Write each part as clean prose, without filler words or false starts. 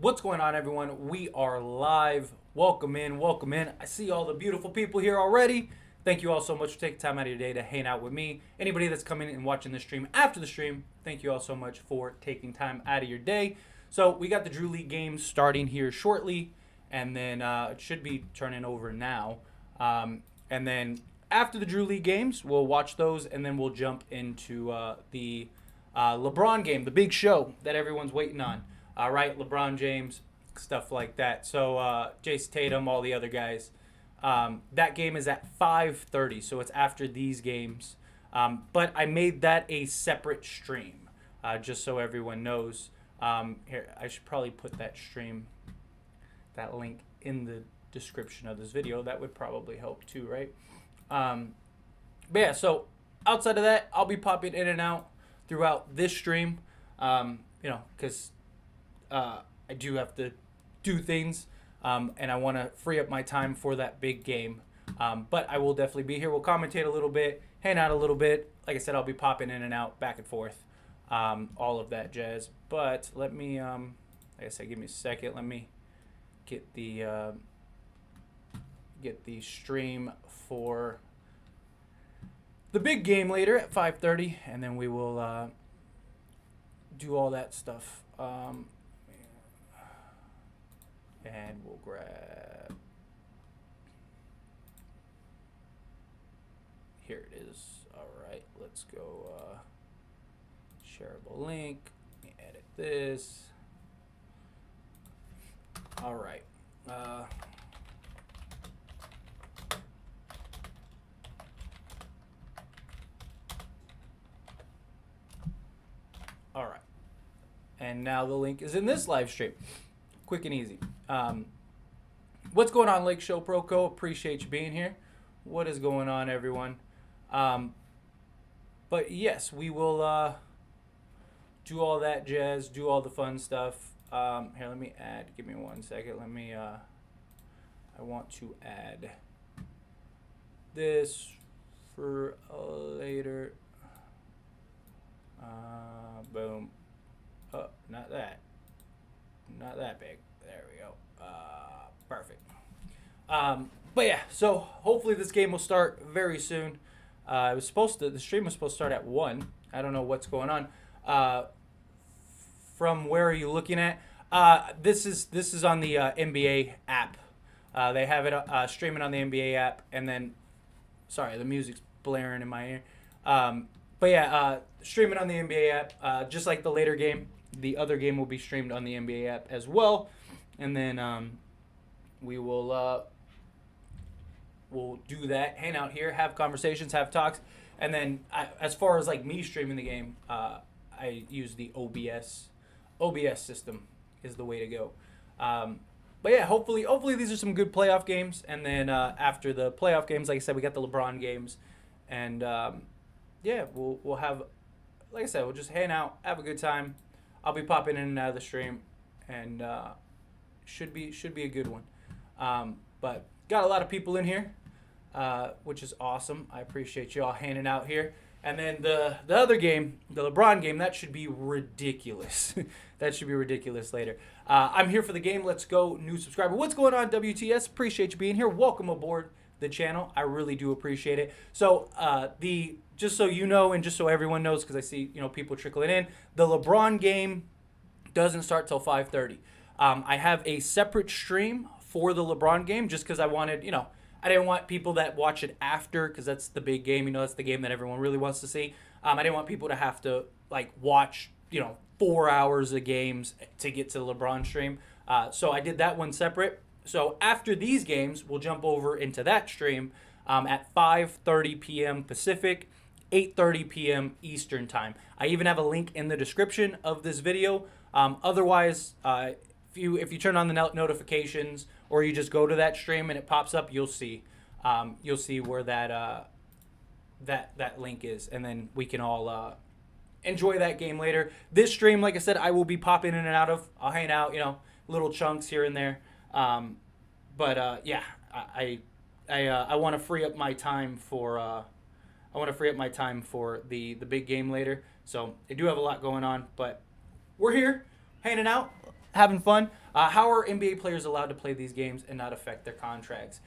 What's going on, everyone? We are live. Welcome in, welcome in. I see all the beautiful people here already. Thank you all so much for taking time out of your day to hang out with me. Anybody that's coming and watching the stream after the stream, thank you all so much for taking time out of your day. So we got the Drew League games starting here shortly, and then it should be turning over now. And then after the Drew League games, we'll watch those, and then we'll jump into the LeBron game, the big show that everyone's waiting on. All right, LeBron James, stuff like that. So Jason Tatum, all the other guys. That game is at 5:30, so it's after these games. But I made that a separate stream, just so everyone knows. Here, I should probably put that stream, that link in the description of this video. That would probably help too, right? But yeah, so outside of that, I'll be popping in and out throughout this stream, because I do have to do things, and I want to free up my time for that big game. But I will definitely be here. We'll commentate a little bit, hang out a little bit. Like I said, I'll be popping in and out, back and forth, all of that jazz. But let me, like I said, give me a second. Let me get the stream for the big game later at 5:30, and then we will do all that stuff. And we'll grab, here it is. All right, let's go shareable link. Let me edit this. All right. All right. And now the link is in this live stream. Quick and easy. What's going on, Lake Show Proco? Appreciate you being here. What is going on, everyone? But yes, we will do all that jazz, do all the fun stuff. Here, let me add. Give me 1 second. Let me. I want to add this for later. Boom. Oh, not that. Not that big. There we go. Perfect. But yeah, so hopefully this game will start very soon. The stream was supposed to start at 1. I don't know what's going on. From where are you looking at? This is on the NBA app. They have it streaming on the NBA app, and then, sorry, the music's blaring in my ear. But yeah, streaming on the NBA app, just like the later game. The other game will be streamed on the NBA app as well, and then we will we'll do that, hang out here, have conversations, have talks, and then as far as like me streaming the game, I use the OBS system is the way to go. But yeah, hopefully these are some good playoff games, and then after the playoff games, like I said, we got the LeBron games, and yeah, we'll have, like I said, we'll just hang out, have a good time. I'll be popping in and out of the stream, and should be a good one. But got a lot of people in here, which is awesome. I appreciate you all hanging out here. And then the other game, the LeBron game, that should be ridiculous. That should be ridiculous later. I'm here for the game. Let's go, new subscriber. What's going on, WTS? Appreciate you being here. Welcome aboard the channel. I really do appreciate it. So just so you know, and just so everyone knows, because I see people trickling in, the LeBron game doesn't start till 5:30. I have a separate stream for the LeBron game, just because I wanted, I didn't want people that watch it after, because that's the big game. That's the game that everyone really wants to see. I didn't want people to have to watch 4 hours of games to get to the LeBron stream. So I did that one separate. So after these games, we'll jump over into that stream at 5:30 p.m. Pacific, 8:30 p.m. Eastern time. I even have a link in the description of this video. Otherwise, if you turn on the notifications, or you just go to that stream and it pops up, you'll see where that link is, and then we can all enjoy that game later. This stream, like I said, I will be popping in and out of. I'll hang out, little chunks here and there. Yeah, I want to free up my time for the big game later. So I do have a lot going on, but we're here hanging out. having fun. How are NBA players allowed to play these games and not affect their contracts?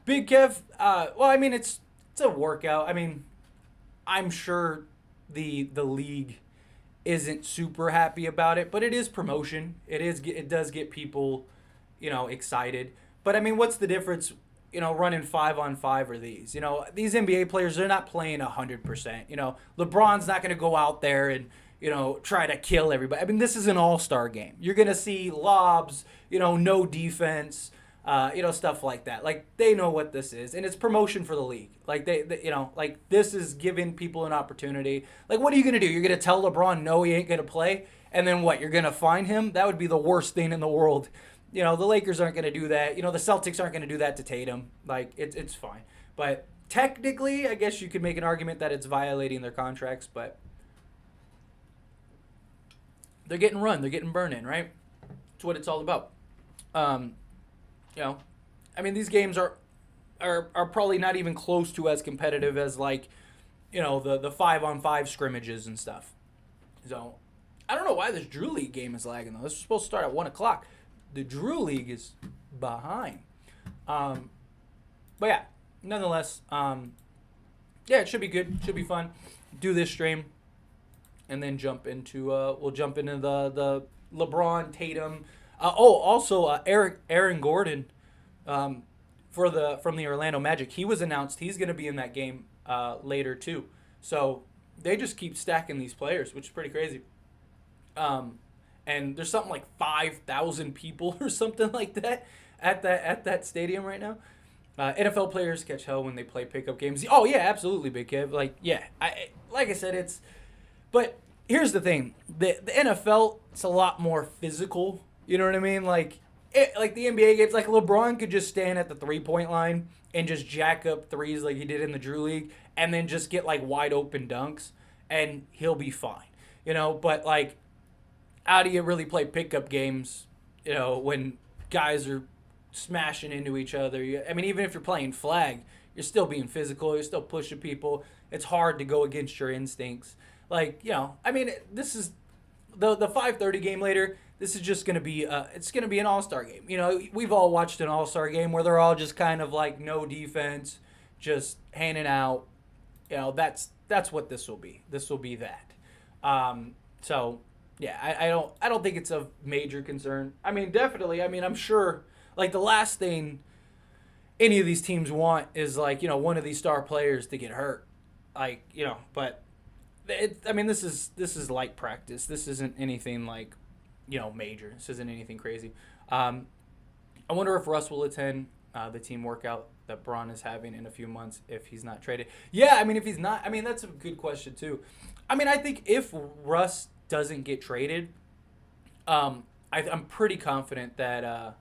Big Kev. Well, I mean, it's a workout. I mean, I'm sure the league isn't super happy about it, but it is promotion. It does get people, excited. But I mean, what's the difference? Running 5-on-5 or these. These NBA players, they're not playing 100%. LeBron's not going to go out there and try to kill everybody. I mean, this is an all-star game. You're going to see lobs, no defense, stuff like that. Like, they know what this is, and it's promotion for the league. Like, like, this is giving people an opportunity. Like, what are you going to do? You're going to tell LeBron, no, he ain't going to play? And then what? You're going to fine him? That would be the worst thing in the world. The Lakers aren't going to do that. The Celtics aren't going to do that to Tatum. Like, it's fine. But technically, I guess you could make an argument that it's violating their contracts, but they're getting run. They're getting burned in, right? That's what it's all about. I mean, these games are probably not even close to as competitive as, like, the 5-on-5 scrimmages and stuff. So, I don't know why this Drew League game is lagging, though. This was supposed to start at 1 o'clock. The Drew League is behind. But yeah, nonetheless, it should be good. Should be fun. Do this stream, and then we'll jump into the LeBron, Tatum. Also Aaron Gordon, from the Orlando Magic. He was announced he's going to be in that game later too. So they just keep stacking these players, which is pretty crazy. And there's something like 5,000 people or something like that at that stadium right now. NFL players catch hell when they play pickup games. Oh yeah, absolutely, Big Kev. Like, yeah, like I said, it's. But here's the thing: the NFL, it's a lot more physical. You know what I mean? Like the NBA games, like LeBron could just stand at the 3-point line and just jack up threes like he did in the Drew League, and then just get like wide open dunks, and he'll be fine. But like, how do you really play pickup games? When guys are smashing into each other. I mean, even if you're playing flag, you're still being physical. You're still pushing people. It's hard to go against your instincts. Like, I mean, this is the 5:30 game later. This is just gonna be it's gonna be an all-star game. We've all watched an all-star game where they're all just kind of like no defense, just hanging out. That's what this will be. This will be that. So yeah, I don't think it's a major concern. I mean, definitely. I mean, I'm sure. Like, the last thing any of these teams want is, like, one of these star players to get hurt. Like, but I mean, this is light practice. This isn't anything like, major. This isn't anything crazy. I wonder if Russ will attend the team workout that Braun is having in a few months if he's not traded. Yeah, I mean, if he's not, I mean, that's a good question too. I mean, I think if Russ doesn't get traded, I'm pretty confident that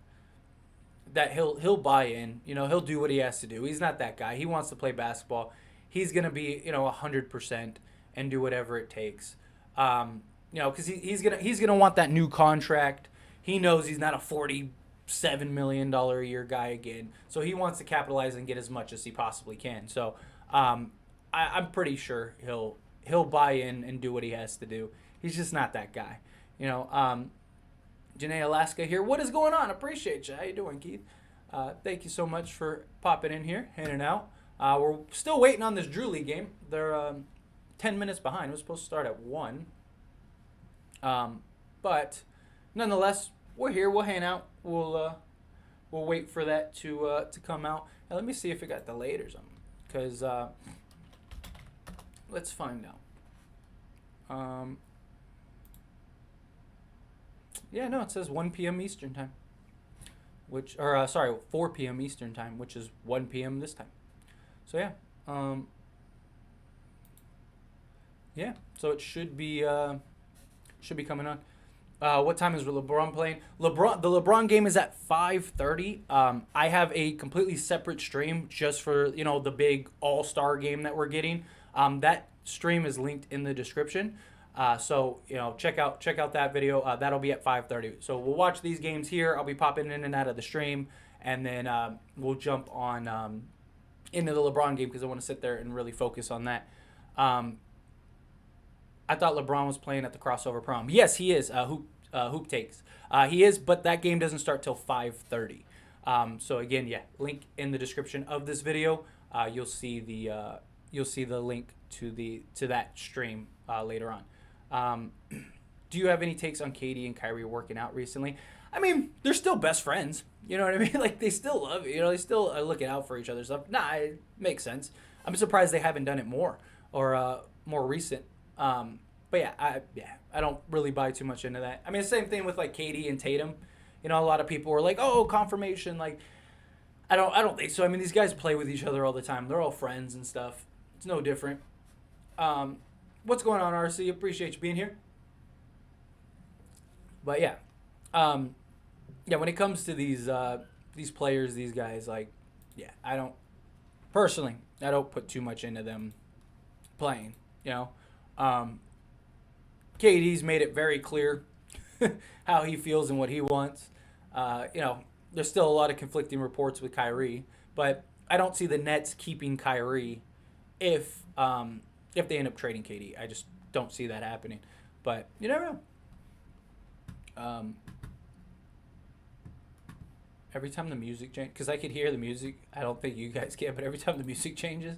that he'll buy in. He'll do what he has to do. He's not that guy. He wants to play basketball. He's gonna be 100% and do whatever it takes. Because he's gonna want that new contract. He knows he's not a $47 million a year guy again. So he wants to capitalize and get as much as he possibly can. So I'm pretty sure he'll buy in and do what he has to do. He's just not that guy. Janae Alaska here. What is going on? Appreciate you. How you doing, Keith? Thank you so much for popping in here, hanging out. We're still waiting on this Drew League game. They're 10 minutes behind. It was supposed to start at 1. But nonetheless, we're here. We'll hang out. We'll wait for that to come out. Now, let me see if it got delayed or something. Because let's find out. Yeah, no, it says 1 p.m. Eastern time. 4 p.m. Eastern time, which is 1 p.m. this time. So yeah. Yeah, so it should be coming on. What time is LeBron playing? The LeBron game is at 5:30. I have a completely separate stream just for, the big all-star game that we're getting. That stream is linked in the description. So check out that video. That'll be at 5:30. So we'll watch these games here. I'll be popping in and out of the stream, and then we'll jump on into the LeBron game because I want to sit there and really focus on that. I thought LeBron was playing at the crossover prom. Yes, he is. Hoop Takes. He is, but that game doesn't start till 5:30. So again, yeah, link in the description of this video. You'll see the link to that stream later on. Do you have any takes on Katie and Kyrie working out recently? I mean, they're still best friends. You know what I mean? Like, they still love it. You know, they still are looking out for each other's stuff. Nah, it makes sense. I'm surprised they haven't done it more or more recent. But yeah, I don't really buy too much into that. I mean, the same thing with like Katie and Tatum. You know, a lot of people were like, "Oh, confirmation." Like, I don't think so. I mean, these guys play with each other all the time. They're all friends and stuff. It's no different. What's going on, RC? Appreciate you being here. But yeah, when it comes to these players, these guys, like, yeah, I don't put too much into them playing. You know, KD's made it very clear how he feels and what he wants. You know, there's still a lot of conflicting reports with Kyrie, but I don't see the Nets keeping Kyrie if they end up trading KD. I just don't see that happening. But you never know. Every time the music changes, because I could hear the music, I don't think you guys can, but every time the music changes,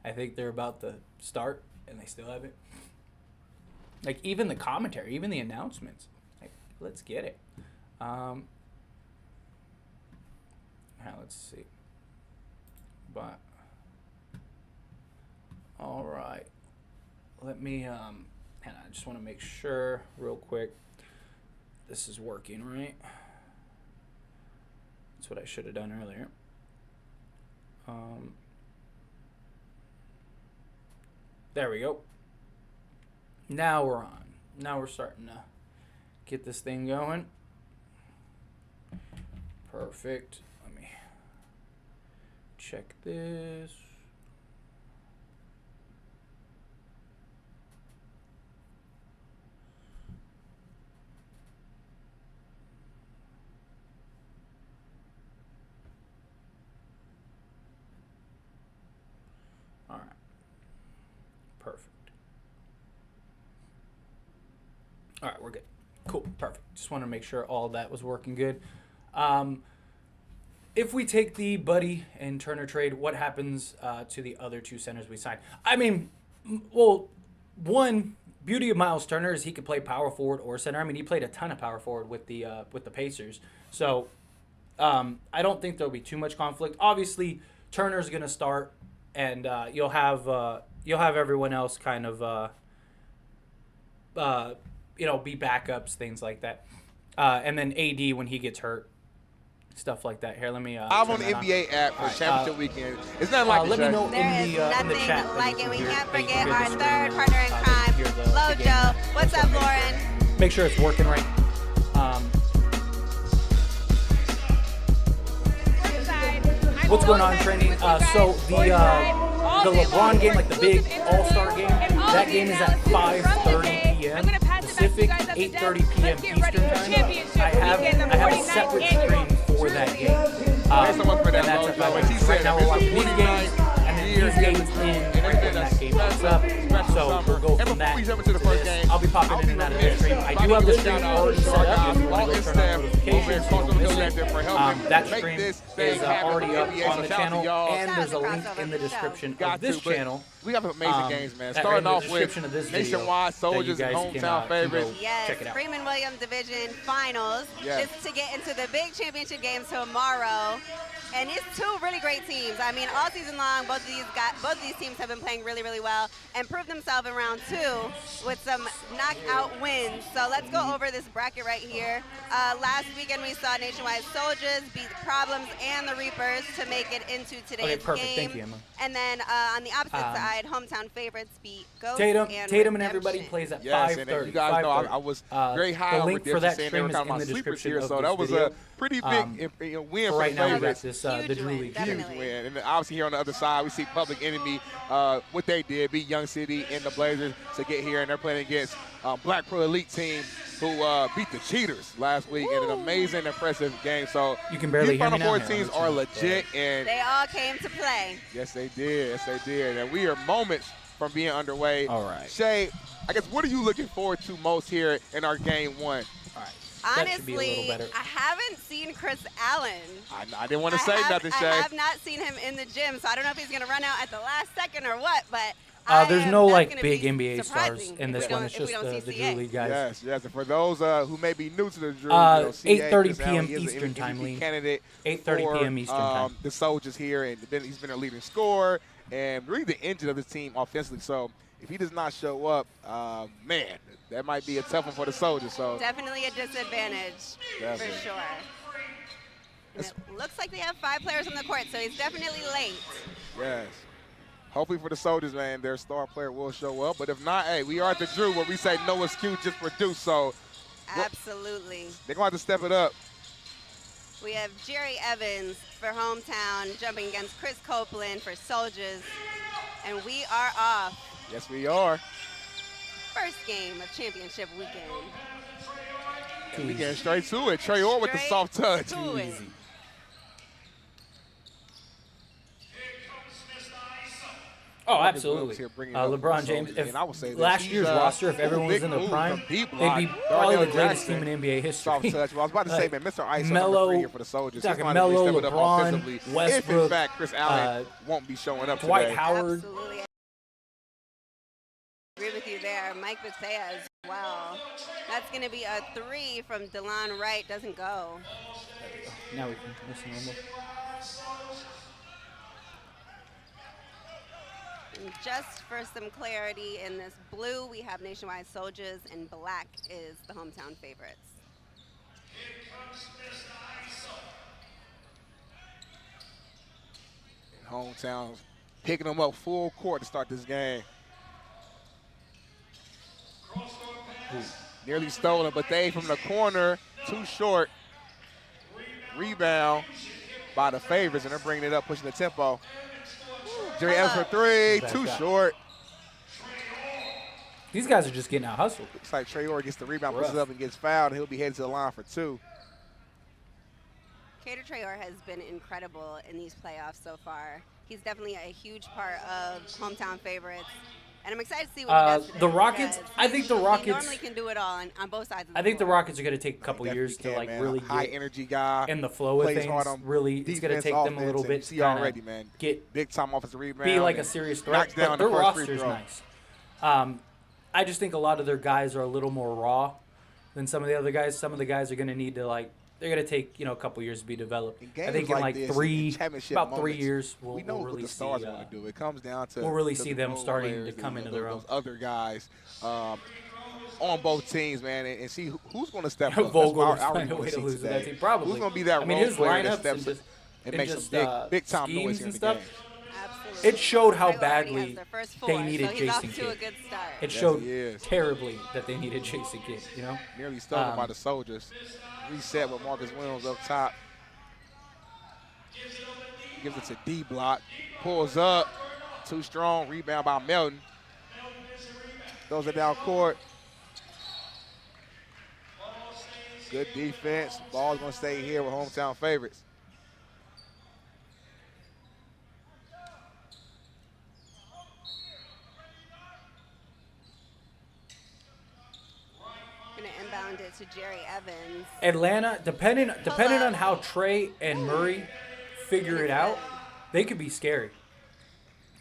I think they're about to start, and they still haven't. Like, even the commentary, even the announcements. Like, let's get it. Now, let's see. But, all right. Let me, hang on, I just want to make sure real quick. This is working, right? That's what I should have done earlier. There we go. Now we're on. Now we're starting to get this thing going. Perfect. Let me check this. All right. Perfect. All right, we're good. Cool, perfect. Just want to make sure all that was working good. If we take the Buddy and Turner trade, what happens to the other two centers we signed? I mean, well, one beauty of Miles Turner is he could play power forward or center. I mean, he played a ton of power forward with the Pacers. So I don't think there'll be too much conflict. Obviously, Turner's going to start, and you'll have everyone else kind of be backups, things like that. And then AD when he gets hurt, stuff like that. Here, let me. I'm on the NBA app for championship weekend. It's not like let me know in the chat. Like it. We can't forget our third partner in crime, Lojo. What's up, Lauren? Make sure it's working right. What's going on, training? So the LeBron game, like the big All-Star game, that game is at 5:30 p.m. Pacific, 8:30 p.m. Eastern time. I have a separate stream for that game. And that's at 5:30. Right now we're watching these games, and then these games in right when that game comes up. So we'll go from that to this. I'll be popping in and out of the stream. I do have the stream already set up. If you want to go turn on notifications, so you don't miss it. That stream is already up on the channel, and there's a link in the description of this channel. We have amazing games, man. Starting off with Nationwide Soldiers and hometown favorites. Yes, Freeman Williams Division Finals. Yes. Just to get into the big championship games tomorrow. And it's two really great teams. I mean, all season long, both of these teams have been playing really, really well and proved themselves in round two with some knockout wins. So let's go over this bracket right here. Last weekend we saw Nationwide Soldiers beat the Problems and the Reapers to make it into today's game. Thank you, Emma. And then on the opposite side, hometown favorites beat Ghost Tatum and everybody plays at 5:30. And you guys know I was very high on Redemption, saying they were kind of my sleepers here. So that was a pretty big win for the favorites. The Drew League. Huge win. And obviously here on the other side, we see Public Enemy, what they did, beat Young City and the Blazers to get here. And they're playing against Black Pro Elite team who beat the Cheaters last week in an amazing, impressive game. So you can barely hear me now. Final Four teams are legit. And they all came to play. Yes, they did. Yes, they did. And we are moments from being underway. All right. Shay, I guess what are you looking forward to most here in our game 1? All right. Honestly, I haven't seen Chris Allen. I didn't want to say nothing, Shay. I have not seen him in the gym, so I don't know if he's going to run out at the last second or what, but there's no like big NBA stars in this one. It's just the Drew League guys. Yes. And for those who may be new to the Drew, 8:30 p.m. Eastern time. Candidate 8:30 p.m. Eastern time. The Soldiers here, and he's been a leading scorer and really the engine of this team offensively. So if he does not show up, man, that might be a tough one for the Soldiers. So definitely a disadvantage for sure. And it looks like they have 5 players on the court, so he's definitely late. Yes. Hopefully for the Soldiers, man, their star player will show up. But if not, hey, we are at the Drew where we say no excuse, just produce. So absolutely. They're going to have to step it up. We have Jerry Evans for Hometown jumping against Chris Copeland for Soldiers. And we are off. Yes, we are. First game of championship weekend. And we get straight to it. Trey Orr with the soft touch. Easy. Oh, absolutely. LeBron James, if last year's roster, if everyone was in their prime, they'd be probably the greatest team in NBA history. Soft touch. Well, I was about to say, man, Mr. Ice Melo, here for the Soldiers. Melo, LeBron, Westbrook, if in fact Chris Allen won't be showing up Dwight today. Howard. Absolutely. I agree with you there. Mike Bethea as well. That's going to be a 3 from Dion Wright. Doesn't go. Now we can listen normal. And just for some clarity, in this blue, we have Nationwide Soldiers, and black is the Hometown favorites. Hometown picking them up full court to start this game. Nearly stolen, but they from the corner, too short. Rebound by the favorites, and they're bringing it up, pushing the tempo. Jerry Evans for 3, too short. These guys are just getting out hustled. Looks like Trey Orr gets the rebound, pushes it up, and gets fouled, and he'll be headed to the line for 2. Cater Traore has been incredible in these playoffs so far. He's definitely a huge part of Hometown favorites. And I'm excited to see what he does today. The Rockets, I think the Rockets. He normally can do it all on both sides of the I think the floor. Rockets are going to take a couple years to like really get high energy guy in the flow of things. Really, it's going to take them a little bit to already, man. Get big time offensive rebound. Be like a serious threat. But their roster's nice. I just think a lot of their guys are a little more raw than some of the other guys. Some of the guys are going to need to like. They're going to take a couple years to be developed. I think in like about 3 years, we'll really the stars want to do. It comes down to we'll really see them starting to come into their own. Those other guys on both teams, man, and see who's going to step up. Vogel will find a way to lose that team. Probably. Who's going to be that role player that steps up and makes some big time noise in the game? Absolutely. It showed how badly they needed Jason Kidd. It showed terribly that they needed Jason Kidd. Nearly stolen by the Soldiers. Reset with Marcus Williams up top. Gives it to D-Block. Pulls up. Too strong. Rebound by Melton. Throws it down court. Good defense. Ball's going to stay here with Hometown favorites. Inbound it to Jerry Evans. Atlanta, depending on how Trey and Murray figure it out, they could be scary.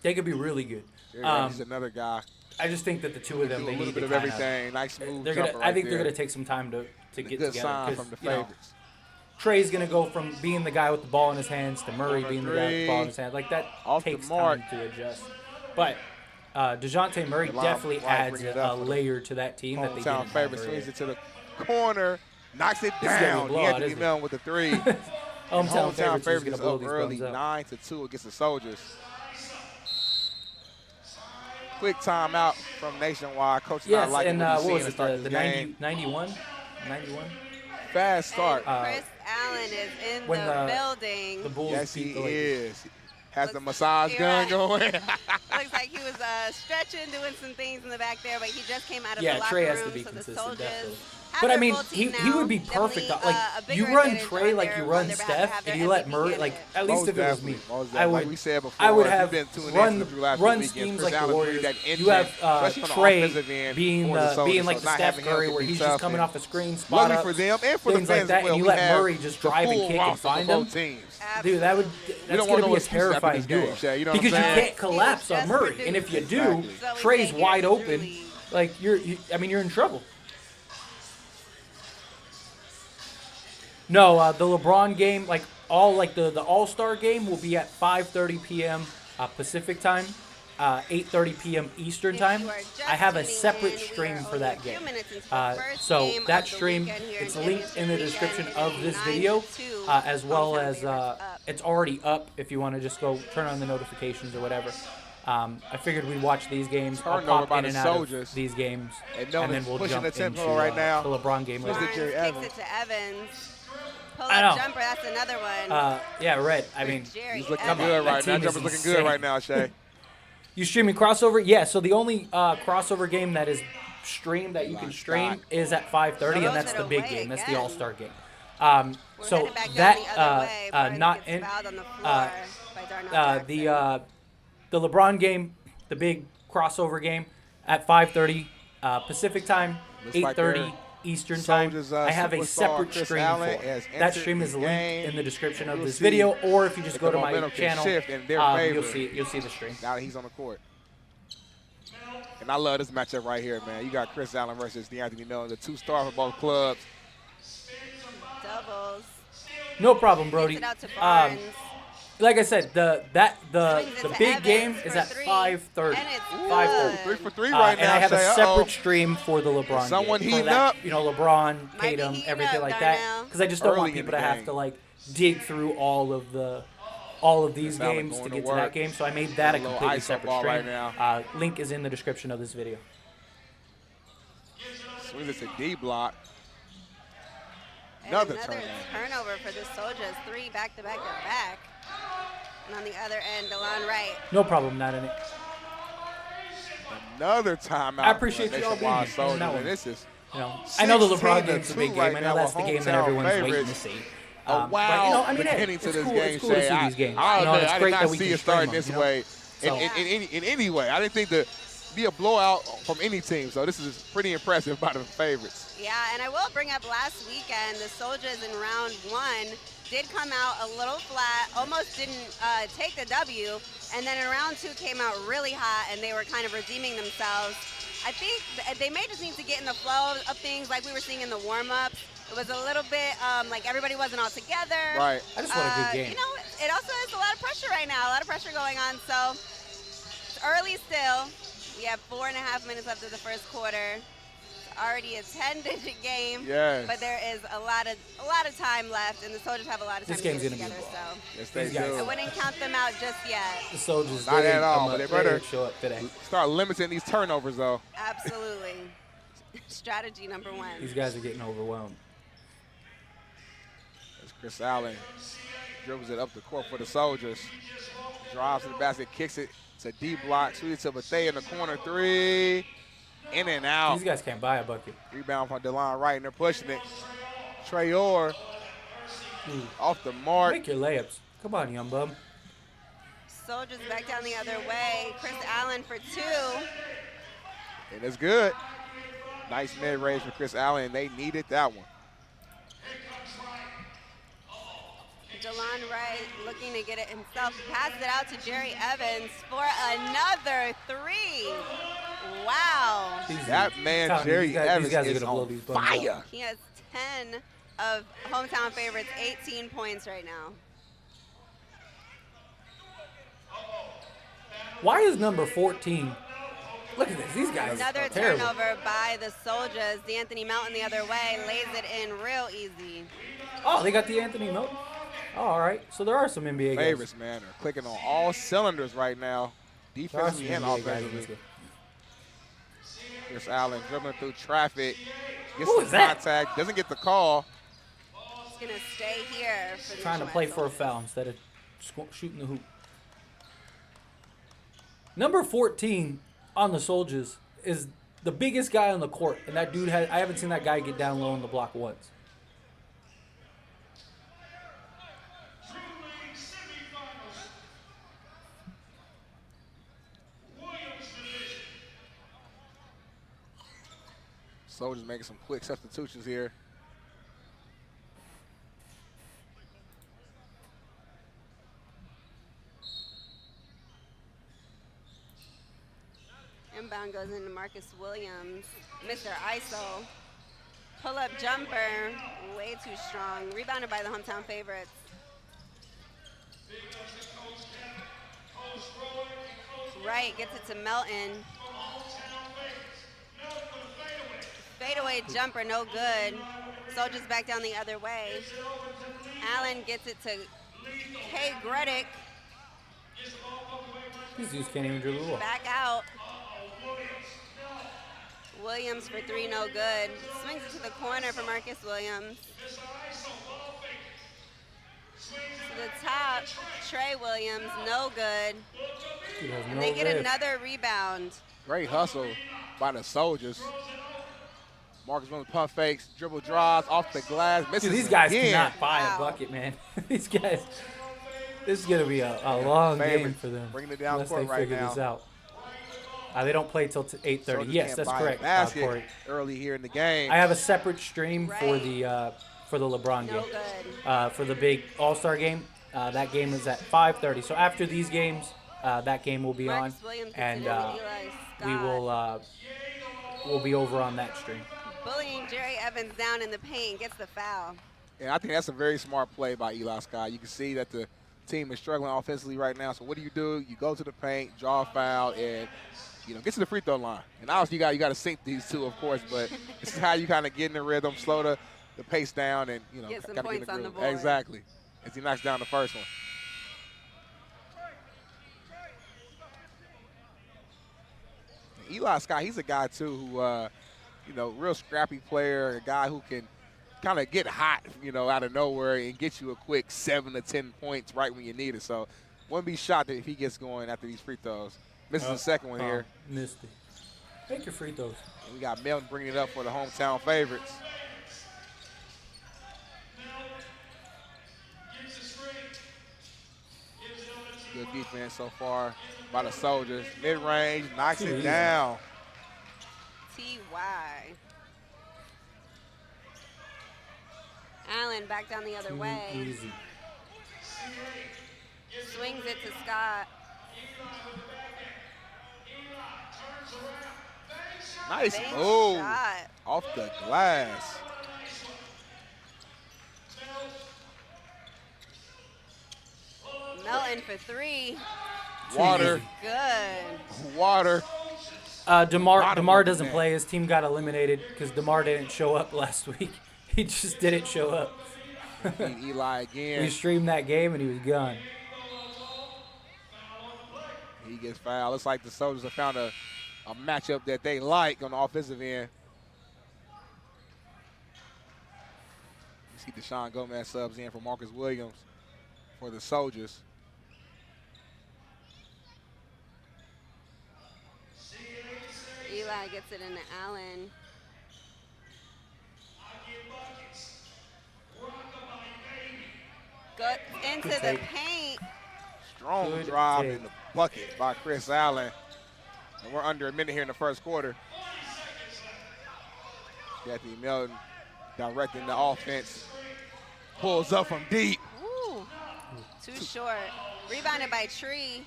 They could be really good. He's another guy. I just think that the two of them, they a little need bit to of everything. Nice move. I think they're going to take some time to get good together. Sign from the favorites. Trey's going to go from being the guy with the ball in his hands to Murray being the guy with the ball in his hands. Like that takes time to adjust. But DeJounte Murray definitely adds a layer to that team that they didn't favorite swings it to the corner, knocks it down. He had to be Melton with the 3. Hometown favorites is up early, 9-2 against the Soldiers. Quick timeout from Nationwide. Coach yes, not and what was it, the 91? Fast start. Chris Allen is in the building. The Bulls yes, he is. Has the massage gun going. Looks like he was stretching, doing some things in the back there, but he just came out of the locker Trey has room. to be so the consistent, Soldiers But I their mean, full he team would be now. perfect. Definitely, Like a bigger you run advantage Trey on like their- you on run their behalf to have Steph, their and you let MVP Murray. Like candidate. at least Most if it was definitely, me, most I definitely. would. Like we said before, I would if have you've been tuning in to the Drew last run weekend, schemes Chris like the Allen really Warriors. that You engine, have especially on the Trey offensive end being for the Soldiers, being like so the not Steph having him Curry, can where be he's tough just coming and off the screen, spot lucky ups, for them and for the things like fans that, as well. and you We let have Murray just the drive and full kick and roster for find both them. teams. Dude, that's don't going want to no be a excuses after terrifying this game, duo. Shay, you know what Because I'm you saying? can't collapse on Just Murray, produced. and if you do, Exactly. So we Trey's take it wide to open. Drew. Like I mean, you're in trouble. No, the LeBron game, like the All-Star game, will be at 5:30 p.m. Pacific time, 8:30 p.m. Eastern If time. you are just I have a tuning separate in, we stream are for only that a few game. minutes into the first So game that of the stream, weekend here it's in linked in the Championship description weekend. of It is this video, 9-2 as well hometown as favorites up. it's already up if you want to just go turn on the notifications or whatever. I figured we'd watch these games. I'll Turnover pop by in the and out Soldiers. of these games, And and Melton then we'll pushing jump the tempo into right now. the LeBron game later. Mr. Jerry Barnes Evans. kicks it to Evans. Pull I know. up jumper, that's another one. Yeah, right. I mean, Jerry He's looking Evans. good That right now. team is Jumper's looking insane. good right now, Shay. you streaming crossover? Yeah. So the only crossover game that is streamed that you can Lock, stream stock. is at 5:30, Throws and that's it the big away game. That's the again. All-Star game. We're So headed back down that the other way. Barnes not gets in fouled on the floor by Darnell Jackson. the LeBron game, the big crossover game at 5:30 Pacific time, Looks like 8:30 they're Eastern time. Soldiers, I have a superstar separate Chris stream Allen for has it. That entered stream is the linked game. in the description of You'll this see video, or if you just if go the to my momentum can channel, shift in their you'll favor. see the stream. Now that he's on the court. And I love this matchup right here, man. You got Chris Allen versus DeAnthony Melton, the two stars for both clubs. Doubles. No problem, Brody. Gets it out to Barnes. Like I said, the Swings it to big Evans game for is at three. 5:30. And it's 5:30. good. 3 for 3 right And now, I have a Shay. separate stream for the LeBron Someone game. For heating that, up. You know, LeBron, Might be Tatum, heating everything up, like Darnell. that. Because I just don't Early want in people the to have game. to like dig through all of these Chris Allen games going to to get to that work. game. So I made that a Little completely iso separate ball stream. right now. Link is in the description of this video. Swings it to D block. And Another another turnover for the Soldiers. 3 back-to-back-to-back. And on the other end, Dion Wright. No problem, not in it. Another timeout. I appreciate for you all being Nationwide here. Soldiers, That one. and this is You know, I know the 16 LeBron to game's a big 2 game. I right know now that's the with game that hometown everyone's waiting to favorites. see. A But, wild you know, I mean, hey, beginning it's to this cool. game, It's cool to Shay. see these games. I You know, it's did great not that we see can it starting stream this them, way So- in any way. I didn't think to be a blowout from any team, so this is pretty impressive by the favorites. Yeah, and I will bring up last weekend, the Soldiers in round 1 did come out a little flat, almost didn't take the W, and then in round 2 came out really hot, and they were kind of redeeming themselves. I think they may just need to get in the flow of things like we were seeing in the warm-ups. It was a little bit like everybody wasn't all together. Right. I just want a good game. You know, it also is a lot of pressure right now, a lot of pressure going on, so it's early still. We have 4.5 minutes left of the first quarter. It's already a 10-digit game, Yes. but there is a lot of time left, and the Soldiers have a lot of time This to game's get gonna be together. a ball. So Yes, they These guys- I do. wouldn't count them out just yet. The Soldiers, Not they at didn't all, come but up. they They better didn't show up today. Start limiting these turnovers, though. Absolutely. Strategy number 1. These guys are getting overwhelmed. As Chris Allen dribbles it up the court for the Soldiers. Drives to the basket, kicks it to D block, shoots it to Bethea in the corner 3. In and out. These guys can't buy a bucket. Rebound from Dion Wright, and they're pushing it. Trey Orr off the mark. Make your layups. Come on, young bum. Soldiers back down the other way. Chris Allen for 2. And it's good. Nice mid-range for Chris Allen, and they needed that one. DeLon Wright looking to get it himself. Passes it out to Jerry Evans for another 3. Wow. That man, Jerry Evans, these guys are is gonna blow on these bums fire. up. He has 10 of hometown favorites, 18 points right now. Why is number 14? Look at this. These guys Another are terrible. turnover by the Soldiers. D'Anthony Melton the other way lays it in real easy. Oh, they got the Anthony Melton. Oh, all right. So there are some NBA guys. Favorites, man, are clicking on all cylinders right now, There are some defensively and NBA guys in this offensively. game. Chris Allen dribbling through traffic, gets Who some is that? contact, doesn't get the call. He's going to stay here for the Trying to Nationwide play for a Soldiers. foul instead of shooting the hoop. Number 14 on the Soldiers is the biggest guy on the court, and that dude I haven't seen that guy get down low in the block once. Soldiers making some quick substitutions here. Inbound goes into Marcus Williams. Mr. ISO. Pull-up jumper. Way too strong. Rebounded by the hometown favorites. Wright gets it to Melton. Fadeaway jumper, no good. Soldiers back down the other way. Allen gets it to K. Gredick. These dudes can't even dribble the ball. Back out. Williams for three, no good. Swings it to the corner for Marcus Williams. To the top, Trey Williams, no good. And they get another rebound. Great hustle by the Soldiers. Marcus Williams pump fakes, dribble draws off the glass. Misses Dude, these guys again. cannot buy a bucket, man. These guys, this is going to be a long game for them. Bringing it down unless court they right figure now. this out. They don't play till 8:30. Soldiers Yes, can't that's buy a correct. basket Corey. early here in the game. I have a separate stream for Right. the LeBron No game. good. For the big All-Star game. That game is at 5:30. So after these games, that game will be Marcus on, Williams and gets it in with Eli we Scott. will be over on that stream. Bullying Jerry Evans down in the paint, gets the foul. And I think that's a very smart play by Eli Scott. You can see that the team is struggling offensively right now. So what do? You go to the paint, draw a foul, and get to the free throw line. And obviously you got to sync these two, of course, but this is how you kind of get in the rhythm, slow the pace down, and Get some got to get in points the on the groove. board. Exactly. As he knocks down the first one. And Eli Scott, he's a guy too who, real scrappy player, a guy who can kind of get hot, out of nowhere and get you a quick 7 to 10 points right when you need it. So, wouldn't be shocked if he gets going after these free throws. Misses the second one here. Missed it. Take your free throws. And we got Melton bringing it up for the hometown favorites. Good defense so far by the Soldiers. Mid-range, knocks it down. T.Y. Allen back down the other way. Easy. Swings it to Scott. Nice Bank move shot. off the glass. Melton for three. Water, Good. water. DeMar doesn't play. His team got eliminated because DeMar didn't show up last week. He just didn't show up. Beat Eli again. We streamed that game and he was gone. He gets fouled. Looks like the Soldiers have found a matchup that they like on the offensive end. You see Deshaun Gomez subs in for Marcus Williams for the Soldiers. Eli gets it into Allen. Go into Good the take. paint. Strong Good drive take. in the bucket by Chris Allen. And we're under a minute here in the first quarter. Kathy Melton directing the offense. Pulls up from deep. Ooh, too short. Rebounded by Tree.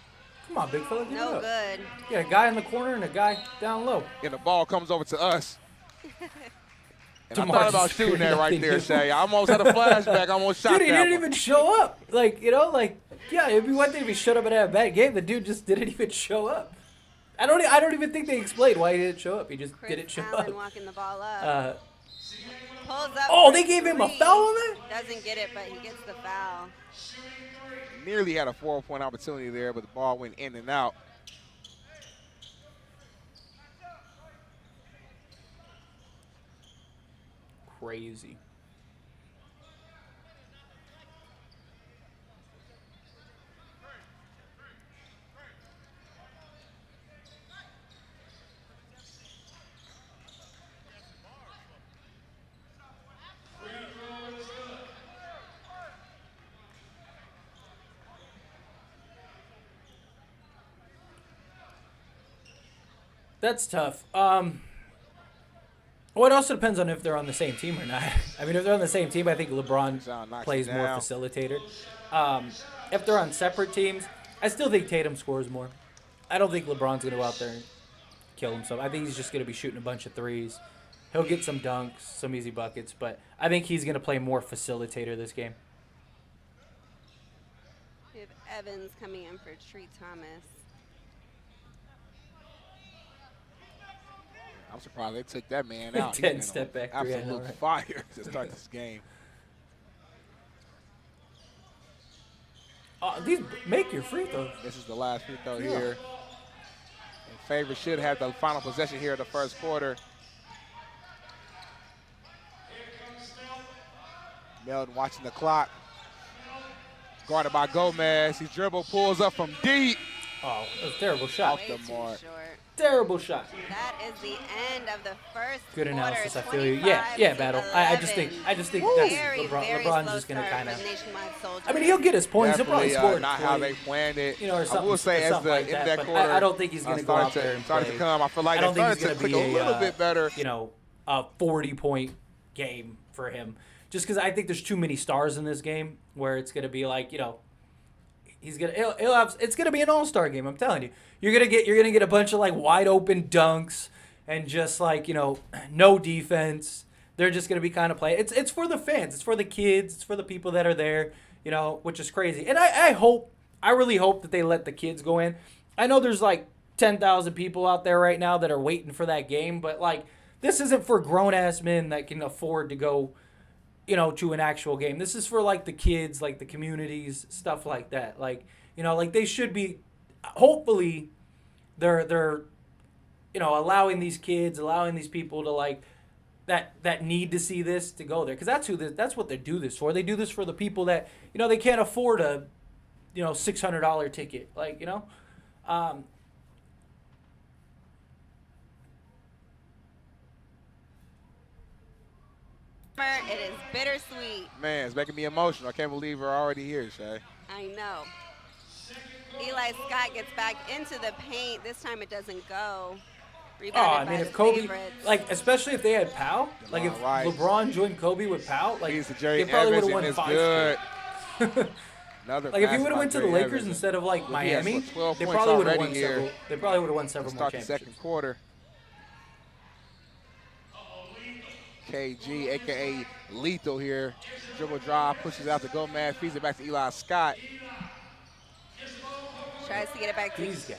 Come on, big fella, give it No up. good. Yeah, a guy in the corner and a guy down low. And the ball comes over to us. And I DeMar thought about just shooting that figured right out there, he Shay. I almost had a flashback. I almost shot Dude, he that didn't one. even show up. Yeah, it'd be one thing if he showed up and had a bad game. The dude just didn't even show up. I don't even think they explained why he didn't show up. He just Chris didn't show Allen up. walking the ball up. Pulls up. Oh, for they gave him a three. foul on that? Doesn't get it, but he gets the foul. Nearly had a 4-point opportunity there, but the ball went in and out. Crazy. That's tough. Well, it also depends on if they're on the same team or not. I mean, if they're on the same team, I think LeBron plays more facilitator. If they're on separate teams, I still think Tatum scores more. I don't think LeBron's going to go out there and kill himself. I think he's just going to be shooting a bunch of threes. He'll get some dunks, some easy buckets, but I think he's going to play more facilitator this game. We have Evans coming in for Tree Thomas. I'm surprised they took that man out. 10 step back. Absolute fire to start this game. These make your free throws. This is the last free throw here. And Favors should have the final possession here in the first quarter. Melton watching the clock. Guarded by Gomez. He pulls up from deep. Oh, that was a terrible shot. Off the mark. Terrible shot. That is the end of the first Good quarter. analysis. I feel you. Yeah, Battle. I just think that's very, LeBron's just gonna kind of. of. I mean, he'll get his points. He'll probably score. Not 20, how they planned it. You know, or something. I will say as the like that quarter. I don't think he's gonna go out there and started to come. I feel like I don't think started he's to gonna click be a little bit better. You know, a 40-point game for him. Just because I think there's too many stars in this game where it's gonna be like, you know. It's gonna be an all-star game. I'm telling you, you're gonna get a bunch of like wide open dunks and just like, you know, no defense. They're just gonna be kind of playing. It's for the fans. It's for the kids. It's for the people that are there. You know, which is crazy. And I really hope that they let the kids go in. I know there's like 10,000 people out there right now that are waiting for that game, but like this isn't for grown-ass men that can afford to go, you know, to an actual game. This is for like the kids, like the communities, stuff like that. Like, you know, like they should be. Hopefully, they're, you know, allowing these kids, allowing these people to like that need to see this to go there, because that's what they do this for. They do this for the people that, you know, they can't afford a, you know, $600 ticket. Like, you know. It is bittersweet. Man, it's making me emotional. I can't believe we're already here, Shay. I know. Eli Scott gets back into the paint. This time it doesn't go. Rebounded by if Kobe, favorites. like, especially if they had Powell, like if Wright. LeBron joined Kobe with Powell, like Jerry they probably would have Evans, won and 5 straight. Another Like if he would have pass went to by the Jerry Lakers Evans. instead of like Well, he has, Miami, 12 they points probably would have already won here. several. They probably would have won several more Start the championships. second quarter. KG, a.k.a. Lethal here. Dribble drive, pushes out to Gomez, feeds it back to Eli Scott. Tries to get it back to These guys.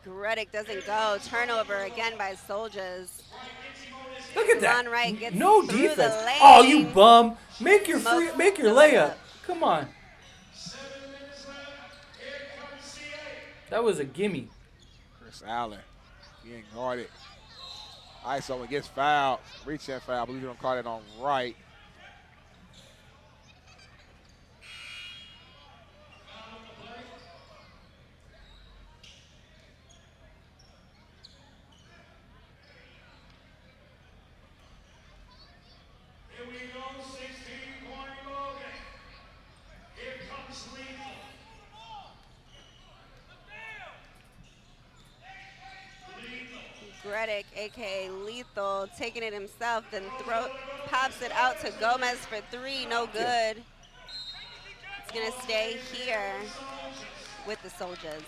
Gredick, doesn't go. Turnover again by Soldiers. Look at that. Dion Wright gets No through the defense. lane. Oh, you bum. Make your Most layup. Come on. That was a gimme. Chris Allen being guarded. ISO gets fouled. Reach that foul. I believe they're going to call it on Wright. Gredick, a.k.a. Lethal, taking it himself, then pops it out to Gomez for 3, no good. It's going to stay here with the Soldiers.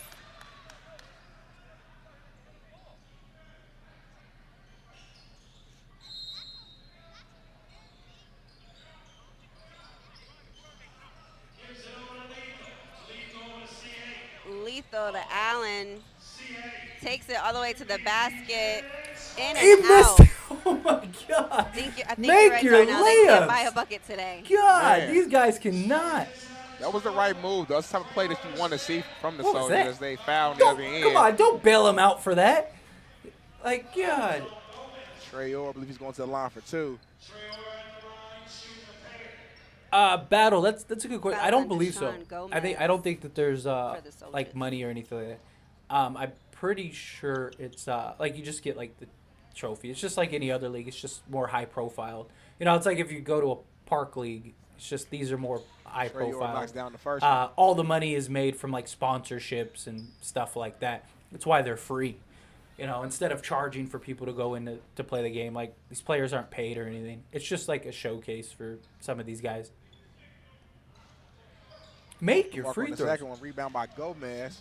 Lethal to Allen. Takes it all the way to the basket. In He and missed. out. Oh my God. I think Make you're right, your Darnell. They can't layups. buy a bucket today. God, Man. these guys cannot. That was the right move, though. That's the type of play that you want to see from the What was Soldiers. that? They fouled the other end. Come on, don't bail him out for that. Like, God. Trey Orr, I believe he's going to the line for 2. Battle. That's a good question. I don't Battle believe so. Deshaun Gomez I don't think that there's the like Soldiers. money or anything like that. I'm pretty sure it's like you just get like the trophy. It's just like any other league. It's just more high profile. You know, it's like if you go to a park league. It's just these are more high Trey Orr profile. knocks down the first one. All the money is made from like sponsorships and stuff like that. That's why they're free. You know, instead of charging for people to go in to play the game, like these players aren't paid or anything. It's just like a showcase for some of these guys. Make your free throws. Second one, rebound by Gomez.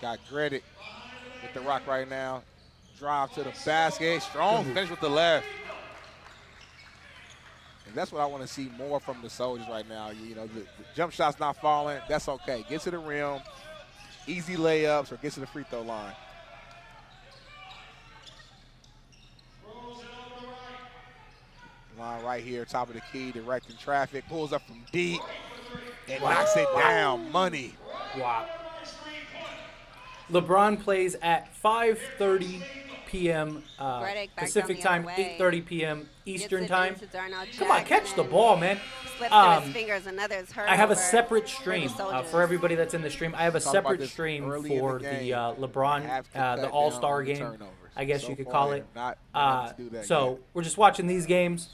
Got Gredick with the rock right now. Drive to the basket. Strong finish with the left. And that's what I want to see more from the Soldiers right now. You know, the jump shot's not falling. That's okay. Get to the rim. Easy layups or get to the free throw line. Line right here, top of the key, directing traffic. Pulls up from deep and knocks it down. Money. Wow. LeBron plays at 5:30 p.m. Pacific time, 8:30 p.m. Eastern time. Come on, catch the ball, man. Slipped through his fingers, another I have a separate stream for everybody that's in the stream. I have a separate stream for the LeBron, the All-Star game, I guess you could call it. So we're just watching these games.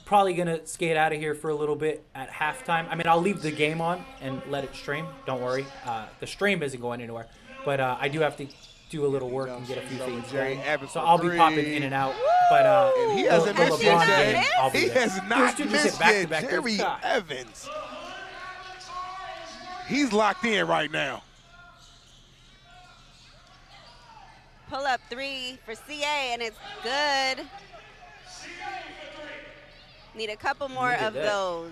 Probably going to skate out of here for a little bit at halftime. I mean, I'll leave the game on and let it stream. Don't worry. The stream isn't going anywhere. But I do have to do a little work and get a few things done. So I'll be popping in and out. But and he hasn't missed yet. He has not missed yet. Jerry Evans. He's locked in right now. Pull up three for CA, and it's good. Need a couple more of those.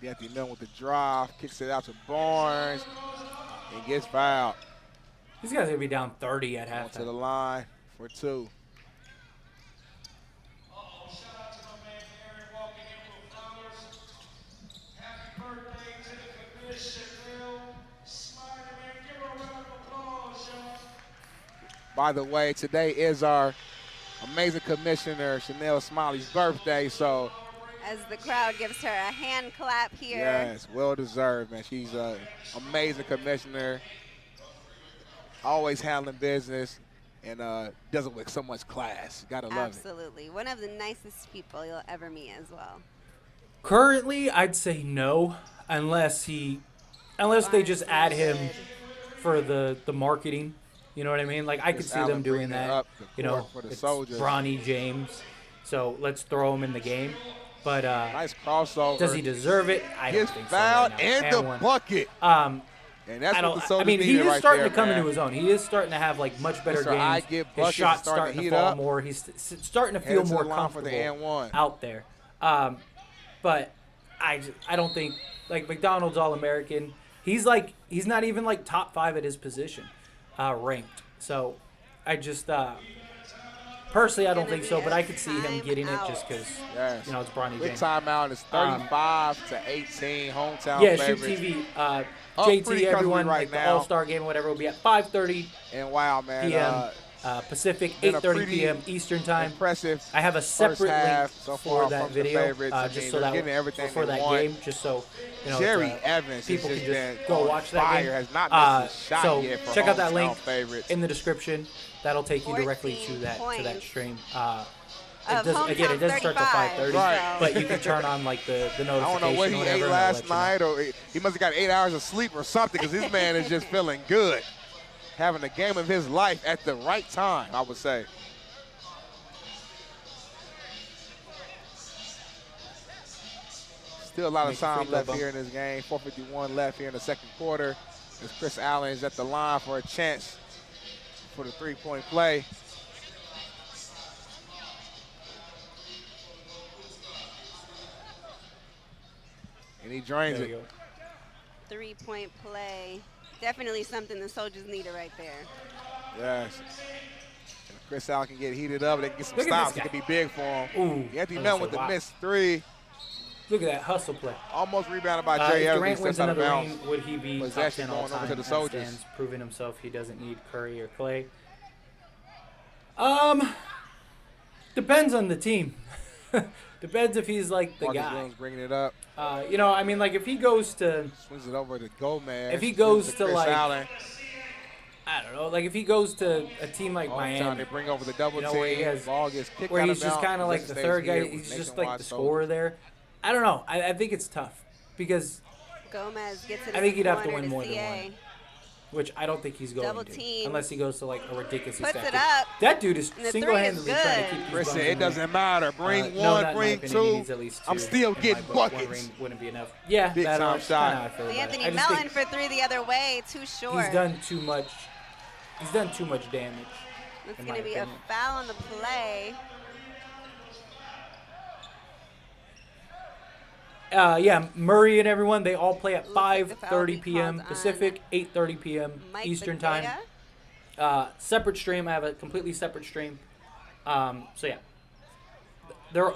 Anthony Melton with the drive, kicks it out to Barnes, and gets fouled. These guys are going to be down 30 at halftime. To the line for two. By the way, today is our amazing commissioner, Chanel Smiley's birthday, so. As the crowd gives her a hand clap here. Yes, well deserved, man. She's an amazing commissioner, always handling business, and does it with so much class. Gotta love it. Absolutely. One of the nicest people you'll ever meet as well. Currently, I'd say no, unless they just add him for the marketing. You know what I mean? Like, I could see them doing that. You know, it's Bronny James, so let's throw him in the game. But nice crossover. Does he deserve it? I don't think so. Fouled right and the bucket. And that's what the Soldiers I mean, he is right starting there, to come man. into his own. He is starting to have like much better games. His shot's starting to fall more. He's starting to feel more comfortable out there. But I don't think like McDonald's All-American. He's not even like top 5 at his position. Ranked. So I just personally I don't think so, but I could see him getting it just because you know it's Bronny James. Quick timeout is 35-18, hometown Shoot favorite. TV. JT, everyone, right the All-Star game, whatever, will be at 5:30 and wow, man, p.m. Pacific, 8:30 p.m. Eastern time. Impressive. I have a separate link so for that video, just so that for that game, just so you know. Jerry Evans, people can just go watch that game. Has not missed a shot so yet for check out that link favorites. in the description. That'll take you directly to that stream. It doesn't start till 5:30, but you can turn on like the notification. I don't know what he ate last night, or he must have got 8 hours of sleep or something, because this man is just feeling good, having the game of his life at the right time, I would say. Still a lot of time left here in this game. 4:51 left here in the second quarter. As Chris Allen is at the line for a chance for the three-point play. And he drains it. Three-point play. Definitely something the Soldiers needed right there. Yes. And if Chris Allen can get heated up, they can get some stops. It could be big for him. Ooh, Anthony Melton with the missed three. Look at that hustle play. Almost rebounded by Jay Evans. If Durant wins another ring, would he be top 10 all time to the Soldiers? Stands, proving himself he doesn't need Curry or Clay? Depends on the team. Depends if he's like the guy. Williams bringing it up. You know, I mean, like if he goes to swings it over to Gomez. If he goes to like Allen. I don't know, like if he goes to a team like Miami, they bring over the double team. Ball gets kicked where he's just kind of like the third guy. He's just like the scorer there. I don't know. I think it's tough. because Gomez gets it. I think he'd have to corner win more than CA. one, which I don't think he's going Double to, team. unless he goes to like a ridiculously Puts stacked it team. up. That dude is And the single-handedly three is trying to good. keep these Listen, bums it in doesn't matter. Bring no, one, not in my bring opinion. He two. needs at least I'm two still in my getting book. One buckets. ring wouldn't be enough. Yeah, Big that's time kinda shot. how I feel about it. Anthony I just Melton think for 3 the other way, too short. he's done too much. He's done too much damage. It's in going to my be opinion. a foul on the play. Yeah, Murray and everyone, they all play at Looks like the foul will be 5:30 p.m. called Pacific, 8:30 p.m. Mike Eastern Bagaya. time. Separate stream. I have a completely separate stream. So yeah, they're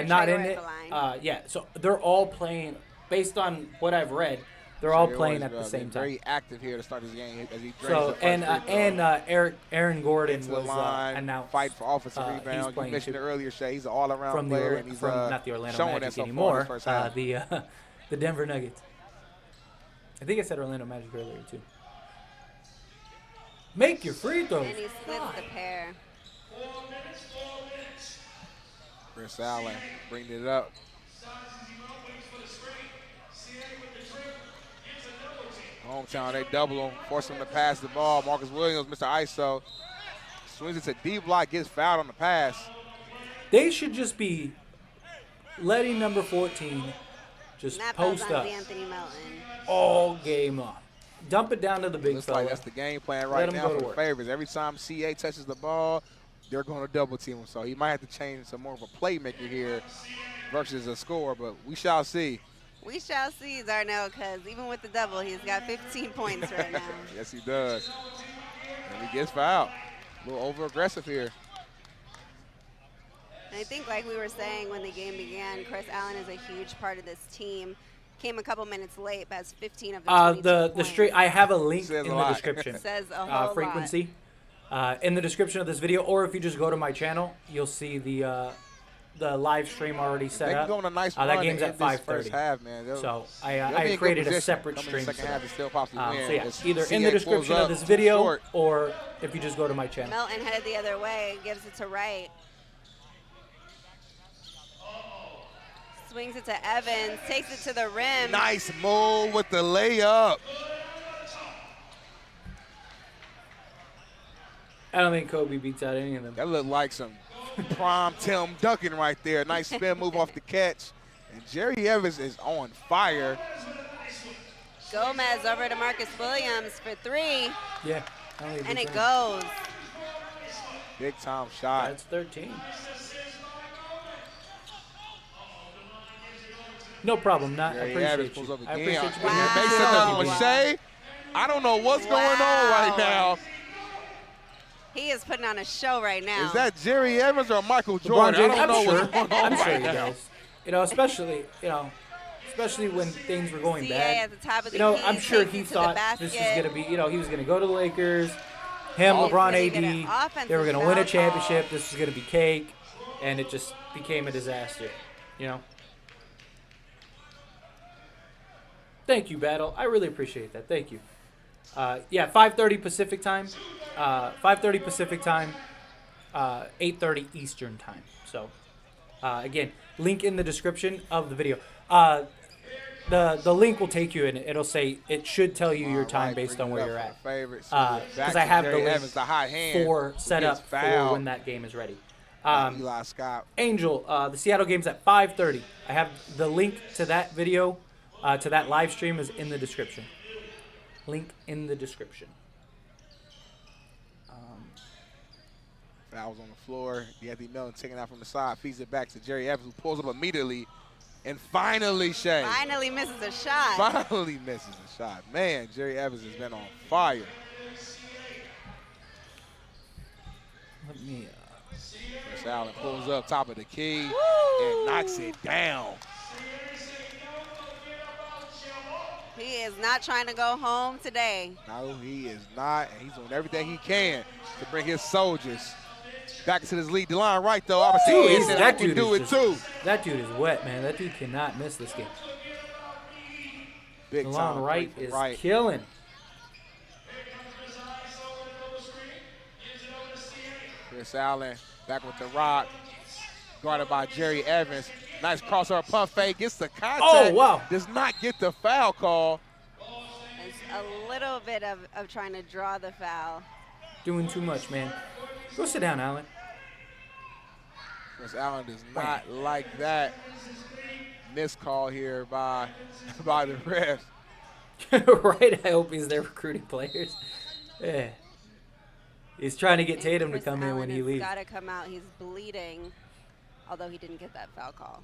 not in Trevor it. at the line. Yeah, so they're all playing based on what I've read. They're all Jerry playing Owens, at the same time. Very active here to start this game as he drains So the first free throw. Aaron Gordon to the was line, announced. fight for offensive he's rebound. You playing mentioned too. it earlier, Shay. He's an all-around from player, and he's not the Orlando showing Magic that so far in anymore. this first half. The Denver Nuggets. I think I said Orlando Magic earlier too. Make your free throws. And he splits the pair. Chris Allen bringing it up. Hometown, they double him, force him to pass the ball. Marcus Williams, Mr. ISO, swings it to D block, gets fouled on the pass. They should just be letting number 14 just And that post falls on up Anthony Melton. all game long. Dump it down to the big Looks fella. like that's the game plan Let right him now go to for the work. favorites. Every time CA touches the ball, they're going to double team him. So he might have to change to more of a playmaker here versus a scorer, but we shall see. We shall see, Darnell, because even with the double, he's got 15 points right now. Yes, he does. And he gets fouled. A little over-aggressive here. And I think, like we were saying when the game began, Chris Allen is a huge part of this team. Came a couple minutes late, but has 15 of the 22 the points. straight. I have a link Says in a the lot. description. Says a whole Frequency. In the description of this video, or if you just go to my channel, you'll see the live stream already set They up. can go on a nice that run game's to at end this 5:30. first half, man. So They'll be I in good created a position separate coming in stream the for second half that. to still possibly win. So yeah, As either in CA the pulls description up of this too video, short. or if you just go to my channel. Melton headed the other way, gives it to Wright. Swings it to Evans, takes it to the rim. Nice move with the layup. I don't think Kobe beats out any of them. That looked like some prime Tim Duncan right there. Nice spin move off the catch. And Jerry Evans is on fire. Gomez over to Marcus Williams for 3, Yeah. I don't think and beats it any. goes. Big time shot. That's 13. No problem. I Jerry appreciate Evans you. pulls up I again. appreciate you being Wow. here. Mason Wow. of Lachey. I don't know what's going on right now. He is putting on a show right now. Is that Jerry Evans or Michael LeBron Jordan? James, I don't know I'm sure. what's going on I'm sure right he now. does. Especially when things were going CA bad. at the top of the I'm key, sure takes he it to the thought basket. this was going to be, he was going to go to the Lakers, him, He's LeBron, gonna get an AD, they were going to offensive win a foul championship, call. this was going to be cake, and it just became a disaster, Thank you, Battle. I really appreciate that. Thank you. 5:30 Pacific time. 5:30 Pacific time. 8:30 Eastern time. So, again, link in the description of the video. The link will take you, and it'll say, it should tell you your time based on where you're at. Because Because I have the link Evans, the hot hand, for set up gets for fouled. when that game is ready. Eli Scott. Angel, the Seattle game's at 5:30. I have the link to that video, to that live stream is in the description. Link in the description. Fouls on the floor. Anthony Melton taking out from the side, feeds it back to Jerry Evans, who pulls up immediately. And finally, Shay. Finally misses a shot. Finally misses a shot. Man, Jerry Evans has been on fire. Let me. Chris Allen pulls up top of the key and knocks it down. He is not trying to go home today. No, he is not, and he's doing everything he can to bring his soldiers back into this lead. Dion Wright, though, obviously, Dude, he said, I can dude do is it just- too. That dude is wet, man. That dude cannot miss this game. Big DeLon time Wright three is from Wright. killing. Chris Allen back with the rock, guarded by Jerry Evans. Nice crossover pump fake. Gets the contact. Oh, wow. Does not get the foul call. It's a little bit of trying to draw the foul. Doing too much, man. Go sit down, Allen. Chris Allen does not like that missed call here by the refs. Right, I hope he's there recruiting players. Yeah. He's trying to get Tatum to come in when he leaves. He's got to come out. He's bleeding, although he didn't get that foul call.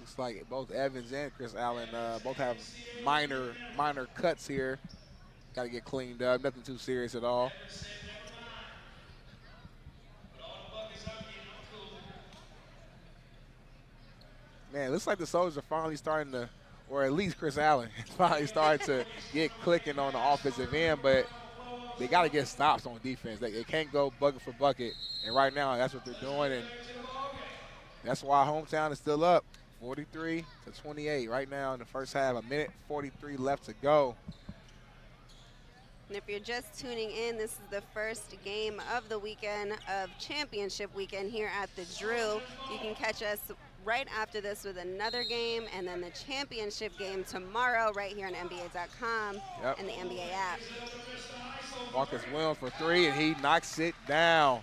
Looks like both Evans and Chris Allen both have minor cuts here. Got to get cleaned up. Nothing too serious at all. Man, it looks like the Soldiers are finally starting to, or at least Chris Allen is finally starting to get clicking on the offensive end, but they got to get stops on defense. They can't go bucket for bucket, and right now that's what they're doing, and that's why Hometown is still up 43-28 right now in the first half. 1:43 left to go. And if you're just tuning in, this is the first game of the weekend of championship weekend here at the Drew. You can catch us right after this with another game, and then the championship game tomorrow right here on NBA.com and the NBA app. Marcus Williams for three, and he knocks it down.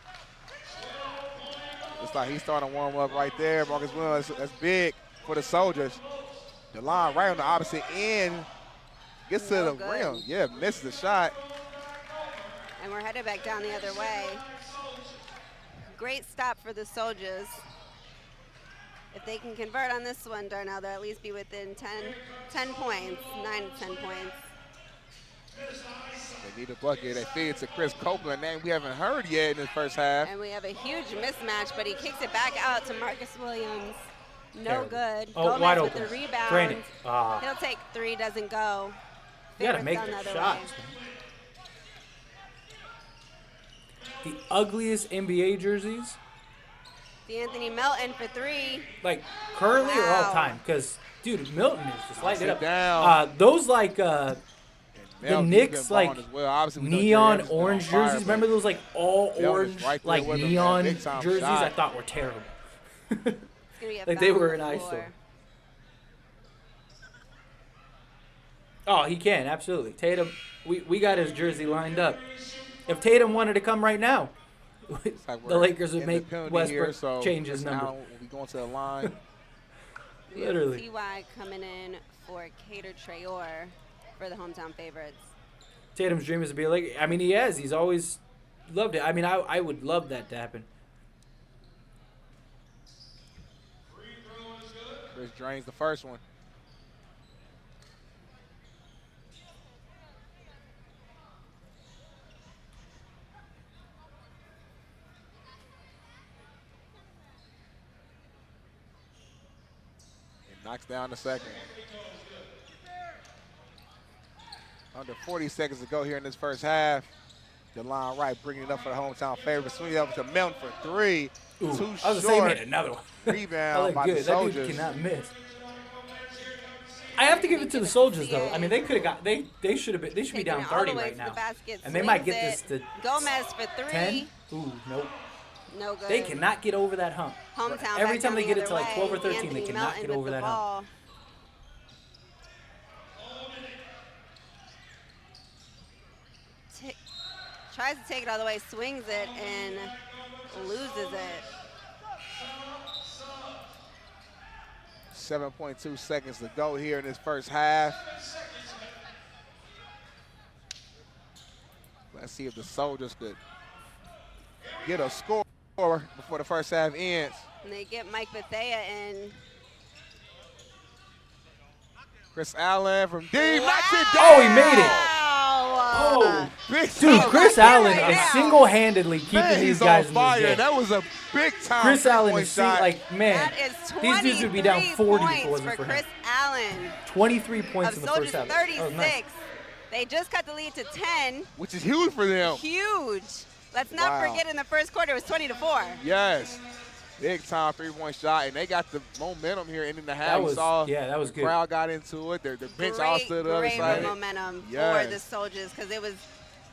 Looks like he's starting to warm up right there. Marcus Williams, that's big for the Soldiers. The line right on the opposite end. Gets to the rim. Yeah, misses the shot. And we're headed back down the other way. Great stop for the Soldiers. If they can convert on this one, Darnell, they'll at least be within 10 points, 9 to 10 points. They need a bucket. They feed it to Chris Copeland, name we haven't heard yet in the first half. And we have a huge mismatch, but he kicks it back out to Marcus Williams. No good. Oh, Gomez wide with open. the rebound. Drain it. He'll take three, doesn't go. You gotta Favorites make down the other shots. way. The ugliest NBA jerseys, D'Anthony Melton for three. like currently or all Wow. time, because dude, Milton is just lighting it up. Down. Those like the Melton's Knicks been like balling as well. Obviously, we know neon Jerry Evans been on orange fire, jerseys. but Remember those like all Melton's orange right there like with him, neon man. Big time jerseys? shot. I thought were terrible. It's gonna be a Like they foul were on an the eyesore. floor. Oh, he can, absolutely. Tatum, we got his jersey lined up. If Tatum wanted to come right now, the Lakers would make Westbrook change his number. We'll be going to the line. Literally. T.Y. coming in for Cater Trayor for the hometown favorites. Tatum's dream is to be a Laker. I mean, he has. He's always loved it. I mean, I would love that to happen. Chris drains the first one. Knocks down the second. Under 40 seconds to go here in this first half. Dion Wright bringing it up for the hometown favorite. Swinging up to Melton for three. Ooh, Too I was gonna say he short. made another one. Rebound by the That Soldiers. dude cannot miss. I have to give it to the Soldiers though. I mean, they could have got they should have been they should be Taking down it all the 30 way right to the now, basket, and they might swings get this it. to Gomez for three. 10. Ooh, nope. No good. They cannot get over that hump. Hometown Every back time down they the get it other to like 12 or way. 13, Anthony they cannot Melton get with over the that hump. ball. Tries to take it all the way, swings it, and loses it. 7.2 seconds to go here in this first half. Let's see if the Soldiers could get a score before the first half ends. And they get Mike Bethea in. Chris Allen from deep, knocks it down. Oh, he made it. Oh, Big Dude, time. Chris Allen right is now. single-handedly keeping Man, these he's guys on in fire. this game. That was a big time. Chris Allen three-point is shot. like, man, that is these dudes would be down 40 if it 23 wasn't points for Chris him. Allen 23 points of in the first Soldiers half. That was 36. nice. They just cut the lead to 10. Which is huge for them. Huge. Let's not Wow. forget in the first quarter it was 20-4. Yes. Big time three-point shot, and they got the momentum here ending the half. That was, You saw yeah, that was the good. crowd got into it. Their bench all stood up. Great excited. momentum Yes. for the Soldiers because it was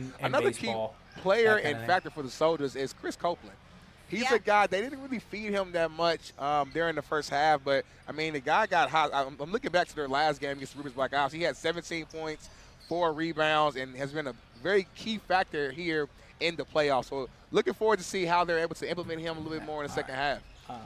and another baseball. key player that kinda and thing. factor for the Soldiers is Chris Copeland. He's a guy, they didn't really feed him that much during the first half, but, I mean, the guy got hot. I'm looking back to their last game against Rubens Black Ops. He had 17 points, 4 rebounds, and has been a very key factor here in the playoffs. So looking forward to see how they're able to implement him a little bit more in the second half.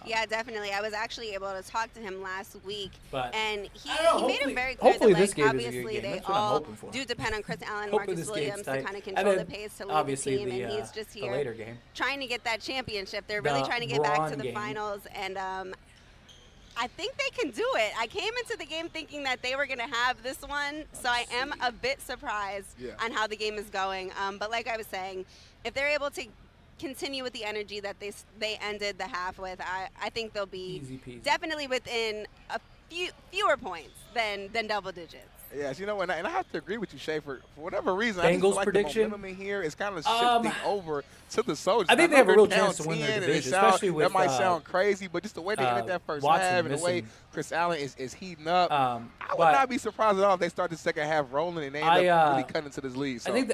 Yeah, definitely. I was actually able to talk to him last week, but and he made it very clear that, like, obviously they all do depend on Chris Allen, Marcus Williams to kind of control the pace to lead the team, and he's just here trying to get that championship. They're really trying to get back to the finals, and I think they can do it. I came into the game thinking that they were going to have this one, so I am a bit surprised on how the game is going. But like I was saying, if they're able to continue with the energy that they ended the half with, I think they'll be definitely within a fewer points than double digits. Yes, you know, and I have to agree with you, Shay. For whatever reason, Bengals I just feel like prediction? the momentum in here is kind of shifting over to the Soldiers. I think they have a real chance to win their division, especially with that might sound crazy, but just the way they ended that first half and the way Chris Allen is heating up, I would not be surprised at all if they start the second half rolling and they end up really cutting into this lead. So. I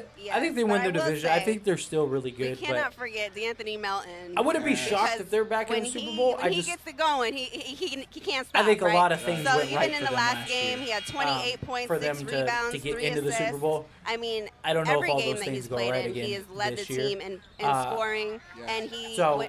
think they win their division. I think they're still really good. We cannot forget D'Anthony Melton. I wouldn't be shocked if they're back in the Super Bowl. When he gets it going, he can't stop. I think a lot of things went right for them last year. So even in the last game, he had 28 points, for 6 rebounds, to get 3 into the assists. Super Bowl. I mean, I don't know every if all game those that he's things go played right in, again he has led the team in scoring, and he. So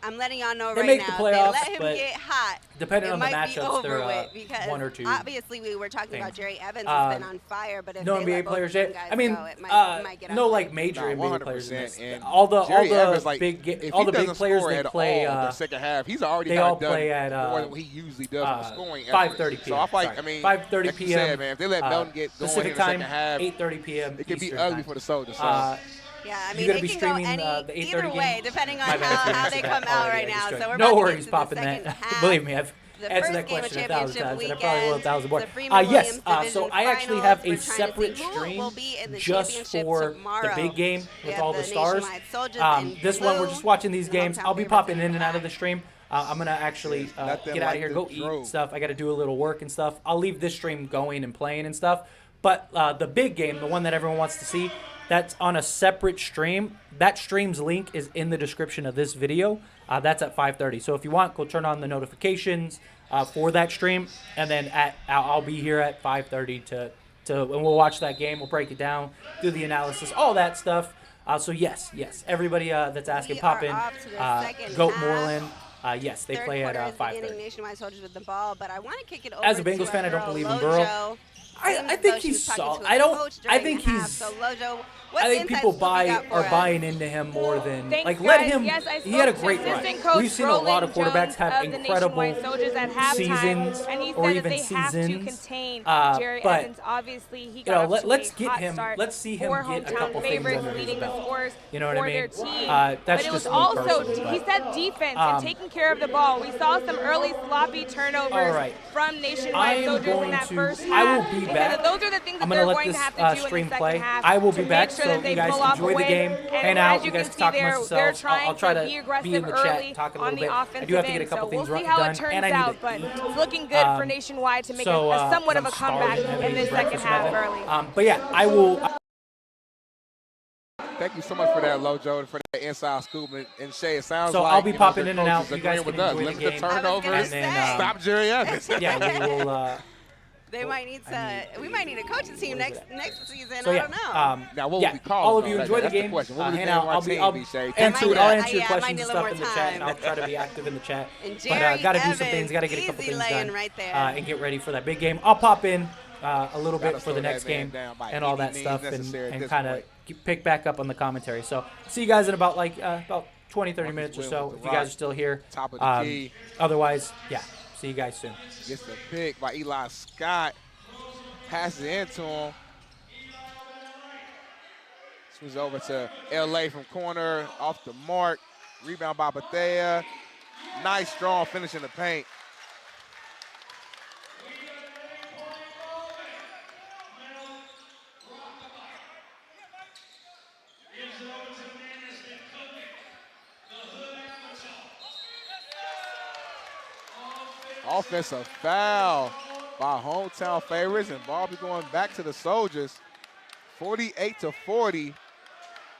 I'm letting y'all know they right make now. the playoffs, they let him but get hot. Depending on the might be matchups, over they're with because 1 or 2. Obviously, we were talking about Jerry Evans has been on fire, but if no they NBA let both players of them yet. guys I mean, go, it might get no ugly. like major NBA players in this. And all the Evans, like, big if all he the big doesn't players score they at play. all in the second half, he's already they done all play at more than what he usually does with scoring. 5:30 p.m. So I feel like, I mean, 5:30 like you p.m. said, man, if they let Melton get going Pacific in the second time, half, 8:30 p.m. it could be Eastern ugly time. for the Soldiers. So. Yeah, I mean, You're gonna they be can go streaming the 8:30 either way, game? depending on My bad, how they come out right now. So we're no about worries, to get to popping the second that. half. Believe me, I've The answered first that game of question 1,000 championship times, and I probably will 1,000 more. weekend, Yes, the so Freeman I actually Williams have a division separate finals. Who stream will be in the just championship for the tomorrow? big game We with have all the stars. Nationwide Soldiers in This one, we're blue, just watching these the games. hometown I'll be favorites popping in in and out of black. the stream. I'm going to actually get out of here, go eat stuff. I got to do a little work and stuff. I'll leave this stream going and playing and stuff. But the big game, the one that everyone wants to see, that's on a separate stream. That stream's link is in the description of this video. That's at 5:30. So if you want, go turn on the notifications for that stream, and then I'll be here at 5:30 and we'll watch that game. We'll break it down, do the analysis, all that stuff. So yes, everybody that's asking, pop in. Goat Moreland. Yes, they play at 5:30. Nationwide Soldiers with the ball, but I want to kick it over. As a Bengals fan, I don't believe in Burrow. I think he's solid. I think he's. I think people are buying into him more than let him. Yes, he had a great run. We've seen a lot of quarterbacks have incredible seasons or even seasons. But obviously, he let's get him. Let's see him get a couple things under his belt. You know what I mean? That's but just it was me also personally, he said defense and taking care of the ball. We saw some early sloppy turnovers from Nationwide Soldiers in that first half. I will be back. Those are the things that I'm they're gonna let going this to have to do in stream the second play. half. I will be back, so Sure you guys enjoy the game, hang out. You guys can talk amongst yourselves. I'll try to be in the chat, talk a little bit. I do have to get a couple things done, and I need to but eat. it's looking good for Nationwide to make a somewhat of a comeback in this second half early. But yeah, I will. Thank you so much for that, Lojo, and for that inside scoop. And Shay, it sounds so like I'll be popping in and out. You guys with can us. enjoy the Limit the game. turnovers. And then, stop Jerry Evans. Yeah, we will. They might need to. We might need a coaching team next season. So, I don't know. Now, what will we call all of you enjoy the game. Hang out. I'll answer your questions and stuff in the chat, and I'll try to be active in the chat. But got to do some things. Got to get a couple things done and get ready for that big game. I'll pop in a little bit for the next game and all that stuff, and kind of pick back up on the commentary. So see you guys in about 20, 30 minutes or so if you guys are still here. Top of the key. Otherwise, yeah. See you guys soon. Gets the pick by Eli Scott. Passes it into him. Swings over to LA from corner, off the mark. Rebound by Bethea. Nice, strong finish in the paint. Offensive foul by hometown favorites, and ball be going back to the Soldiers. 48-40.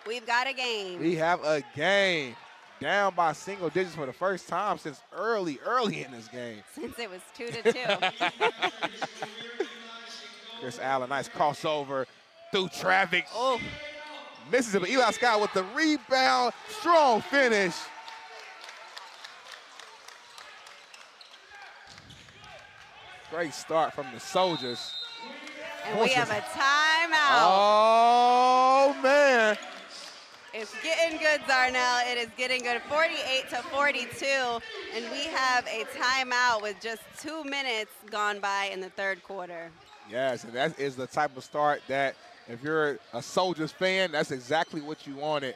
We've got a game. We have a game. down by single digits for the first time since early in this game. Since it was 2-2. Chris Allen, nice crossover through traffic. Oh. Misses it, but Eli Scott with the rebound. Strong finish. Great start from the Soldiers. And we have a timeout. Oh, man. It's getting good, Zarnell. It is getting good. 48-42. And we have a timeout with just 2 minutes gone by in the third quarter. Yes, and that is the type of start that if you're a Soldiers fan, that's exactly what you wanted.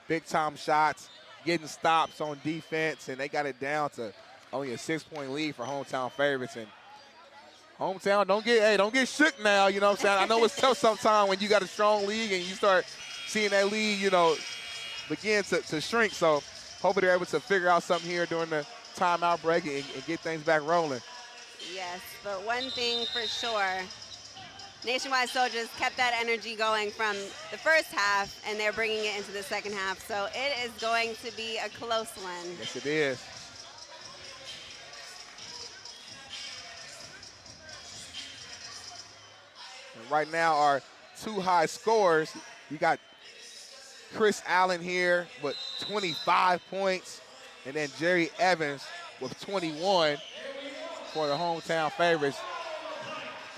Big-time shots, getting stops on defense, and they got it down to only a 6-point lead for hometown favorites. And hometown, don't get shook now, you know what I'm saying? I know it's tough sometimes when you got a strong league and you start seeing that lead, you know, begin to shrink. So hopefully they're able to figure out something here during the timeout break and get things back rolling. Yes, but one thing for sure, Nationwide Soldiers kept that energy going from the first half, and they're bringing it into the second half. So it is going to be a close one. Yes, it is. And right now, our two high scorers, you got Chris Allen here with 25 points, and then Jerry Evans with 21 for the hometown favorites.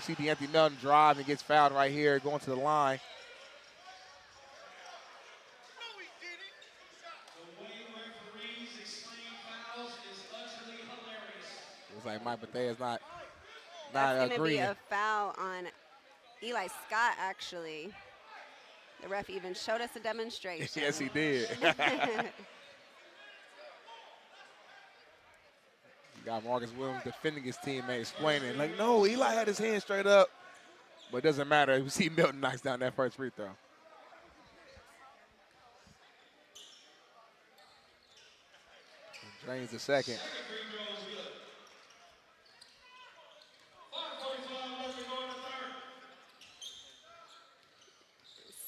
You see D'Anthony Melton drive and gets fouled right here, going to the line. Looks like Mike Bethea's not That's going to be agreeing. a foul on Eli Scott, actually. The ref even showed us a demonstration. Yes, he did. You got Marcus Williams defending his teammate, explaining, like, no, Eli had his hand straight up. But it doesn't matter. We see Melton knocks down that first free throw. And drains the second.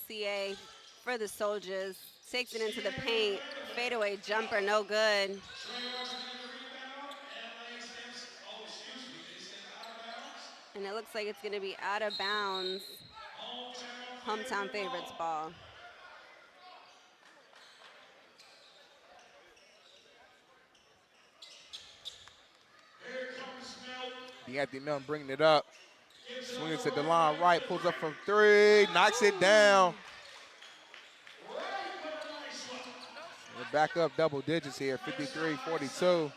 CA for the Soldiers takes it into the paint. Fadeaway jumper, no good. And it looks like it's going to be out of bounds. Hometown favorites ball. D'Anthony Melton bringing it up. Swings to Dion Wright, pulls up from three, knocks it down. We're back up double digits here, 53-42.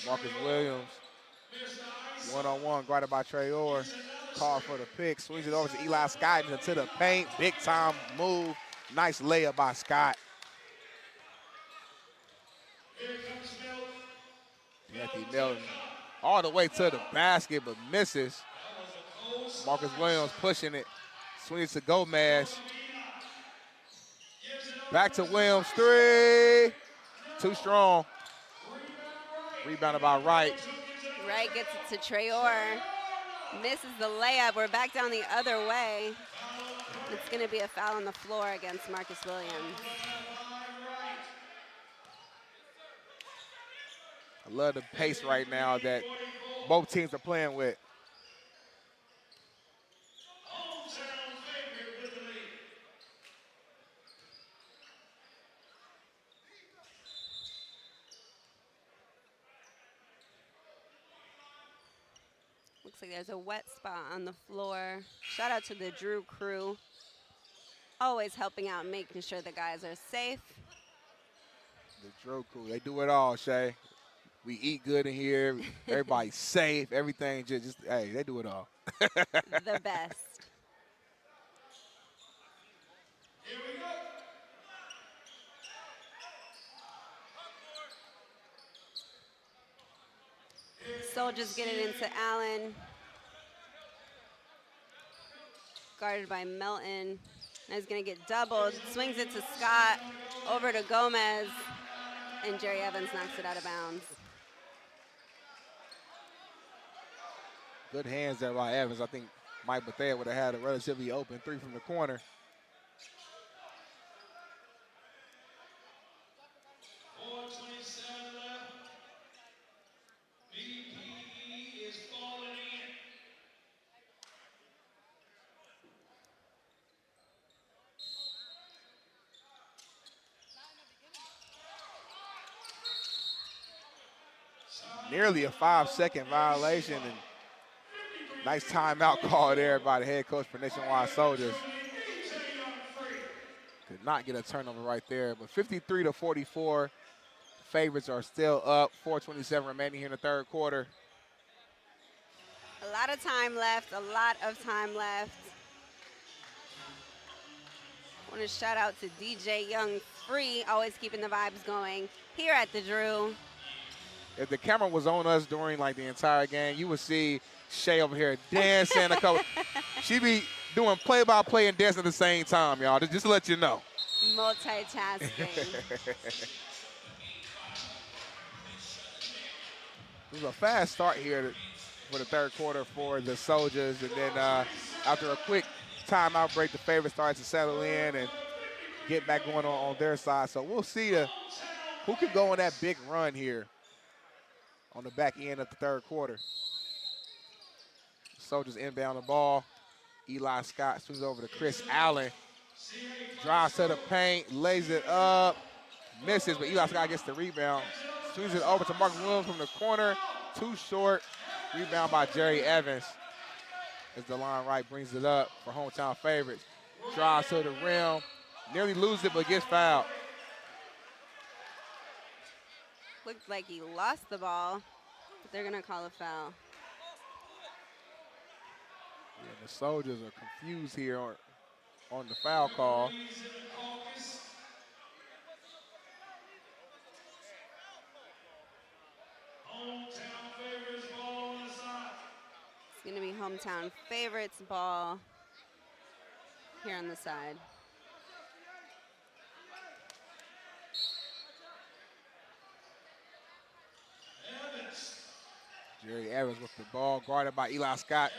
Marcus Williams, one-on-one, guarded by Traore. Call for the pick, swings it over to Eli Scott into the paint. Big time move, nice layup by Scott. Anthony Melton all the way to the basket, but misses. Marcus Williams pushing it, swings to Gomez. Back to Williams, three. Too strong. Rebounded by Wright. Wright gets it to Traore. Misses the layup. We're back down the other way. It's going to be a foul on the floor against Marcus Williams. I love the pace right now that both teams are playing with. Looks like there's a wet spot on the floor. Shout out to the Drew crew. Always helping out, making sure the guys are safe. The Drew crew, they do it all, Shay. We eat good in here. Everybody's safe. Everything just, hey, they do it all. The best. Here we go. Soldiers get it into Allen. Guarded by Melton. Now he's going to get doubled. Swings it to Scott. Over to Gomez. And Jerry Evans knocks it out of bounds. Good hands there by Evans. I think Mike Bethea would have had a relatively open three from the corner. nearly a 5-second violation, and nice timeout call there by the head coach for Nationwide Soldiers. Could not get a turnover right there, but 53-44. Favorites are still up. 4:27 remaining here in the third quarter. A lot of time left, a lot of time left. I want to shout out to DJ Young Free, always keeping the vibes going here at the Drew. If the camera was on us during like the entire game, you would see Shay over here dancing a couple. She be doing play-by-play and dancing at the same time, y'all. Just to let you know. Multitasking. It was a fast start here for the third quarter for the Soldiers, and then after a quick timeout break, the favorites started to settle in and get back going on their side. So we'll see who can go on that big run here on the back end of the third quarter. Soldiers inbound the ball. Eli Scott swings over to Chris Allen. Drives to the paint, lays it up, misses, but Eli Scott gets the rebound. Swings it over to Mark Williams from the corner. Too short. Rebound by Jerry Evans as Dion Wright brings it up for hometown favorites. Drives to the rim. Nearly loses it, but gets fouled. Looked like he lost the ball, but they're going to call a foul. Yeah, the Soldiers are confused here on the foul call. It's going to be hometown favorites ball here on the side. Jerry Evans with the ball, guarded by Eli Scott.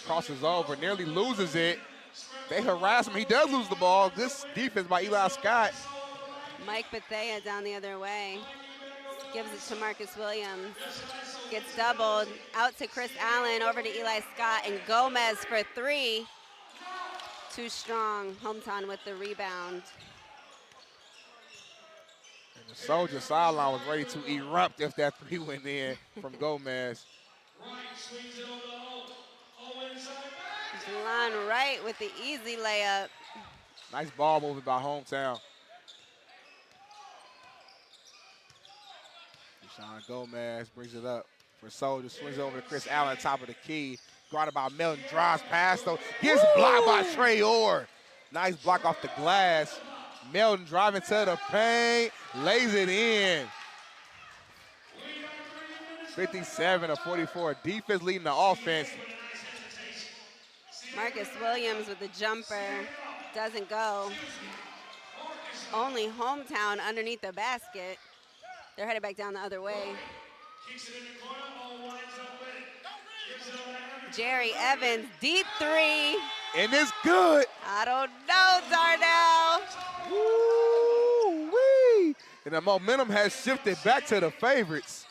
Crosses over, nearly loses it. They harass him. He does lose the ball. This defense by Eli Scott. Mike Bethea down the other way. Gives it to Marcus Williams. Gets doubled. Out to Chris Allen, over to Eli Scott, and Gomez for three. Too strong. Hometown with the rebound. And the Soldier sideline was ready to erupt if that three went in from Gomez. Dion Wright with the easy layup. Nice ball movement by hometown. Deshaun Gomez brings it up for Soldier. Swings over to Chris Allen, top of the key. Guarded by Melton, drives past though. Gets blocked by Trey Orr. Nice block off the glass. Melton driving to the paint, lays it in. 57-44. Defense leading the offense. Marcus Williams with the jumper. Doesn't go. Only hometown underneath the basket. They're headed back down the other way. Jerry Evans, deep three. And it's good. I don't know, Darnell. Woo-wee. And the momentum has shifted back to the favorites.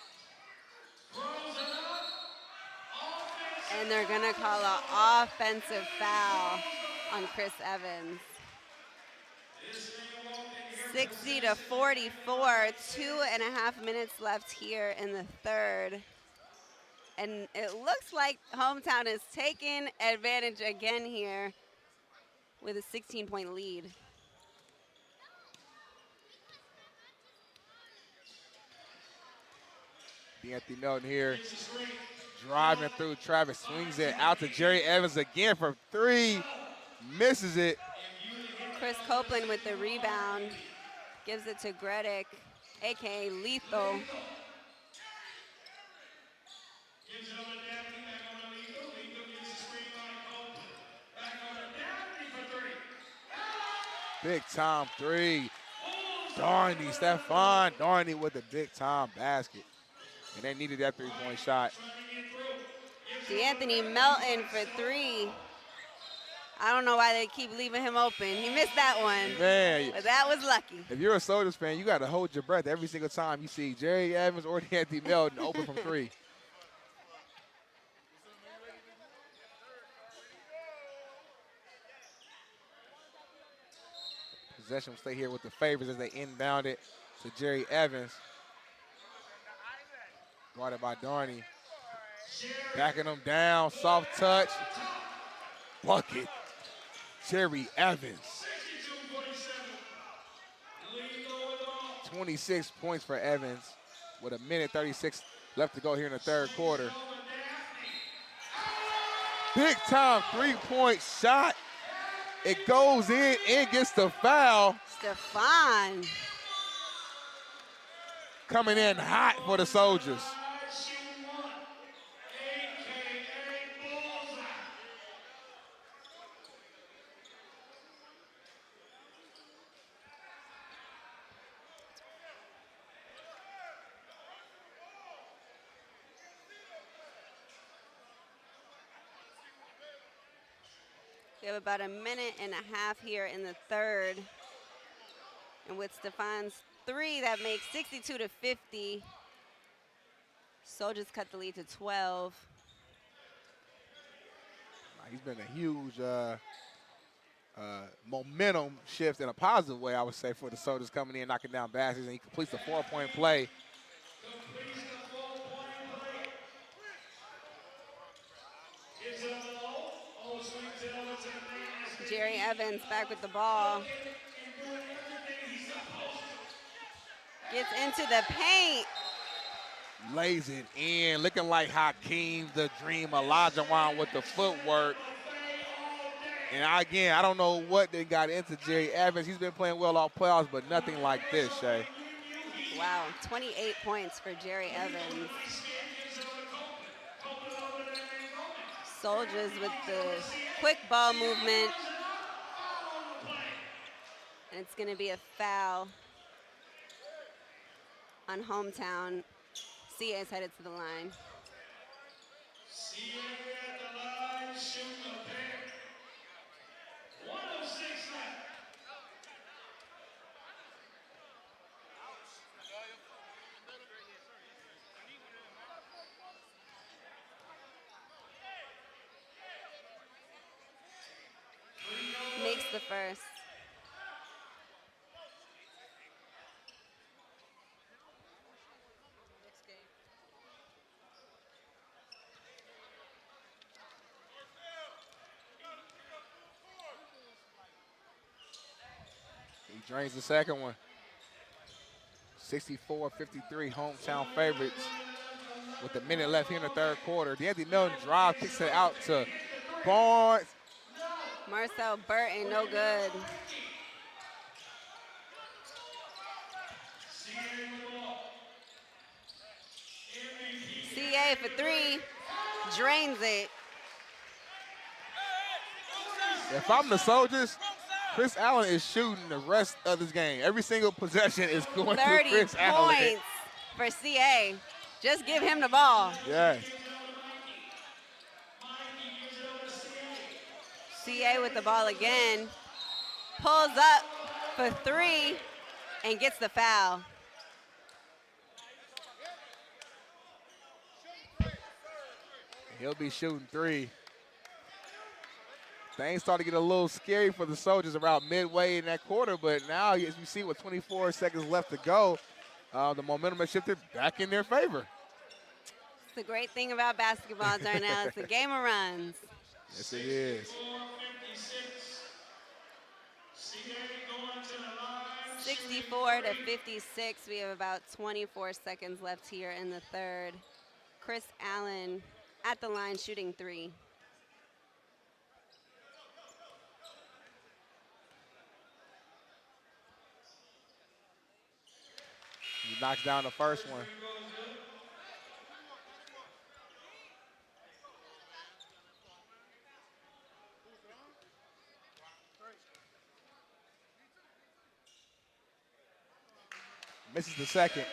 And they're going to call an offensive foul on Chris Evans. 60-44, 2.5 minutes left here in the third. And it looks like hometown is taking advantage again here with a 16-point lead. Anthony Melton here, driving through Travis, swings it out to Jerry Evans again for three, misses it. Chris Copeland with the rebound, gives it to Gredick, AKA Lethal. Big time three. Darney, Stephon Darney with the big time basket. And they needed that three-point shot. D'Anthony Melton for three. I don't know why they keep leaving him open. He missed that one. Man, but that was lucky. If you're a Soldiers fan, you got to hold your breath every single time you see Jerry Evans or D'Anthony Melton open from three. Possession will stay here with the favors as they inbound it to Jerry Evans. Brought it by Darney. Backing him down, soft touch. Bucket. Jerry Evans. 26 points for Evans with a minute 36 left to go here in the third quarter. Big time three-point shot. It goes in and gets the foul. Stefan. Coming in hot for the Soldiers. We have about a minute and a half here in the third. And with Stefan's three, that makes 62 to 50. Soldiers cut the lead to 12. He's been a huge momentum shift in a positive way, I would say, for the Soldiers coming in, knocking down baskets, and he completes the 4-point play. Jerry Evans back with the ball. Gets into the paint. Lays it in, looking like Hakeem the Dream Olajuwon with the footwork. And again, I don't know what they got into Jerry Evans. He's been playing well all playoffs, but nothing like this, Shay. Wow, 28 points for Jerry Evans. Soldiers with the quick ball movement. And it's going to be a foul on Hometown. CA is headed to the line. CA at the line, shooting a pair. 106 left. Makes the first. He drains the second one. 64-53, Hometown favorites. With a minute left here in the third quarter. DeAnthony Melton drive, kicks it out to Barnes. Marcel Burton, no good. CA for three, drains it. If I'm the Soldiers, Chris Allen is shooting the rest of this game. Every single possession is going to Chris 30 Allen. points for CA. Just give him the ball. Yes. CA with the ball again. Pulls up for three and gets the foul. He'll be shooting three. Things start to get a little scary for the Soldiers around midway in that quarter, but now, as you see, with 24 seconds left to go, the momentum has shifted back in their favor. It's the great thing about basketball, Darnell. It's a game of runs. Yes, it is. 64 to 56. We have about 24 seconds left here in the third. Chris Allen at the line shooting three. He knocks down the first one. Misses the second.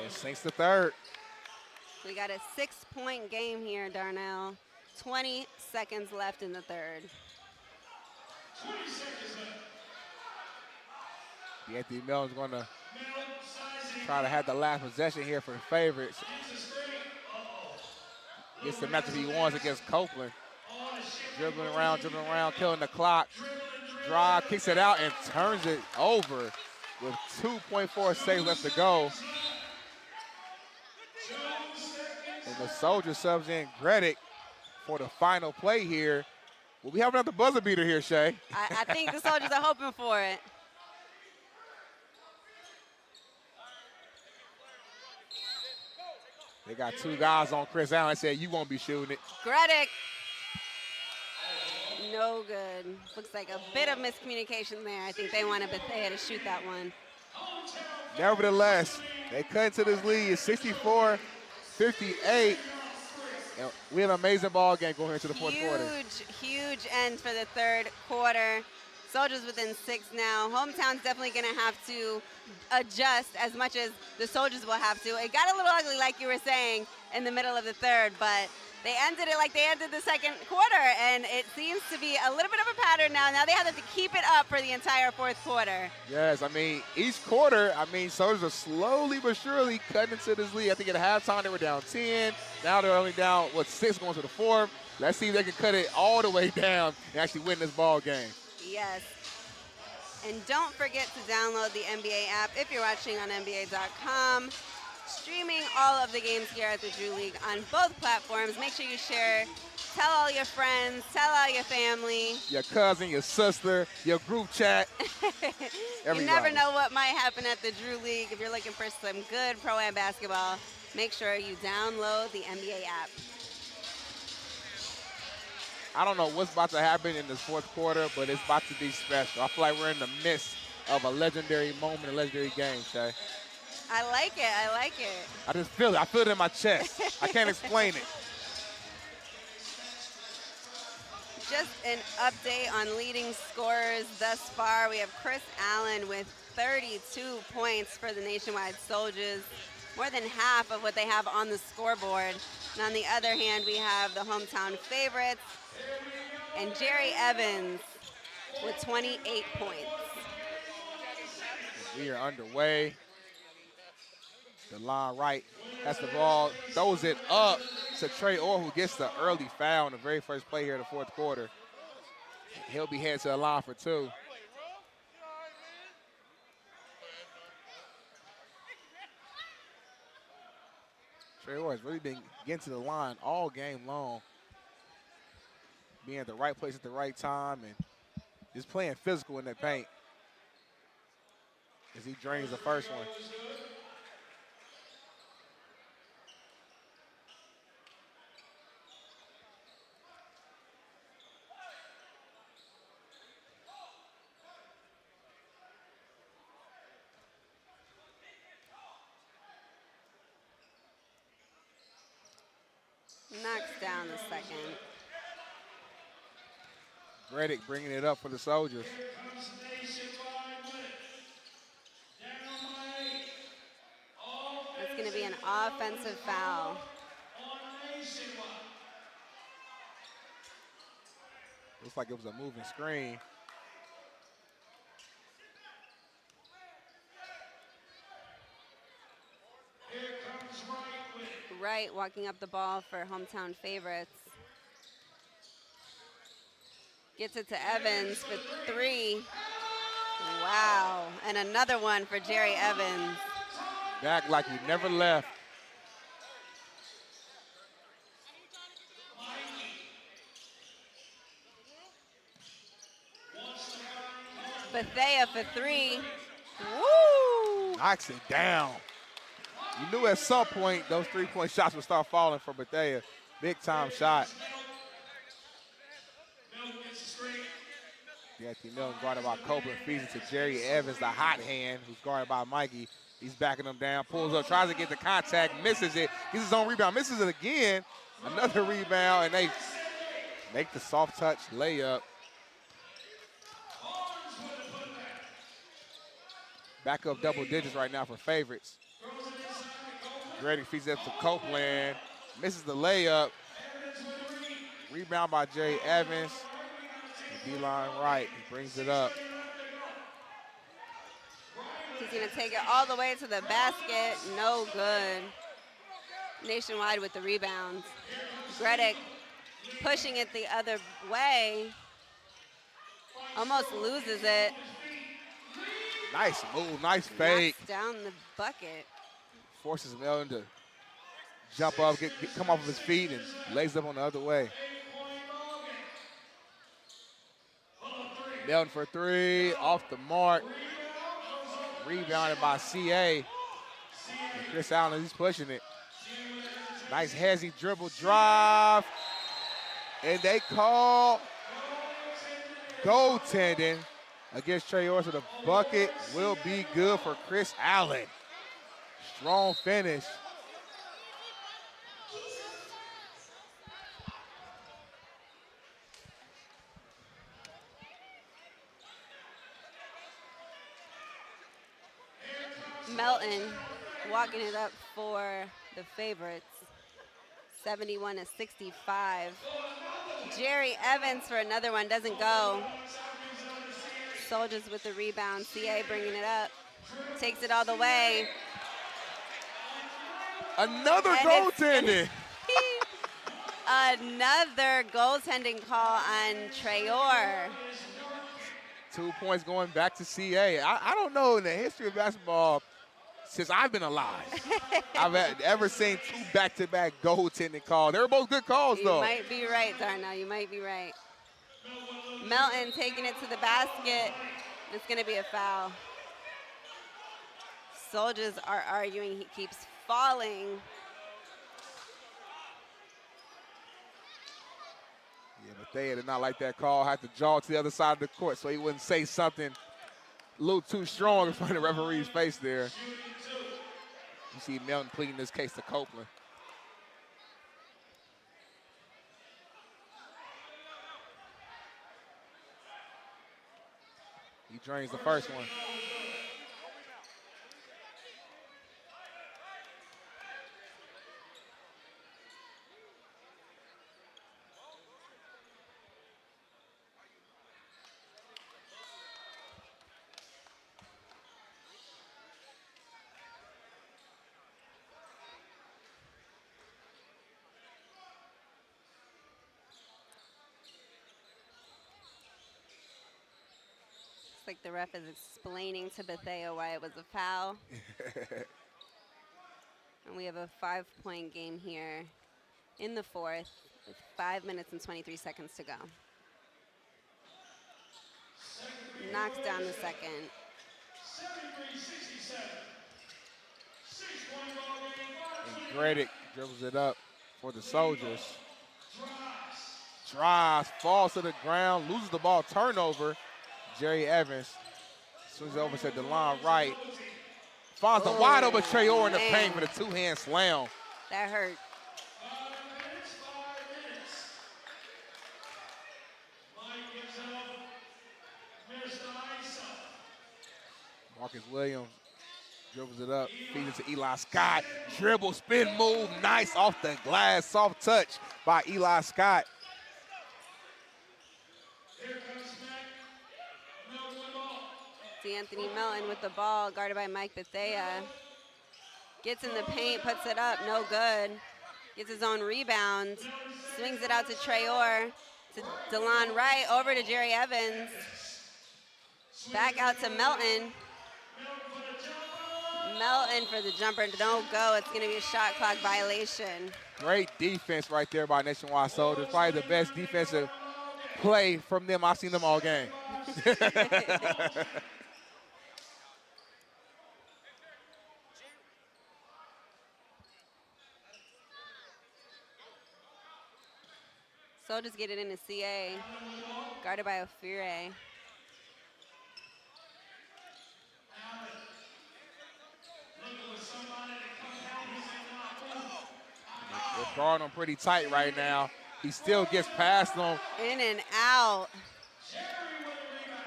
And sinks the third. We got a 6-point game here, Darnell. 20 seconds left in the third. Anthony Melton's going to try to have the last possession here for the favorites. Gets the matchup he wants against Copeland. Dribbling around, killing the clock. Drive, kicks it out, and turns it over with 2.4 seconds left to go. And the Soldiers subs in Gredick for the final play here. Will we have another buzzer beater here, Shay? I think the Soldiers are hoping for it. They got two guys on Chris Allen. Said you won't be shooting it. Gredick. No good. Looks like a bit of miscommunication there. I think they wanted Bethea to shoot that one. Nevertheless, they cut into this lead. It's 64-58. And we have an amazing ball game going into the fourth quarter. Huge end for the third quarter. Soldiers within 6 now. Hometown's definitely going to have to adjust as much as the Soldiers will have to. It got a little ugly, like you were saying, in the middle of the third, but they ended it like they ended the second quarter, and it seems to be a little bit of a pattern now. Now they have to keep it up for the entire fourth quarter. Yes, I mean, each quarter, Soldiers are slowly but surely cutting into this lead. I think at halftime they were down 10. Now they're only down, 6 going to the fourth. Let's see if they can cut it all the way down and actually win this ball game. Yes. And don't forget to download the NBA app if you're watching on NBA.com. Streaming all of the games here at the Drew League on both platforms. Make sure you share. Tell all your friends. Tell all your family. Your cousin, your sister, your group chat. You never know what might happen at the Drew League. If you're looking for some good Pro-Am basketball, make sure you download the NBA app. I don't know what's about to happen in this fourth quarter, but it's about to be special. I feel like we're in the midst of a legendary moment, a legendary game, Shay. I like it. I like it. I just feel it. I feel it in my chest. I can't explain it. Just an update on leading scorers thus far. We have Chris Allen with 32 points for the Nationwide Soldiers, more than half of what they have on the scoreboard. And on the other hand, we have the hometown favorites and Jerry Evans with 28 points. We are underway. Dion Wright has the ball, throws it up to Trey Orr, who gets the early foul in the very first play here in the fourth quarter. He'll be headed to the line for 2. Trey Orr has really been getting to the line all game long, being at the right place at the right time and just playing physical in that paint as he drains the first one. Knocks down the second. Gredick bringing it up for the Soldiers. That's going to be an offensive foul. Looks like it was a moving screen. Wright walking up the ball for hometown favorites. Gets it to Evans for 3. Wow. And another one for Jerry Evans. Back like he never left. Bethea for 3. Woo! Knocks it down. You knew at some point those three-point shots would start falling for Bethea. Big-time shot. Anthony Melton guarded by Copeland, feeds it to Jerry Evans, the hot hand, who's guarded by Mikey. He's backing him down, pulls up, tries to get the contact, misses it. Gets his own rebound, misses it again. Another rebound, and they make the soft touch layup. Back up double digits right now for favorites. Gredick feeds it up to Copeland, misses the layup. Rebound by Jerry Evans. Dion Wright, he brings it up. He's going to take it all the way to the basket. No good. Nationwide with the rebounds. Gredick pushing it the other way. Almost loses it. Nice move, nice fake. Knocks down the bucket. Forces Melton to jump up, come off of his feet, and lays up on the other way. Melton for three, off the mark. Rebounded by CA. And Chris Allen, he's pushing it. Nice hezzy dribble drive. And they call goaltending against Trey Orr, so the bucket will be good for Chris Allen. Strong finish. Melton walking it up for the favorites. 71-65. Jerry Evans for another one, doesn't go. Soldiers with the rebound. CA bringing it up. Takes it all the way. Another goaltending. Another goaltending call on Traore. 2 points going back to CA. I don't know in the history of basketball, since I've been alive, I've ever seen 2 back-to-back goaltending calls. They were both good calls, though. You might be right, Darnell. You might be right. Melton taking it to the basket. It's going to be a foul. Soldiers are arguing. He keeps falling. Yeah, but they did not like that call. Had to jaw to the other side of the court so he wouldn't say something a little too strong in front of the referee's face there. You see Melton pleading this case to Copeland. He drains the first one. Like the ref is explaining to Bethea why it was a foul. And we have a 5-point game here in the fourth with 5 minutes and 23 seconds to go. Knocks down the second. 73-67. 6-point ball game. And Gredick dribbles it up for the Soldiers. Drives, falls to the ground, loses the ball, turnover. Jerry Evans swings over to Dion Wright. Finds the wide open Trey Orr in the paint for the 2-hand slam. That hurt. 5 minutes. Mike gives up. Mr. Isa. Marcus Williams dribbles it up, feeds it to Eli Scott. Dribble, spin move, nice off the glass. Soft touch by Eli Scott. Here comes Mac. Melton with the ball. D'Anthony Melton with the ball, guarded by Mike Bethea. Gets in the paint, puts it up, no good. Gets his own rebound. Swings it out to Traore, to Dion Wright, over to Jerry Evans. Back out to Melton. Melton for the jumper, no go. It's going to be a shot clock violation. Great defense right there by Nationwide Soldiers. Probably the best defensive play from them. I've seen them all game. Soldiers get it into CA, guarded by Ofire. They're guarding him pretty tight right now. He still gets past them. In and out.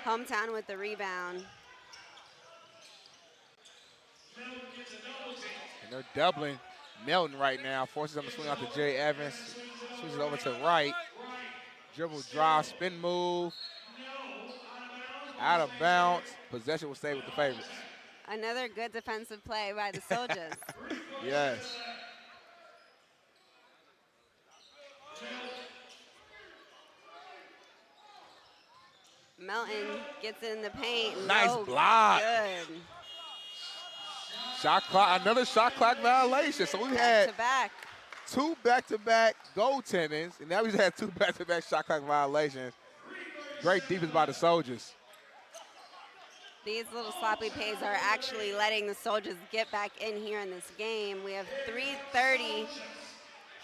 Hometown with the rebound. And they're doubling Melton right now. Forces him to swing out to Jerry Evans. Swings it over to Wright. Dribble, drive, spin move. Out of bounds. Possession will stay with the favorites. Another good defensive play by the Soldiers. Yes. Melton gets in the paint. Nice No block. good. Shot clock, another shot clock violation. So we've had Back-to-back. 2 back-to-back goaltendings, and now we've had 2 back-to-back shot clock violations. Great defense by the Soldiers. These little sloppy plays are actually letting the Soldiers get back in here in this game. We have 3:30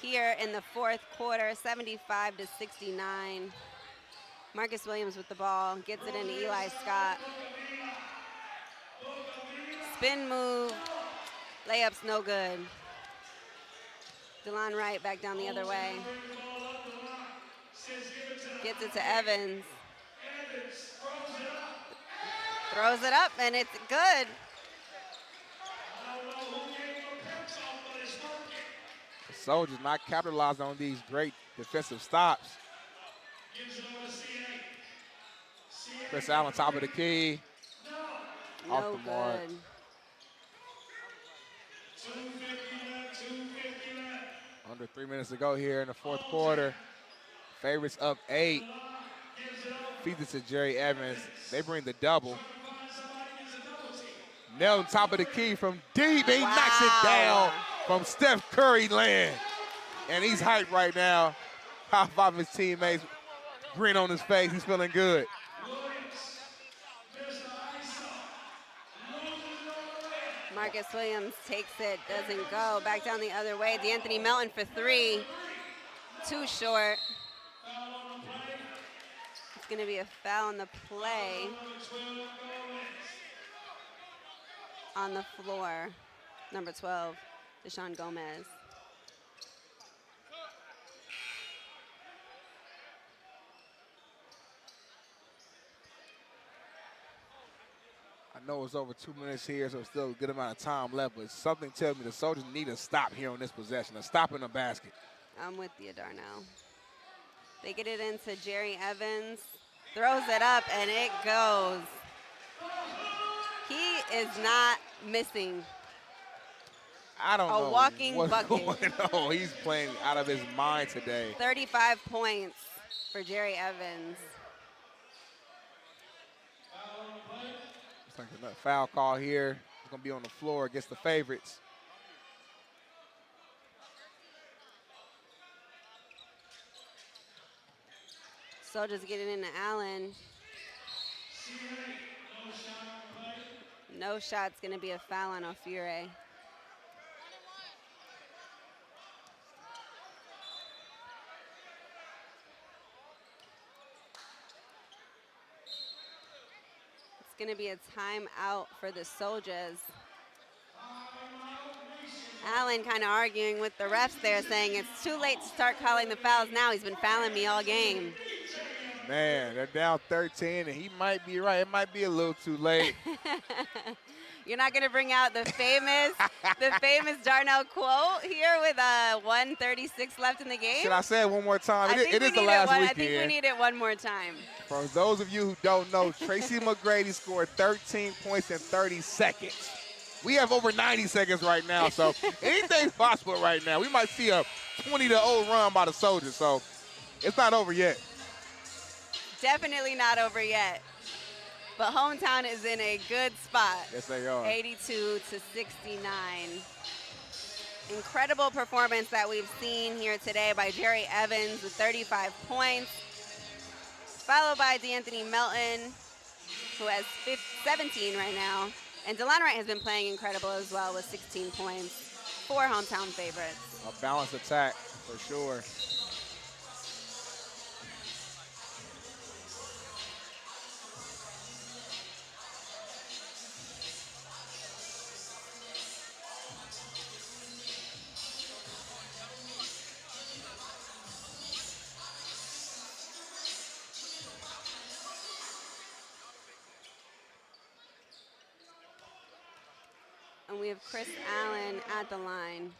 here in the fourth quarter, 75-69. Marcus Williams with the ball, gets it into Eli Scott. Spin move, layup's no good. Dion Wright back down the other way. Gets it to Evans. Throws it up, and it's good. The Soldiers not capitalizing on these great defensive stops. Chris Allen, top of the key. Off No the mark. good. Under 3 minutes to go here in the fourth quarter. Favorites up 8. Feeds it to Jerry Evans. They bring the double. Melton, top of the key from deep. He knocks it down from Steph Curry land. And he's hyped right now. High five his teammates. Grin on his face. He's feeling good. Marcus Williams takes it, doesn't go. Back down the other way. D'Anthony Melton for 3. Too short. It's going to be a foul on the play. On the floor, number 12, Deshaun Gomez. I know it's over 2 minutes here, so it's still a good amount of time left, but something tells me the Soldiers need a stop here on this possession, a stop in the basket. I'm with you, Darnell. They get it into Jerry Evans, throws it up, and it goes. He is not missing. I don't know a walking what's bucket. going on. He's playing out of his mind today. 35 points for Jerry Evans. It's like a foul call here. It's going to be on the floor against the favorites. Soldiers get it into Allen. No shot's going to be a foul on Ofure. It's going to be a timeout for the Soldiers. Allen kind of arguing with the refs there, saying it's too late to start calling the fouls now. He's been fouling me all game. Man, they're down 13, and he might be right. It might be a little too late. You're not going to bring out the famous Darnell quote here with 1:36 left in the game? Should I say it one more time? It is the last weekend. I think we need it one more time. For those of you who don't know, Tracy McGrady scored 13 points in 30 seconds. We have over 90 seconds right now, so anything's possible right now. We might see a 20-0 run by the Soldiers, so it's not over yet. Definitely not over yet. But hometown is in a good spot. Yes, they are. 82-69. Incredible performance that we've seen here today by Jerry Evans with 35 points, followed by D'Anthony Melton, who has 17 right now. And Dion Wright has been playing incredible as well with 16 points. 4 hometown favorites. A balanced attack for sure. And we have Chris Allen at the line.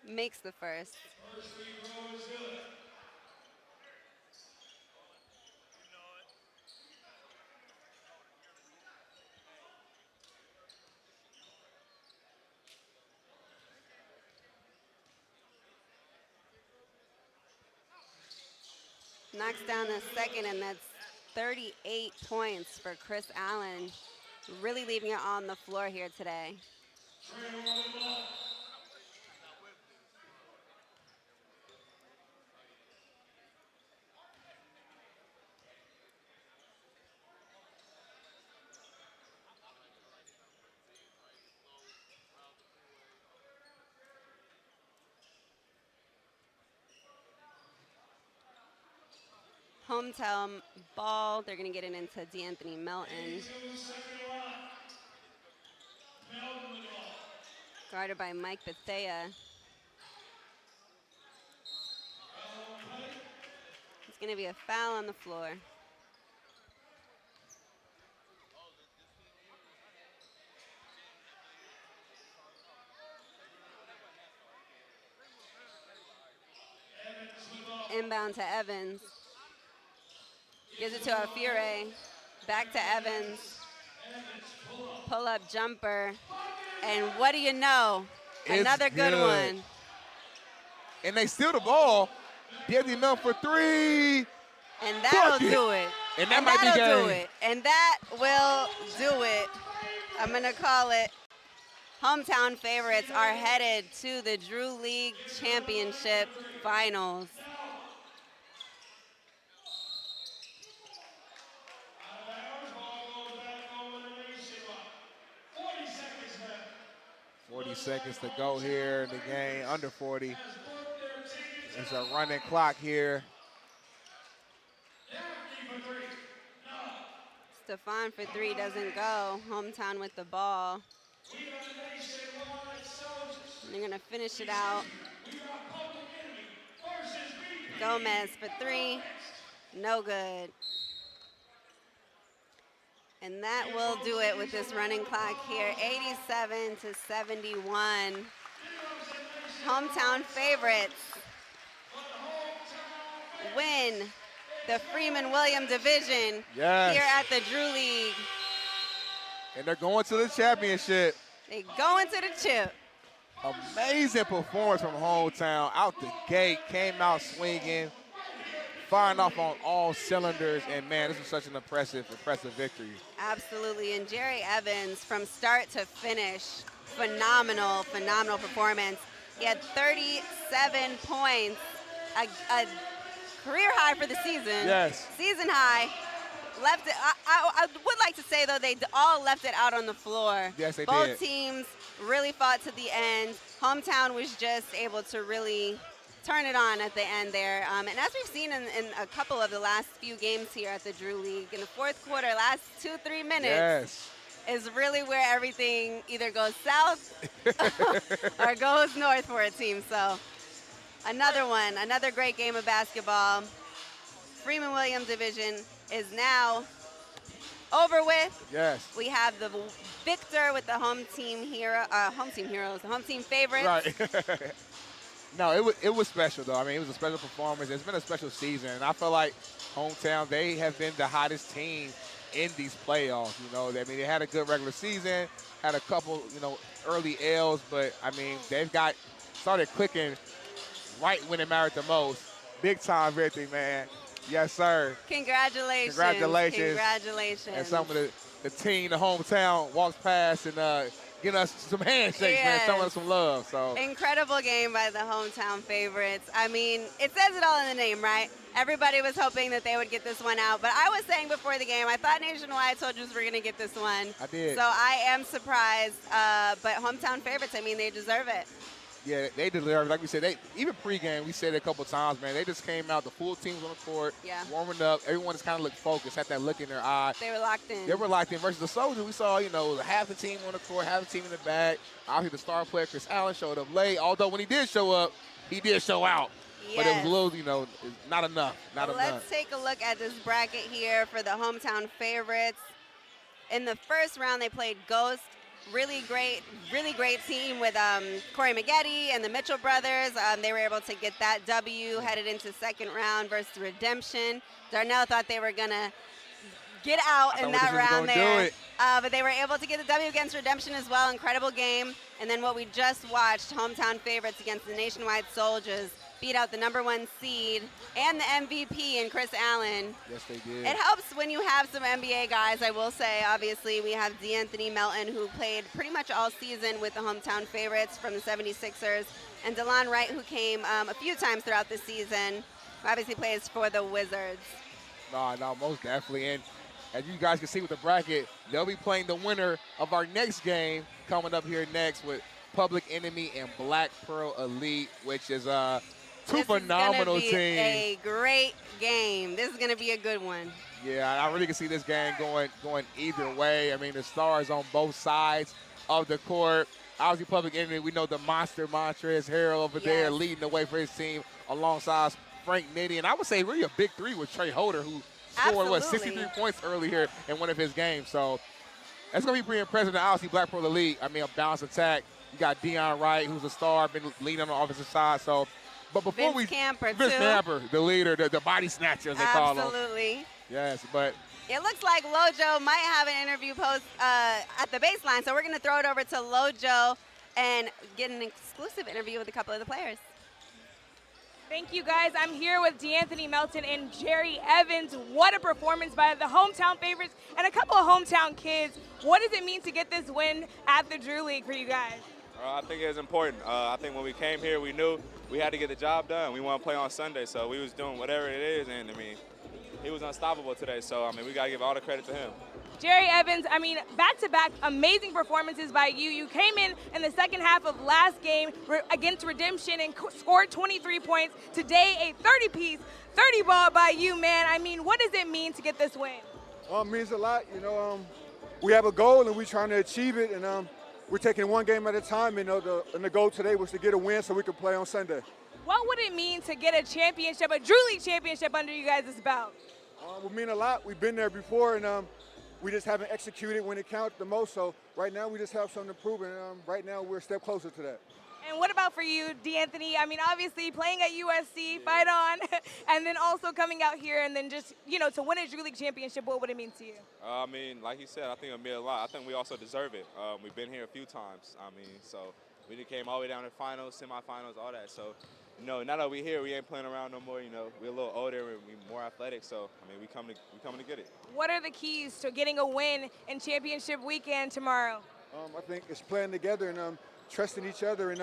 Makes the first. Knocks down the second, and that's 38 points for Chris Allen. Really leaving it on the floor here today. Hometown ball. They're going to get it into D'Anthony Melton. Guarded by Mike Bethea. It's going to be a foul on the floor. Inbound to Evans. Gives it to Alfiere. Back to Evans. Pull-up jumper. And what do you know? Another good one. And they steal the ball. D'Anthony Melton for three. And that'll do it. And that might be game. Do it. And that will do it. I'm going to call it. Hometown favorites are headed to the Drew League Championship Finals. 40 seconds to go here in the game, under 40. There's a running clock here. Stefan for three doesn't go. Hometown with the ball. And they're gonna finish it out. Gomez for three, no good. And that will do it with this running clock here. 87 to 71. Hometown favorites win the Freeman-Williams division here at the Drew League. And they're going to the championship. They go into the chip. Amazing performance from Hometown. Out the gate, came out swinging, firing off on all cylinders, and man, this was such an impressive victory. Absolutely, and Jerry Evans, from start to finish, phenomenal performance. He had 37 points, a career high for the season. Yes. Season high. Left it. I would like to say, though, they all left it out on the floor. Yes, they did. Both teams really fought to the end. Hometown was just able to really turn it on at the end there. And as we've seen in a couple of the last few games here at the Drew League, in the fourth quarter, last 2-3 minutes is really where everything either goes south or goes north for a team. So another great game of basketball. Freeman-Williams division is now over with. Yes. We have the victor with the home team heroes, the home team favorites. Right. No, it was special, though. I mean, it was a special performance. It's been a special season. And I feel like Hometown, they have been the hottest team in these playoffs. You know, I mean, they had a good regular season, had a couple, early L's, but, I mean, they've started clicking right when it mattered the most. Big time victory, man. Yes, sir. Congratulations. Congratulations. And some of the team, the Hometown, walks past and giving us some handshakes, man, showing us some love. So incredible game by the Hometown favorites. I mean, it says it all in the name, right? Everybody was hoping that they would get this one out. But I was saying before the game, I thought Nationwide Soldiers were going to get this one. I did. So I am surprised. But Hometown favorites, I mean, they deserve it. Yeah, they deserve it. Like we said, even pregame, we said it a couple of times, man. They just came out, the full teams on the court, warming up. Everyone just kind of looked focused, had that look in their eye. They were locked in. They were locked in. Versus the Soldiers, we saw, half the team on the court, half the team in the back. Obviously, the star player, Chris Allen, showed up late. Although when he did show up, he did show out. Yes. But it was a little, not enough. Let's take a look at this bracket here for the Hometown favorites. In the first round, they played Ghost. Really great team with Corey Maggette and the Mitchell brothers. They were able to get that W, headed into second round versus Redemption. Darnell thought they were going to get out in that round there. But they were able to get the W against Redemption as well. Incredible game. And then what we just watched, Hometown favorites against the Nationwide Soldiers. beat out the #1 seed and the MVP in Chris Allen. Yes, they did. It helps when you have some NBA guys, I will say. Obviously, we have D'Anthony Melton, who played pretty much all season with the hometown favorites from the 76ers, and Dion Wright, who came a few times throughout the season, who obviously plays for the Wizards. No, most definitely. And as you guys can see with the bracket, they'll be playing the winner of our next game coming up here next with Public Enemy and Black Pearl Elite, which is two phenomenal teams. This is going to be a great game. This is going to be a good one. Yeah, I really can see this game going either way. I mean, the stars on both sides of the court. Obviously, Public Enemy, we know the monster Montrezl Harrell over there leading the way for his team alongside Frank Nitti. And I would say really a big three with Trey Holder, who scored, 63 points earlier in one of his games. So that's going to be pretty impressive. And obviously, Black Pearl Elite, I mean, a balanced attack. You got Dion Wright, who's a star, been leading on the offensive side. So, but before Vince Camper, the leader, the body snatcher, as they call him. Absolutely. Yes, but it looks like Lojo might have an interview post at the baseline, so we're going to throw it over to Lojo and get an exclusive interview with a couple of the players. Thank you, guys. I'm here with D'Anthony Melton and Jerry Evans. What a performance by the hometown favorites and a couple of hometown kids. What does it mean to get this win at the Drew League for you guys? I think it's important. I think when we came here, we knew we had to get the job done. We want to play on Sunday, so we was doing whatever it is, and, I mean, he was unstoppable today, so, I mean, we got to give all the credit to him. Jerry Evans, I mean, back-to-back amazing performances by you. You came in the second half of last game against Redemption and scored 23 points. Today, a 30-piece, 30 ball by you, man. I mean, what does it mean to get this win? It means a lot. You know, we have a goal, and we're trying to achieve it, and we're taking one game at a time. You know, and the goal today was to get a win so we could play on Sunday. What would it mean to get a championship, a Drew League championship under you guys' belt? It would mean a lot. We've been there before, and we just haven't executed when it counts the most. So right now we just have something to prove, and right now we're a step closer to that. And what about for you, D'Anthony? I mean, obviously playing at USC, fight on, and then also coming out here and then just, you know, to win a Drew League championship, what would it mean to you? I mean, like he said, I think it'll mean a lot. I think we also deserve it. We've been here a few times. I mean, so we came all the way down to finals, semifinals, all that. So, you know, now that we're here, we ain't playing around no more. You know, we're a little older, we're more athletic. So, I mean, we coming to get it. What are the keys to getting a win in championship weekend tomorrow? I think it's playing together and trusting each other and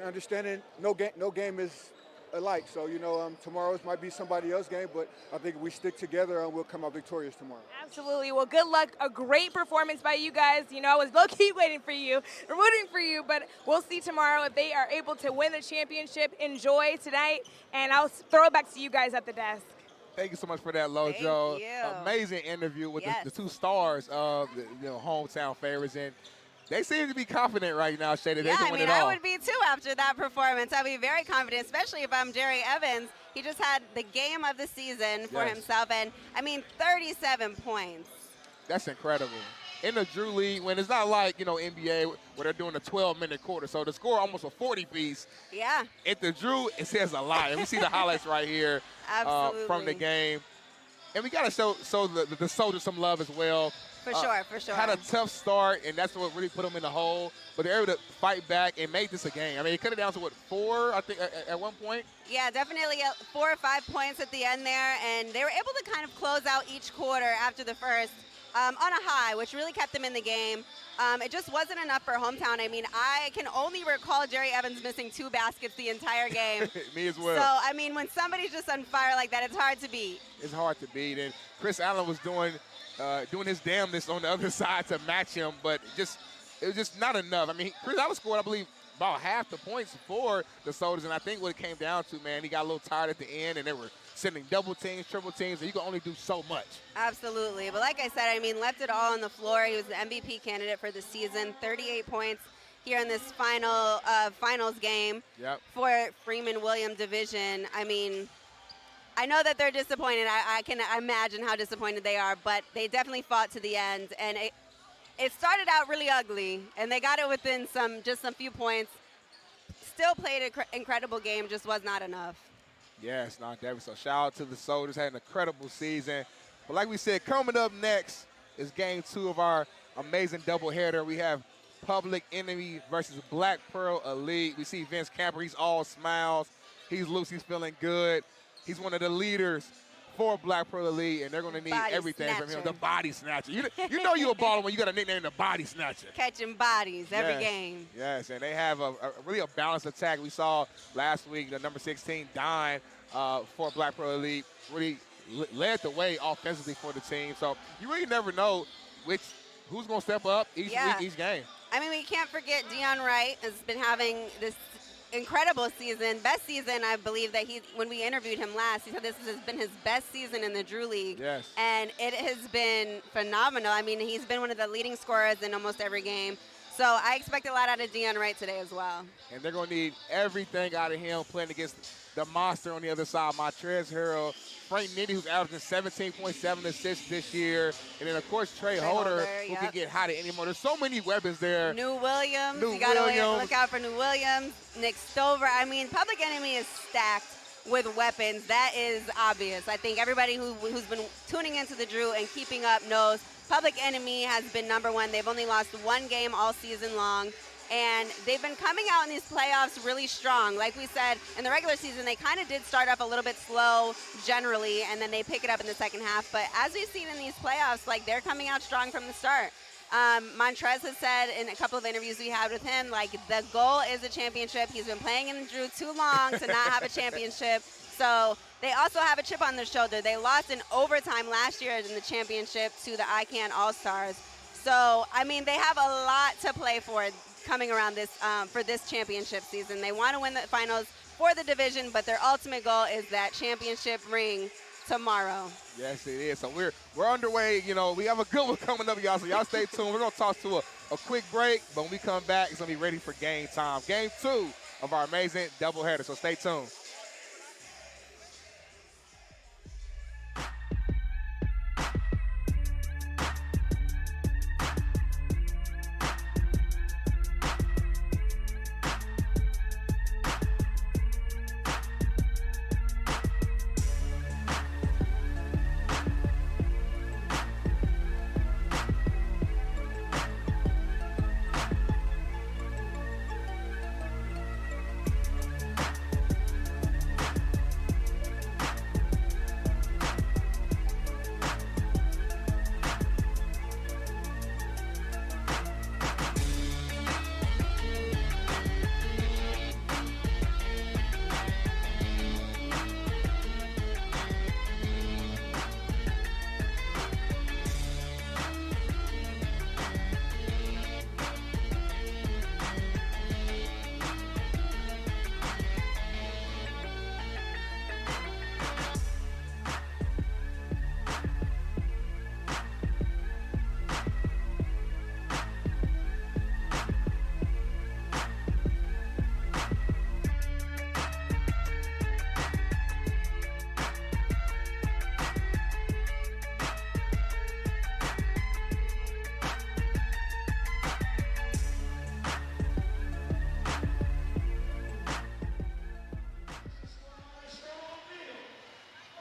understanding no game is alike. So, you know, tomorrow's might be somebody else's game, but I think if we stick together, we'll come out victorious tomorrow. Absolutely. Well, good luck. A great performance by you guys. You know, I was low-key rooting for you, but we'll see tomorrow if they are able to win the championship. Enjoy tonight, and I'll throw it back to you guys at the desk. thank you so much for that, Lojo. Thank you. Amazing interview with the two stars of the hometown favorites, and they seem to be confident right now, Shay, that they can win it all. I would be too after that performance. I'd be very confident, especially if I'm Jerry Evans. He just had the game of the season for himself, and I mean, 37 points. That's incredible. In the Drew League, when it's not like, you know, NBA where they're doing a 12-minute quarter, so to score almost a 40-piece. Yeah. At the Drew, it says a lot. And we see the highlights right here from the game. And we got to show the soldiers some love as well. For sure, for sure. Had a tough start, and that's what really put them in the hole. But they're able to fight back and make this a game. I mean, it cut it down to, what, 4, I think, at one point? Yeah, definitely 4 or 5 points at the end there. And they were able to kind of close out each quarter after the first on a high, which really kept them in the game. It just wasn't enough for hometown. I mean, I can only recall Jerry Evans missing 2 baskets the entire game. Me as well. So, I mean, when somebody's just on fire like that, it's hard to beat. It's hard to beat. And Chris Allen was doing his damnness on the other side to match him, but it was just not enough. I mean, Chris Allen scored, I believe, about half the points for the Soldiers, and I think what it came down to, man, he got a little tired at the end, and they were sending double teams, triple teams, and you can only do so much. Absolutely. But like I said, I mean, left it all on the floor. He was the MVP candidate for the season, 38 points here in this finals game for Freeman Williams division. I mean, I know that they're disappointed. I can imagine how disappointed they are, but they definitely fought to the end. And it started out really ugly, and they got it within just some few points. Still played an incredible game, just was not enough. Yes, not David. So shout out to the Soldiers, had an incredible season. But like we said, coming up next is game 2 of our amazing doubleheader. We have Public Enemy versus Black Pearl Elite. We see Vince Camper, he's all smiles. He's loose. He's feeling good. He's one of the leaders for Black Pro Elite, and they're going to need Body everything from him. snatcher. The body snatcher. You know you're a baller when you got a nickname, the body snatcher. Catching bodies every Yes, game. Yes, and they have a really a balanced attack. We saw last week the number 16, Dion, for Black Pro Elite, really led the way offensively for the team. So you really never know who's going to step up each week, each game. I mean, we can't forget Dion Wright has been having this incredible season, best season. I believe that when we interviewed him last, he said this has been his best season in the Drew League. Yes. And it has been phenomenal. I mean, he's been one of the leading scorers in almost every game. So I expect a lot out of Dion Wright today as well. And they're going to need everything out of him playing against the monster on the other side, Montrez Harrell, Frank Nitti, who's averaging 17.7 assists this year, and then, of course, Trey Holder, who can get hot at any moment. There's so many weapons there. New Williams. You got to look out for New Williams. Nick Stover. I mean, Public Enemy is stacked with weapons. That is obvious. I think everybody who's been tuning into the Drew and keeping up knows Public Enemy has been #1. They've only lost one game all season long. And they've been coming out in these playoffs really strong. Like we said, in the regular season, they kind of did start off a little bit slow generally, and then they pick it up in the second half. But as we've seen in these playoffs, like, they're coming out strong from the start. Montrez has said in a couple of interviews we had with him, like, the goal is a championship. He's been playing in the Drew too long to not have a championship. So they also have a chip on their shoulder. They lost in overtime last year in the championship to the ICANN All-Stars. So, I mean, they have a lot to play for coming around this for this championship season. They want to win the finals for the division, but their ultimate goal is that championship ring tomorrow. Yes, it is. So we're underway. You know, we have a good one coming up, y'all. So y'all stay tuned. We're going to toss to a quick break, but when we come back, it's going to be ready for game time. Game 2 of our amazing doubleheader. So stay tuned.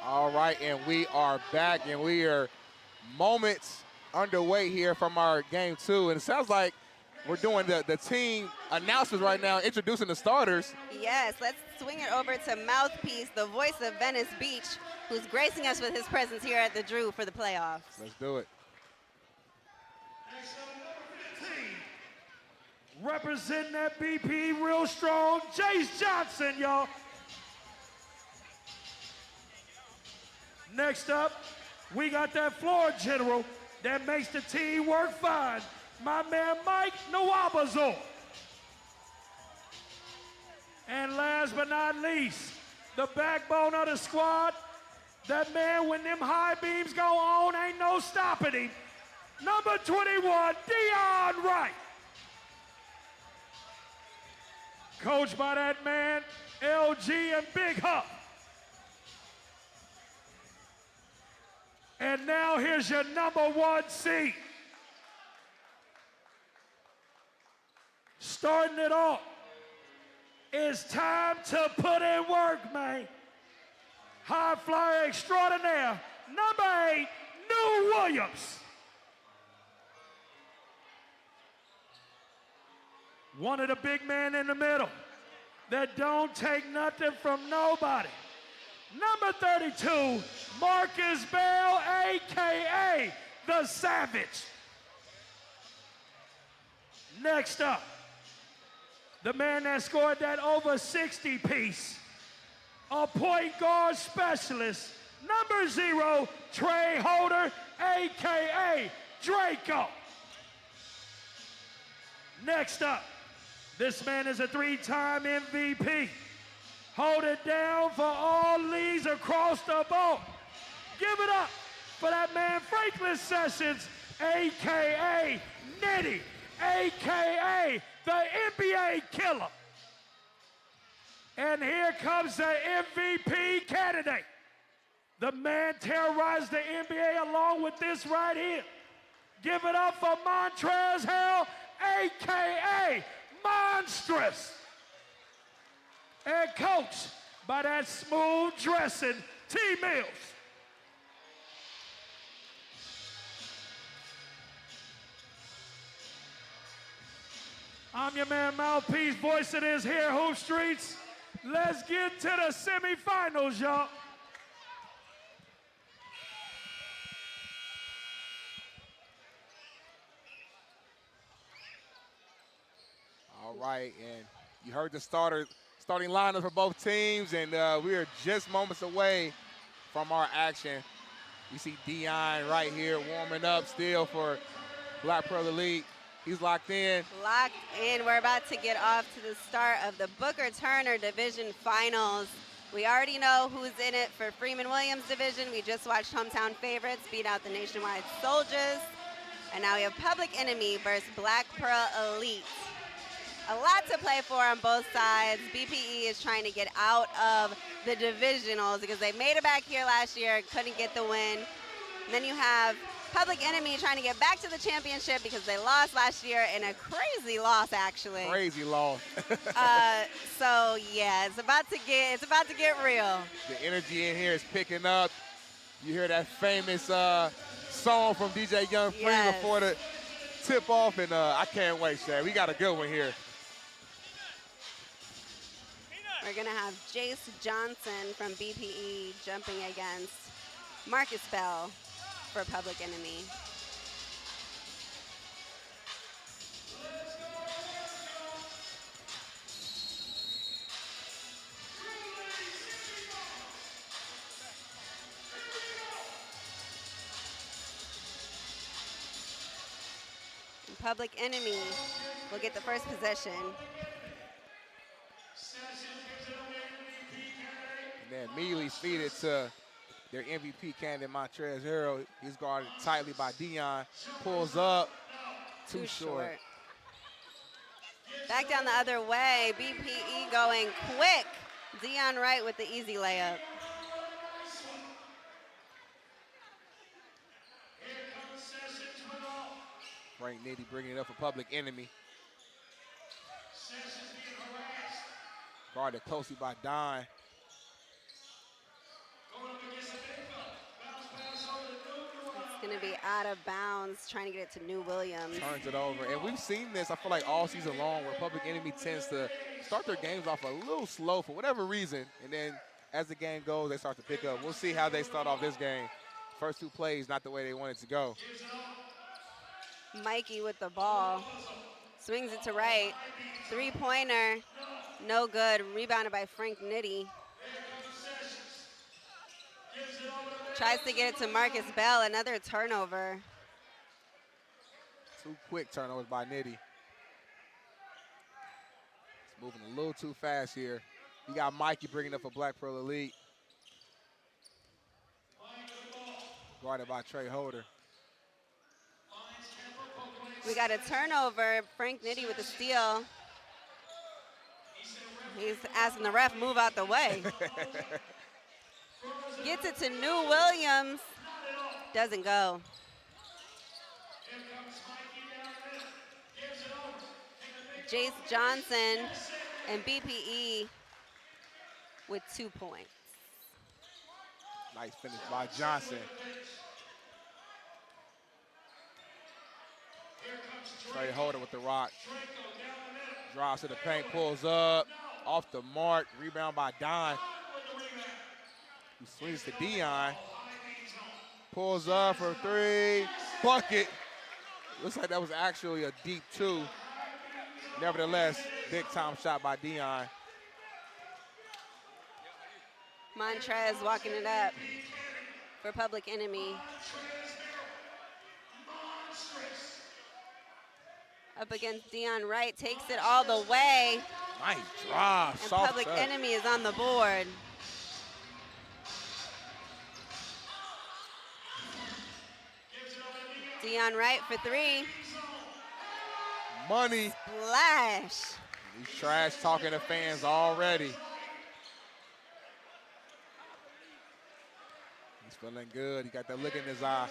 All right, and we are back, and we are moments underway here from our game 2. And it sounds like we're doing the team announcements right now, introducing the starters. Yes, let's swing it over to Mouthpiece, the voice of Venice Beach, who's gracing us with his presence here at the Drew for the playoffs. Let's do it. Representing that BP real strong, Jace Johnson, y'all. Next up, we got that floor general that makes the team work fine, my man Mike Nwabazo. And last but not least, the backbone of the squad, that man, when them high beams go on, ain't no stopping him. Number 21, Dion Wright. Coached by that man, LG and Big Huff. And now here's your number 1 seed. Starting it off, it's time to put in work, man. High flyer extraordinaire, number 8, New Williams. One of the big men in the middle, that don't take nothing from nobody. Number 32, Marcus Bell, AKA the Savage. Next up, the man that scored that over 60 piece, a point guard specialist, number 0, Trey Holder, AKA Draco. Next up, this man is a 3-time MVP. Hold it down for all leagues across the board. Give it up for that man Franklin Sessions, AKA Nitty, AKA the NBA killer. And here comes the MVP candidate. The man terrorized the NBA along with this right here. Give it up for Montrezl Harrell, AKA Monstrous. And coached by that smooth dressing T. Mills. I'm your man Mouthpiece, voice of this here Hoop Streets. Let's get to the semifinals, y'all. All right, and you heard the starting lineup for both teams, and we are just moments away from our action. You see Dion right here warming up still for Black Pro Elite. He's locked in. Locked in. We're about to get off to the start of the Booker Turner Division Finals. We already know who's in it for Freeman Williams Division. We just watched Hometown Favorites beat out the Nationwide Soldiers. And now we have Public Enemy versus Black Pearl Elite. A lot to play for on both sides. BPE is trying to get out of the divisionals because they made it back here last year, couldn't get the win. And then you have Public Enemy trying to get back to the championship because they lost last year in a crazy loss, actually. Crazy loss. So yeah, it's about to get real. The energy in here is picking up. You hear that famous song from DJ Young Free before the tip off, and I can't wait, Shay. We got a good one here. We're gonna have Jace Johnson from BPE jumping against Marcus Bell for Public Enemy. And Public Enemy will get the first possession. And then immediately feed it to their MVP candidate, Montrezl Harrell. He's guarded tightly by Dion. Pulls up, too short. Back down the other way, BPE going quick. Dion Wright with the easy layup. Frank Nitty bringing it up for Public Enemy. Guarded closely by Don. It's going to be out of bounds, trying to get it to New Williams. Turns it over. And we've seen this, I feel like, all season long, where Public Enemy tends to start their games off a little slow for whatever reason. And then as the game goes, they start to pick up. We'll see how they start off this game. First two plays, not the way they wanted to go. Mikey with the ball. Swings it to Wright. Three-pointer. No good. Rebounded by Frank Nitty. Tries to get it to Marcus Bell. Another turnover. Two quick turnovers by Nitty. It's moving a little too fast here. You got Mikey bringing up a Black Pearl Elite. Guarded by Trey Holder. We got a turnover. Frank Nitty with the steal. He's asking the ref move out the way. Gets it to New Williams. Doesn't go. Jace Johnson and BPE with 2 points. Nice finish by Johnson. Trey Holder with the rock. Drives to the paint, pulls up. off the mark. Rebound by Don. He swings to Dion. Pulls up for three. Bucket. Looks like that was actually a deep two. Nevertheless, big time shot by Dion. Montrez walking it up for Public Enemy. Up against Dion Wright, takes it all the way. Nice drive. And Soft Public touch. Enemy is on the board. Dion Wright for three. Money. Splash. He's trash talking to fans already. He's feeling good. He got that look in his eye.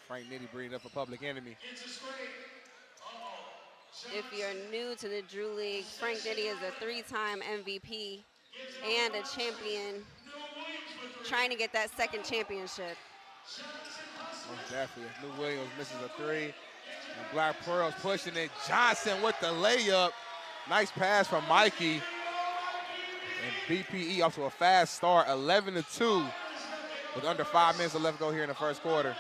Frank Nitty bringing up a Public Enemy. If you're new to the Drew League, Frank Nitty is a three-time MVP and a champion, trying to get that second championship. Most definitely. Lou Williams misses a three. And Black Pearl's pushing it. Johnson with the layup. Nice pass from Mikey. And BPE off to a fast start, 11-2, with under 5 minutes left to go here in the first quarter.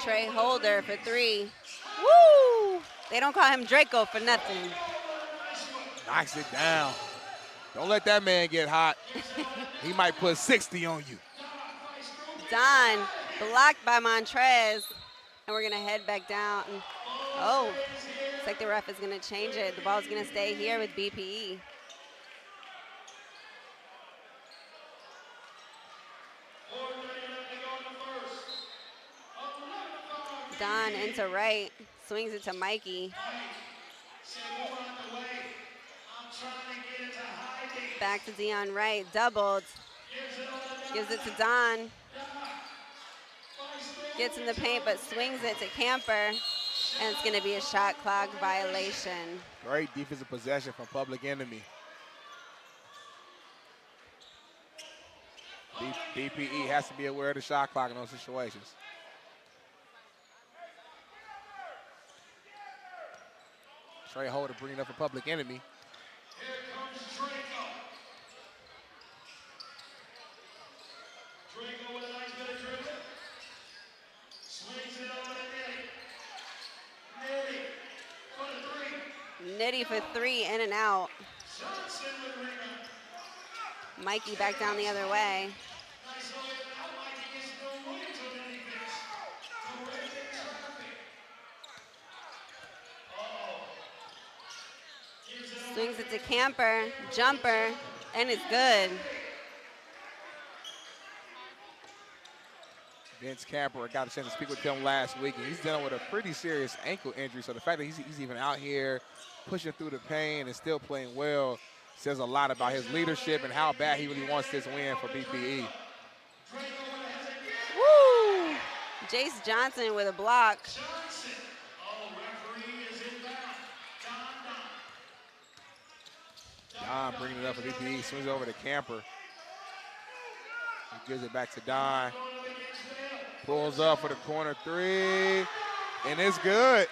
Trey Holder for three. Woo! They don't call him Draco for nothing. Knocks it down. Don't let that man get hot. He might put 60 on you. Don blocked by Montrez. And we're gonna head back down. Oh, looks like the ref is gonna change it. The ball's gonna stay here with BPE. Don into right, swings it to Mikey. Back to Dion Wright, doubled. Gives it to Don. Gets in the paint, but swings it to Camper. And it's gonna be a shot clock violation. Great defensive possession from Public Enemy. BPE has to be aware of the shot clock in those situations. Trey Holder bringing up a Public Enemy. Here comes Draco. Draco with a nice bit of dribbling. Swings it over to Nitty. Nitty for the three. Nitty for three, in and out. Johnson with the rebound. Mikey back down the other way. Nice look at that. Mikey gets no Williams on the defense. Correcting traffic. Swings it to Camper, jumper, and it's good. Vince Camper, I got a chance to speak with him last week, and he's dealing with a pretty serious ankle injury. So the fact that he's even out here pushing through the pain and still playing well says a lot about his leadership and how bad he really wants this win for BPE. Woo! Jace Johnson with a block. Don bringing it up for BPE, swings over to Camper. He gives it back to Don. Pulls up for the corner three, and it's good.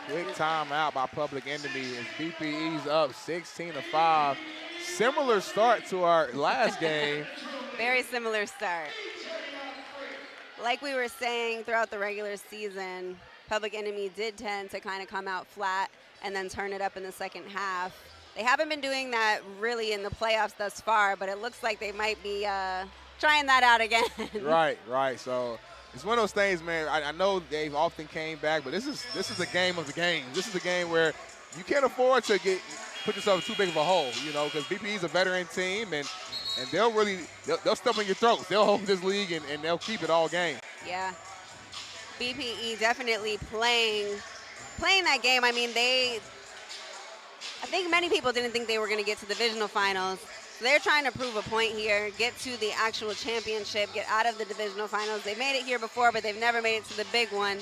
Quick timeout by Public Enemy as BPE's up 16-5. Similar start to our last game. Very similar start. Like we were saying throughout the regular season, Public Enemy did tend to kind of come out flat and then turn it up in the second half. They haven't been doing that really in the playoffs thus far, but it looks like they might be trying that out again. Right. So it's one of those things, man. I know they've often came back, but this is a game of the games. This is a game where you can't afford to put yourself in too big of a hole, you know, because BPE is a veteran team, and they'll step in your throats. They'll hold this league, and they'll keep it all game. Yeah. BPE definitely playing that game. I mean, I think many people didn't think they were going to get to the divisional finals. So they're trying to prove a point here, get to the actual championship, get out of the divisional finals. They've made it here before, but they've never made it to the big one.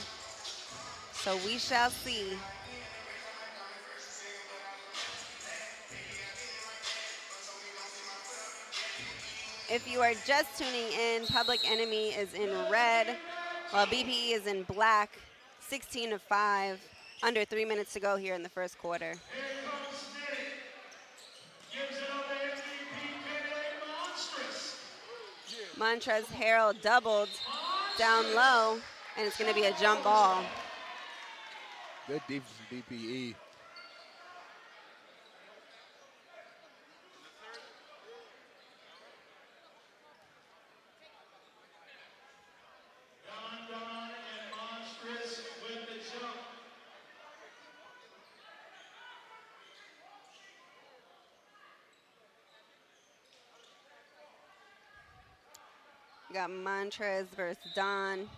So we shall see. If you are just tuning in, Public Enemy is in red. Well, BPE is in black, 16-5, under 3 minutes to go here in the first quarter. Montrezl Harrell doubled down low, and it's going to be a jump ball. Good defense from BPE. Got Montrez versus Don.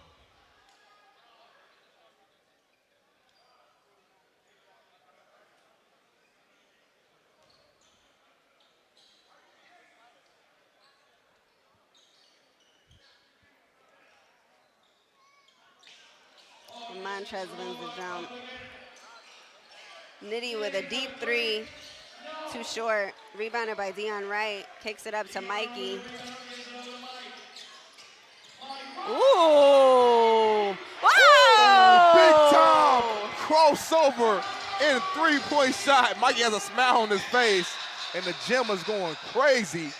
Montrez wins the jump. Nitty with a deep three. Too short. Rebounded by Dion Wright. Kicks it up to Mikey. Ooh! Wow! Big time crossover and three-point shot. Mikey has a smile on his face, and the gym is going crazy.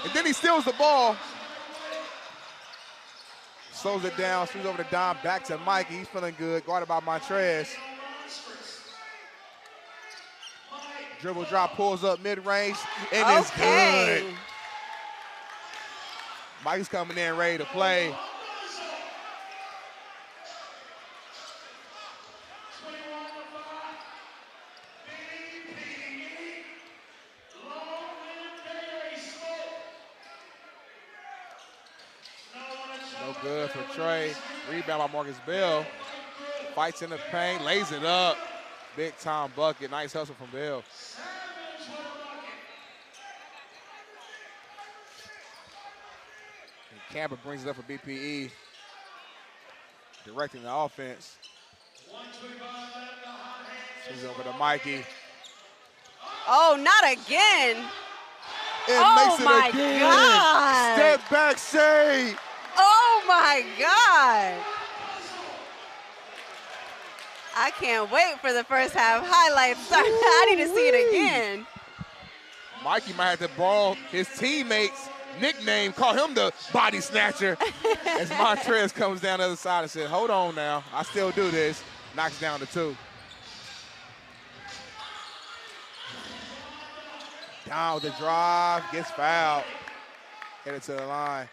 And then he steals the ball. Slows it down, swings over to Don, back to Mikey. He's feeling good, guarded by Montrez. Dribble drop, pulls up mid-range, and it's good. Mike's coming in ready to play. No good for Trey. Rebound by Marcus Bell. Fights in the paint, lays it up. Big time bucket. Nice hustle from Bell. Camper brings it up for BPE, directing the offense. Swings over to Mikey. Oh, not again. Makes it my again. God. Step back shade. Oh my God. I can't wait for the first half highlights. I need to see it again. Mikey might have to borrow his teammates' nickname, call him the body snatcher, as Montrez comes down the other side and said, hold on now, I still do this. Knocks down to 2. Down with the drive, gets fouled, headed to the line.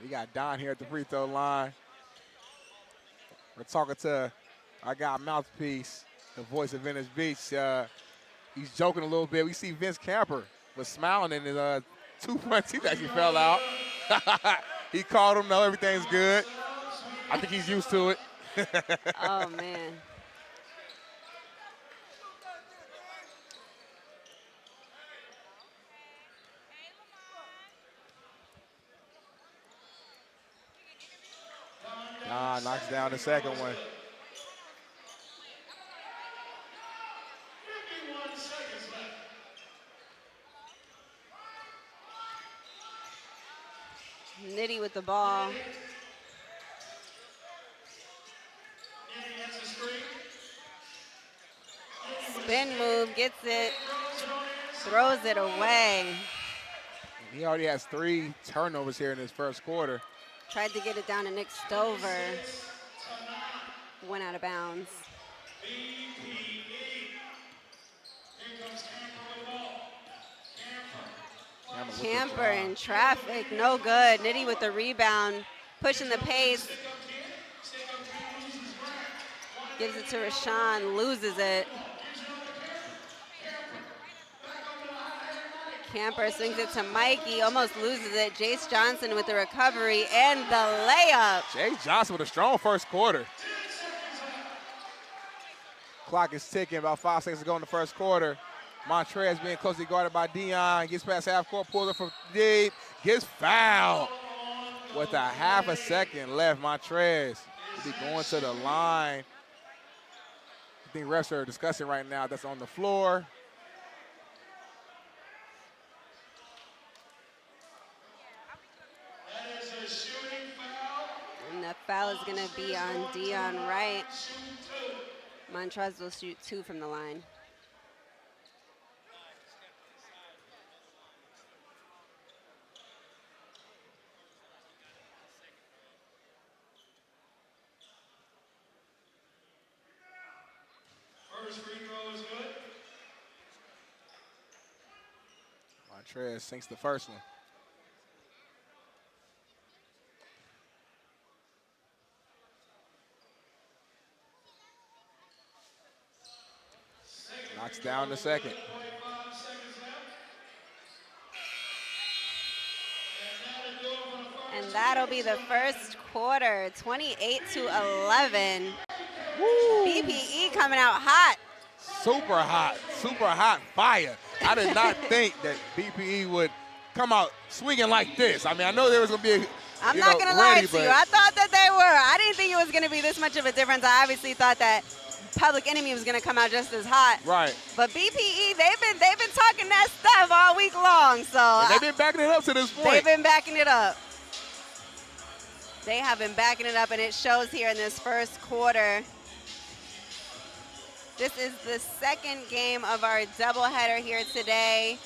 We got Don here at the free throw line. We're talking to our guy Mouthpiece, the voice of Venice Beach. He's joking a little bit. We see Vince Camper was smiling in his 2 front teeth actually fell out. He called him, no, everything's good. I think he's used to it. Oh, man. Knocks down the second one. Nitty with the ball. Spin move, gets it, throws it away. He already has 3 turnovers here in his first quarter. Tried to get it down to Nick Stover. Went out of bounds. Camper in traffic, no good. Nitty with the rebound, pushing the pace. Gives it to Rashawn, loses it. Camper swings it to Mikey, almost loses it. Jace Johnson with the recovery and the layup. Jace Johnson with a strong first quarter. Clock is ticking, about 5 seconds to go in the first quarter. Montrez being closely guarded by Dion. Gets past half court, pulls it from deep. Gets fouled with a half a second left. Montrez will be going to the line. I think refs are discussing right now that's on the floor. And the foul is going to be on Dion Wright. Montrez will shoot 2 from the line. First free throw is good. Montrez sinks the first one. Knocks down the second. And that'll be the first quarter, 28-11. BPE coming out hot. Super hot fire. I did not think that BPE would come out swinging like this. I mean, I know there was going to be I'm not going to lie to you. I thought that they were. I didn't think it was going to be this much of a difference. I obviously thought that Public Enemy was going to come out just as hot. Right. But BPE, they've been talking that stuff all week long. So and they've been backing it up to this point. They've been backing it up. They have been backing it up, and it shows here in this first quarter. This is the second game of our doubleheader here today.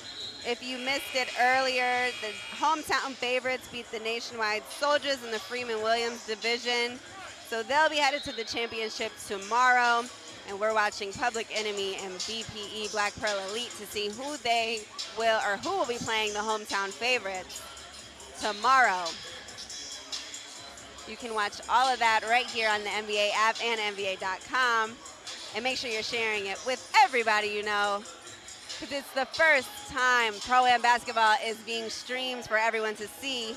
If you missed it earlier, the hometown favorites beat the Nationwide Soldiers in the Freeman Williams division. So they'll be headed to the championship tomorrow. And we're watching Public Enemy and BPE Black Pearl Elite to see who will be playing the hometown favorites tomorrow. You can watch all of that right here on the NBA app and NBA.com. And make sure you're sharing it with everybody you know, because it's the first time Pro-Am basketball is being streamed for everyone to see.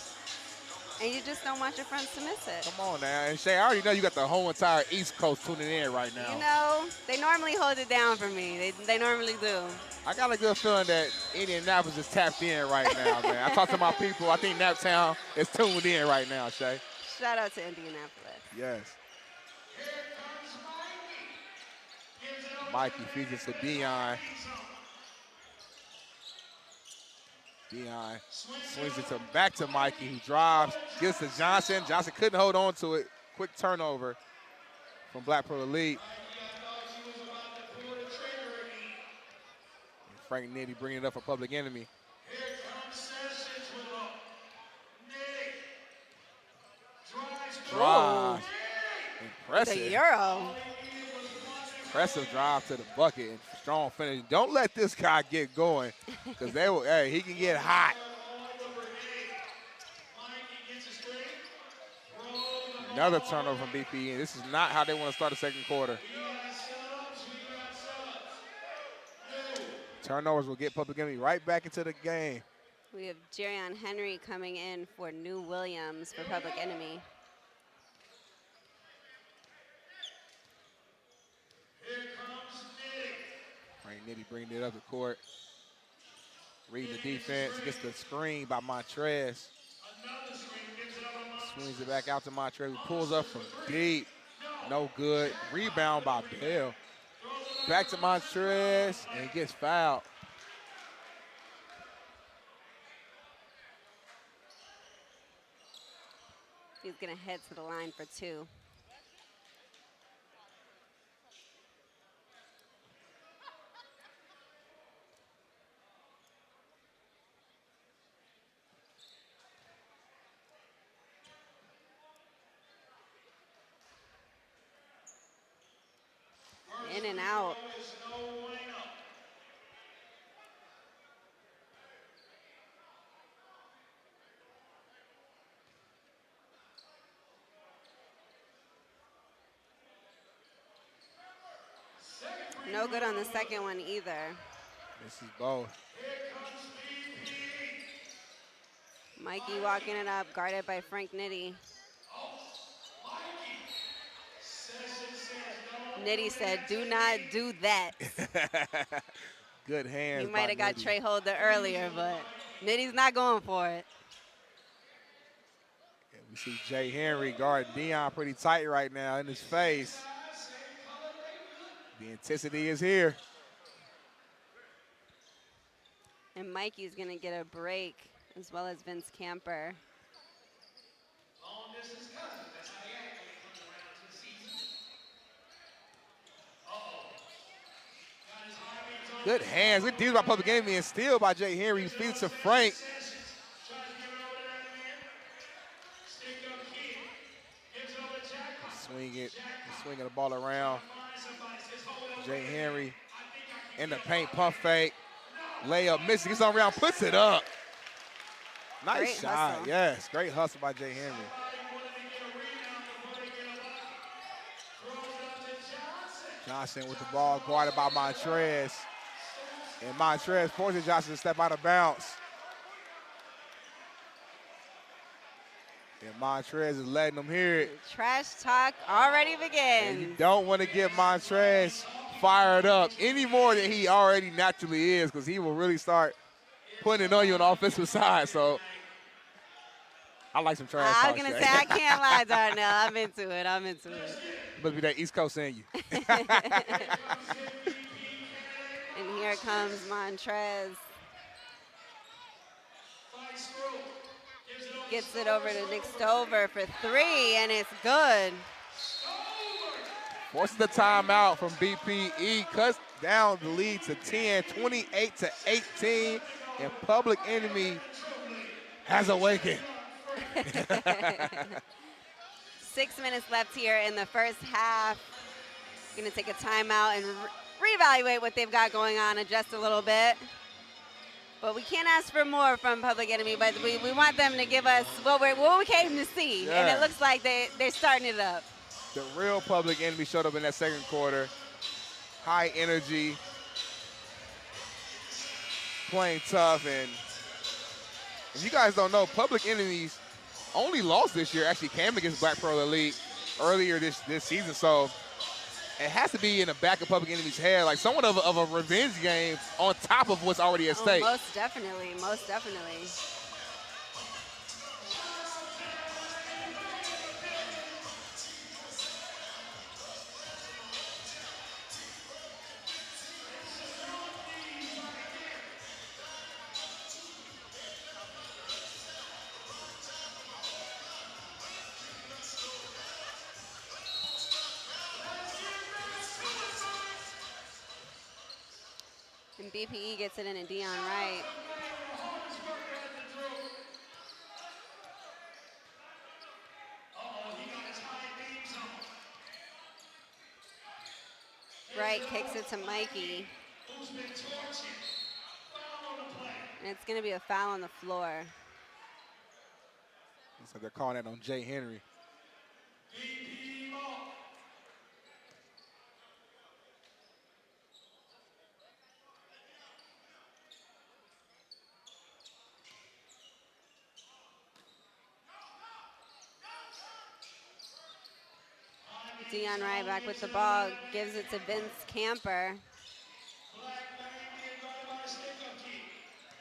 And you just don't want your friends to miss it. Come on now. And Shay, I already know you got the whole entire East Coast tuning in right now. You know, they normally hold it down for me. They normally do. I got a good feeling that Indianapolis is tapped in right now, man. I talked to my people. I think Naptown is tuned in right now, Shay. Shout out to Indianapolis. Yes. Mikey feeds it to Dion. Dion swings it back to Mikey, who drives, gives to Johnson. Johnson couldn't hold on to it. Quick turnover from Black Pro Elite. Frank Nitty bringing it up for Public Enemy. Drive. Impressive. The Euro. Impressive drive to the bucket and strong finish. Don't let this guy get going, because he can get hot. Another turnover from BPE. This is not how they want to start the second quarter. Turnovers will get Public Enemy right back into the game. We have Jerion Henry coming in for New Williams for Public Enemy. Frank Nitty bringing it up the court. Reading the defense. Gets the screen by Montrez. Swings it back out to Montrez, who pulls up from deep. No good. Rebound by Bell. Back to Montrez, and he gets fouled. He's going to head to the line for 2. In and out. No good on the second one either. This is both. Mikey walking it up, guarded by Frank Nitty. Nitty said, "Do not do that." Good hands. He might have got Trey Holder earlier, but Nitty's not going for it. And we see Jay Henry guarding Dion pretty tight right now in his face. The intensity is here. And Mikey's going to get a break, as well as Vince Camper. Good hands. Good deals by Public Enemy and steal by Jay Henry. He feeds to Frank. Swinging the ball around. Jay Henry in the paint, pump fake. Layup missing. Gets on around, puts it up. Nice Great shot. hustle. Yes, great hustle by Jay Henry. Johnson with the ball, guarded by Montrez. And Montrez forces Johnson to step out of bounds. And Montrez is letting them hear it. Trash talk already And you begins. don't want to get Montrez fired up any more than he already naturally is, because he will really start putting it on you on the offensive side. So I like some trash I talk. was going to Shay. say, I can't lie, Darnell. I'm into it. I'm into it. Must be that East Coast in you. And here comes Montrez. Gets it over to Nick Stover for three, and it's good. Forces the timeout from BPE, cuts down the lead to 10, 28-18, and Public Enemy has awakened. 6 minutes left here in the first half. Going to take a timeout and reevaluate what they've got going on, adjust a little bit. But we can't ask for more from Public Enemy, but we want them to give us what we came to see. Yeah. And it looks like they're starting it up. The real Public Enemy showed up in that second quarter. High energy, playing tough. And if you guys don't know, Public Enemy's only loss this year actually came against Black Pro Elite earlier this season. So it has to be in the back of Public Enemy's head, like somewhat of a revenge game on top of what's already at stake. Most definitely, most definitely. And BPE gets it in a Dion Wright. Wright kicks it to Mikey. And it's going to be a foul on the floor. Looks like they're calling that on Jay Henry. Dion Wright back with the ball, gives it to Vince Camper.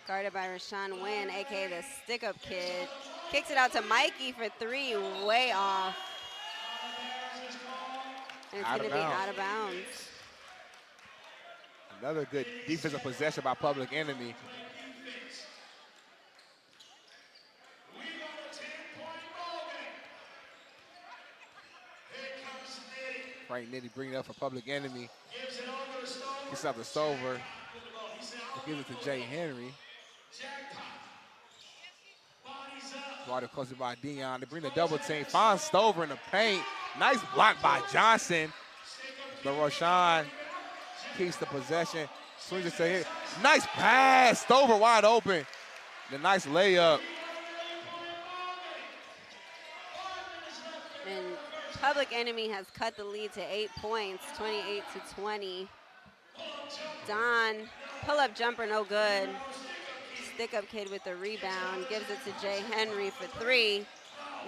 Guarded by Rashawn Wynn, aka the stick-up kid. Kicks it out to Mikey for three, way off. And it's going to be out of bounds. Another good defensive possession by Public Enemy. Frank Nitty bringing it up for Public Enemy. Gets out to Stover. Gives it to Jay Henry. Guarded closely by Dion. They bring the double team. Finds Stover in the paint. Nice block by Johnson. But Rashawn keeps the possession. Swings it to hit. Nice pass. Stover wide open. The nice layup. And Public Enemy has cut the lead to 8 points, 28-20. Don, pull-up jumper, no good. Stick-up kid with the rebound, gives it to Jay Henry for three,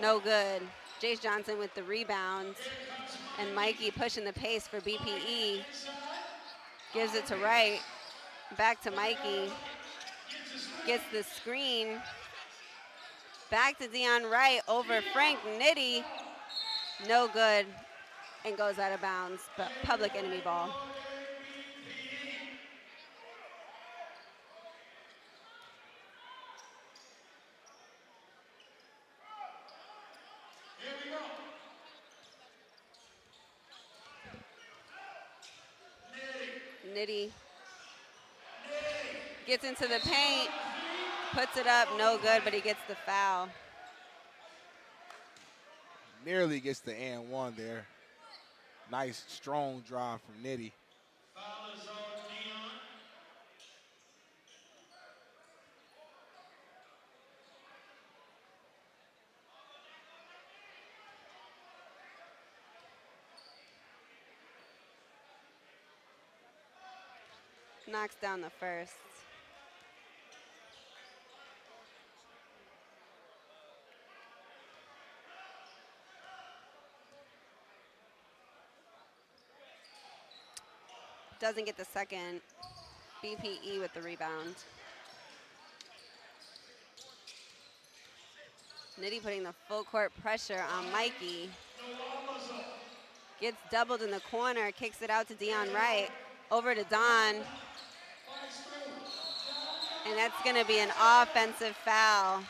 no good. Jace Johnson with the rebound, and Mikey pushing the pace for BPE. Gives it to Wright. Back to Mikey. Gets the screen. Back to Dion Wright over Frank Nitty. No good, and goes out of bounds, but public enemy ball. Nitty gets into the paint, puts it up, no good, but he gets the foul. Nearly gets the and one there. Nice, strong drive from Nitty. Foul is on Dion. Knocks down the first. Doesn't get the second. BPE with the rebound. Nitty putting the full court pressure on Mikey. Gets doubled in the corner, kicks it out to Dion Wright. Over to Don. And that's gonna be an offensive foul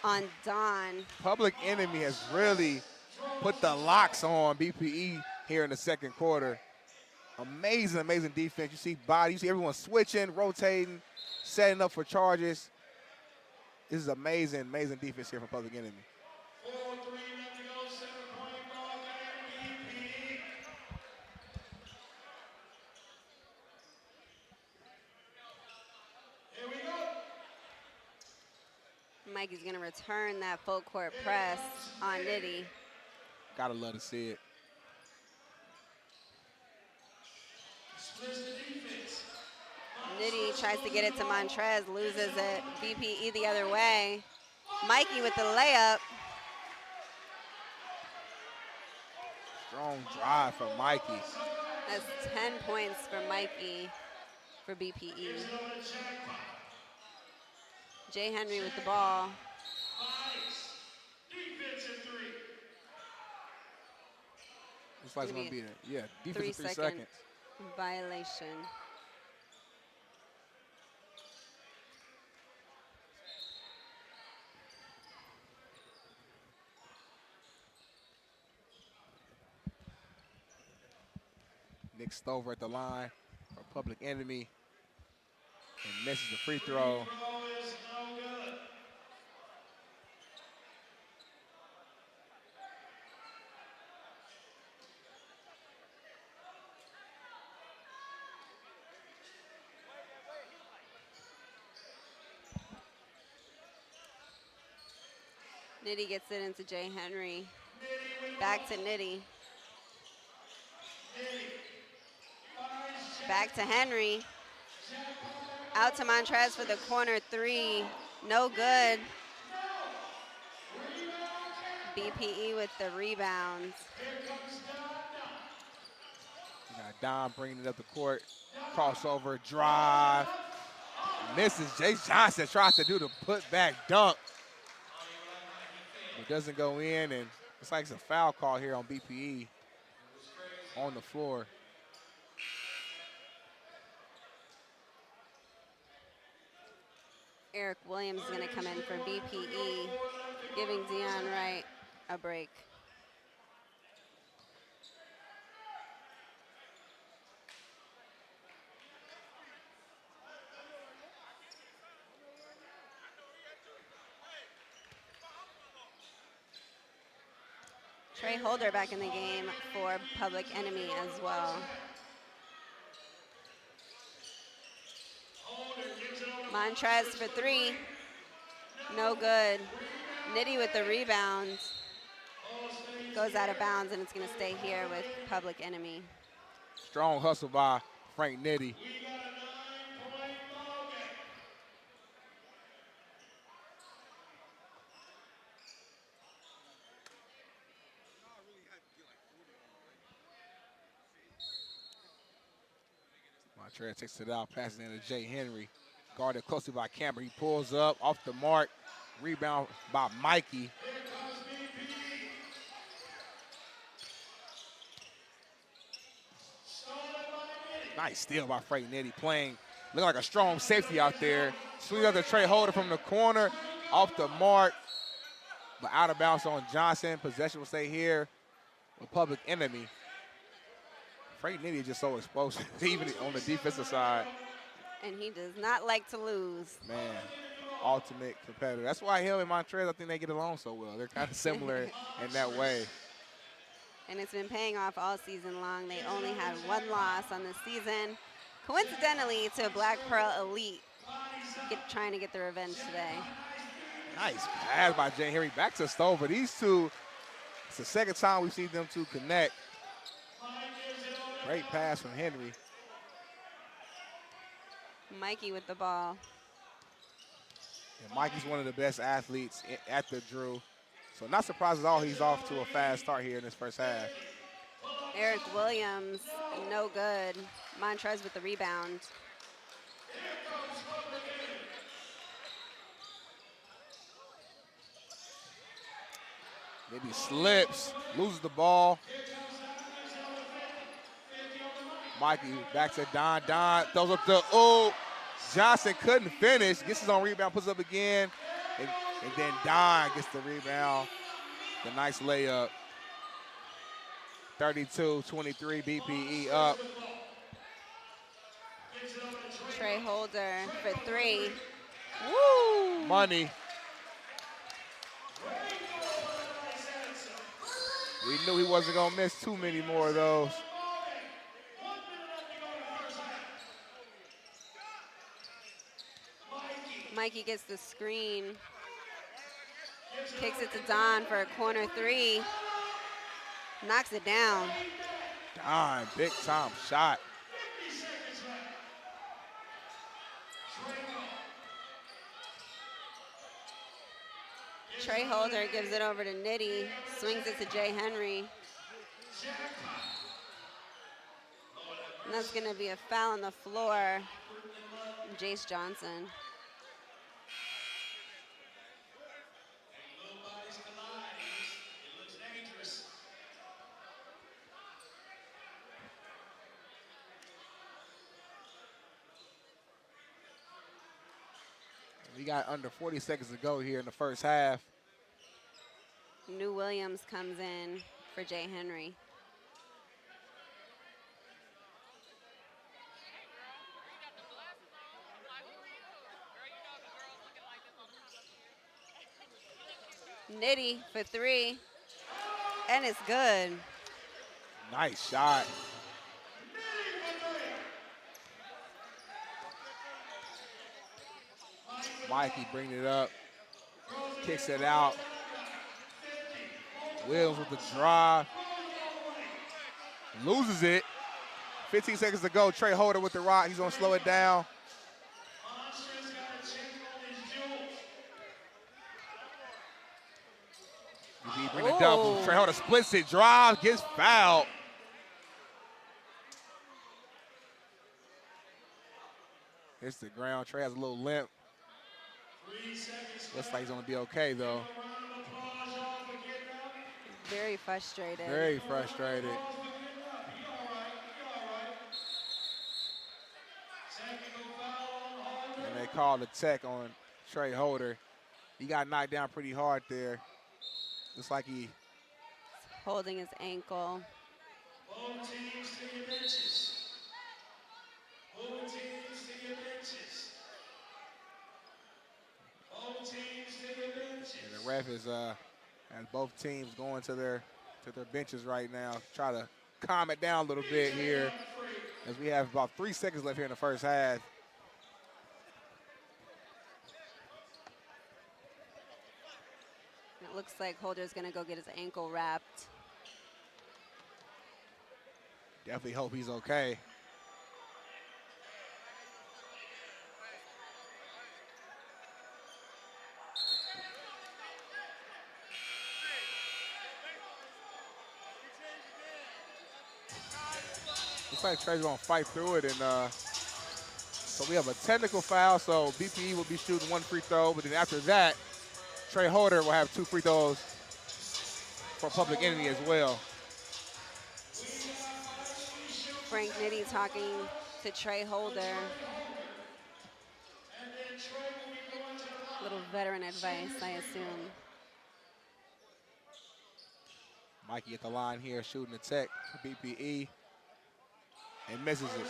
on Don. Public Enemy has really put the locks on BPE here in the second quarter. Amazing, amazing defense. You see body, you see everyone switching, rotating, setting up for charges. This is amazing, amazing defense here from Public Enemy. 4-3 left to go, 7-point ball game, BPE. Here we go. Mikey's gonna return that full court press on Nitty. Gotta love to see it. Splits the defense. Nitty tries to get it to Montrez, loses it. BPE the other way. Mikey with the layup. Strong drive from Mikey. That's 10 points for Mikey for BPE. Jay Henry with the ball. Nice. Defensive three. Looks like it's gonna be a, yeah, defense 3 of 3 second seconds. violation. Nick Stover at the line for Public Enemy and misses the free throw. Throw is no good. Nitty gets it into Jay Henry. Back to Nitty. Back to Henry. Out to Montrez for the corner three. No good. BPE with the rebounds. You got Don bringing it up the court. Crossover, drive. Misses. Jay Johnson tries to do the putback dunk. But doesn't go in, and it's like it's a foul call here on BPE on the floor. Eric Williams is going to come in for BPE, giving Dion Wright a break. Trey Holder back in the game for Public Enemy as well. Montrez for three. No good. Nitty with the rebound. Goes out of bounds, and it's going to stay here with Public Enemy. Strong hustle by Frank Nitty. Montrez takes it out, passes into Jay Henry. Guarded closely by Camber. He pulls up, off the mark. Rebound by Mikey. Nice steal by Frank Nitty, playing, looking like a strong safety out there. Swings out the Trey Holder from the corner, off the mark, but out of bounds on Johnson. Possession will stay here with Public Enemy. Frank Nitty is just so explosive, even on the defensive side. And he does not like to lose. Man, ultimate competitor. That's why him and Montrez, I think they get along so well. They're kind of similar in that way. And it's been paying off all season long. They only had one loss on the season, coincidentally to Black Pearl Elite, trying to get the revenge today. Nice pass by Jay Henry back to Stover. These two, it's the second time we've seen them two connect. Great pass from Henry. Mikey with the ball. And Mikey's one of the best athletes at the Drew. So not surprised at all he's off to a fast start here in this first half. Eric Williams, no good. Montrez with the rebound. Maybe slips, loses the ball. Mikey back to Don. Don throws up the, Johnson couldn't finish. Gets his own rebound, puts up again. And then Don gets the rebound. The nice layup. 32-23, BPE up. Trey Holder for three. Woo! Money. We knew he wasn't going to miss too many more of those. Mikey gets the screen. Kicks it to Don for a corner three. Knocks it down. Don, big time shot. Trey Holder gives it over to Nitty. Swings it to Jay Henry. And that's going to be a foul on the floor. Jace Johnson. We got under 40 seconds to go here in the first half. New Williams comes in for Jay Henry. Nitty for three. And it's good. Nice shot. Mikey bring it up, kicks it out. Williams with the drive, loses it. 15 seconds to go. Trey Holder with the rock. He's gonna slow it down. UB bring the double. Trey Holder splits it, drives, gets fouled. Hits the ground. Trey has a little limp. Looks like he's gonna be okay though. Very frustrated. Very frustrated. And they called the tech on Trey Holder. He got knocked down pretty hard there. Looks like he holding his ankle. Both teams to your benches. Both teams to your benches. Both teams to your benches. And the ref is has both teams going to their benches right now. Try to calm it down a little bit here as we have about 3 seconds left here in the first half. It looks like Holder's gonna go get his ankle wrapped. Definitely hope he's okay. Looks like Trey's gonna fight through it and So we have a technical foul, so BPE will be shooting 1 free throw, but then after that, Trey Holder will have 2 free throws for Public Enemy as well. Frank Nitti talking to Trey Holder. Little veteran advice, I assume. Mikey at the line here, shooting the tech for BPE, and misses it.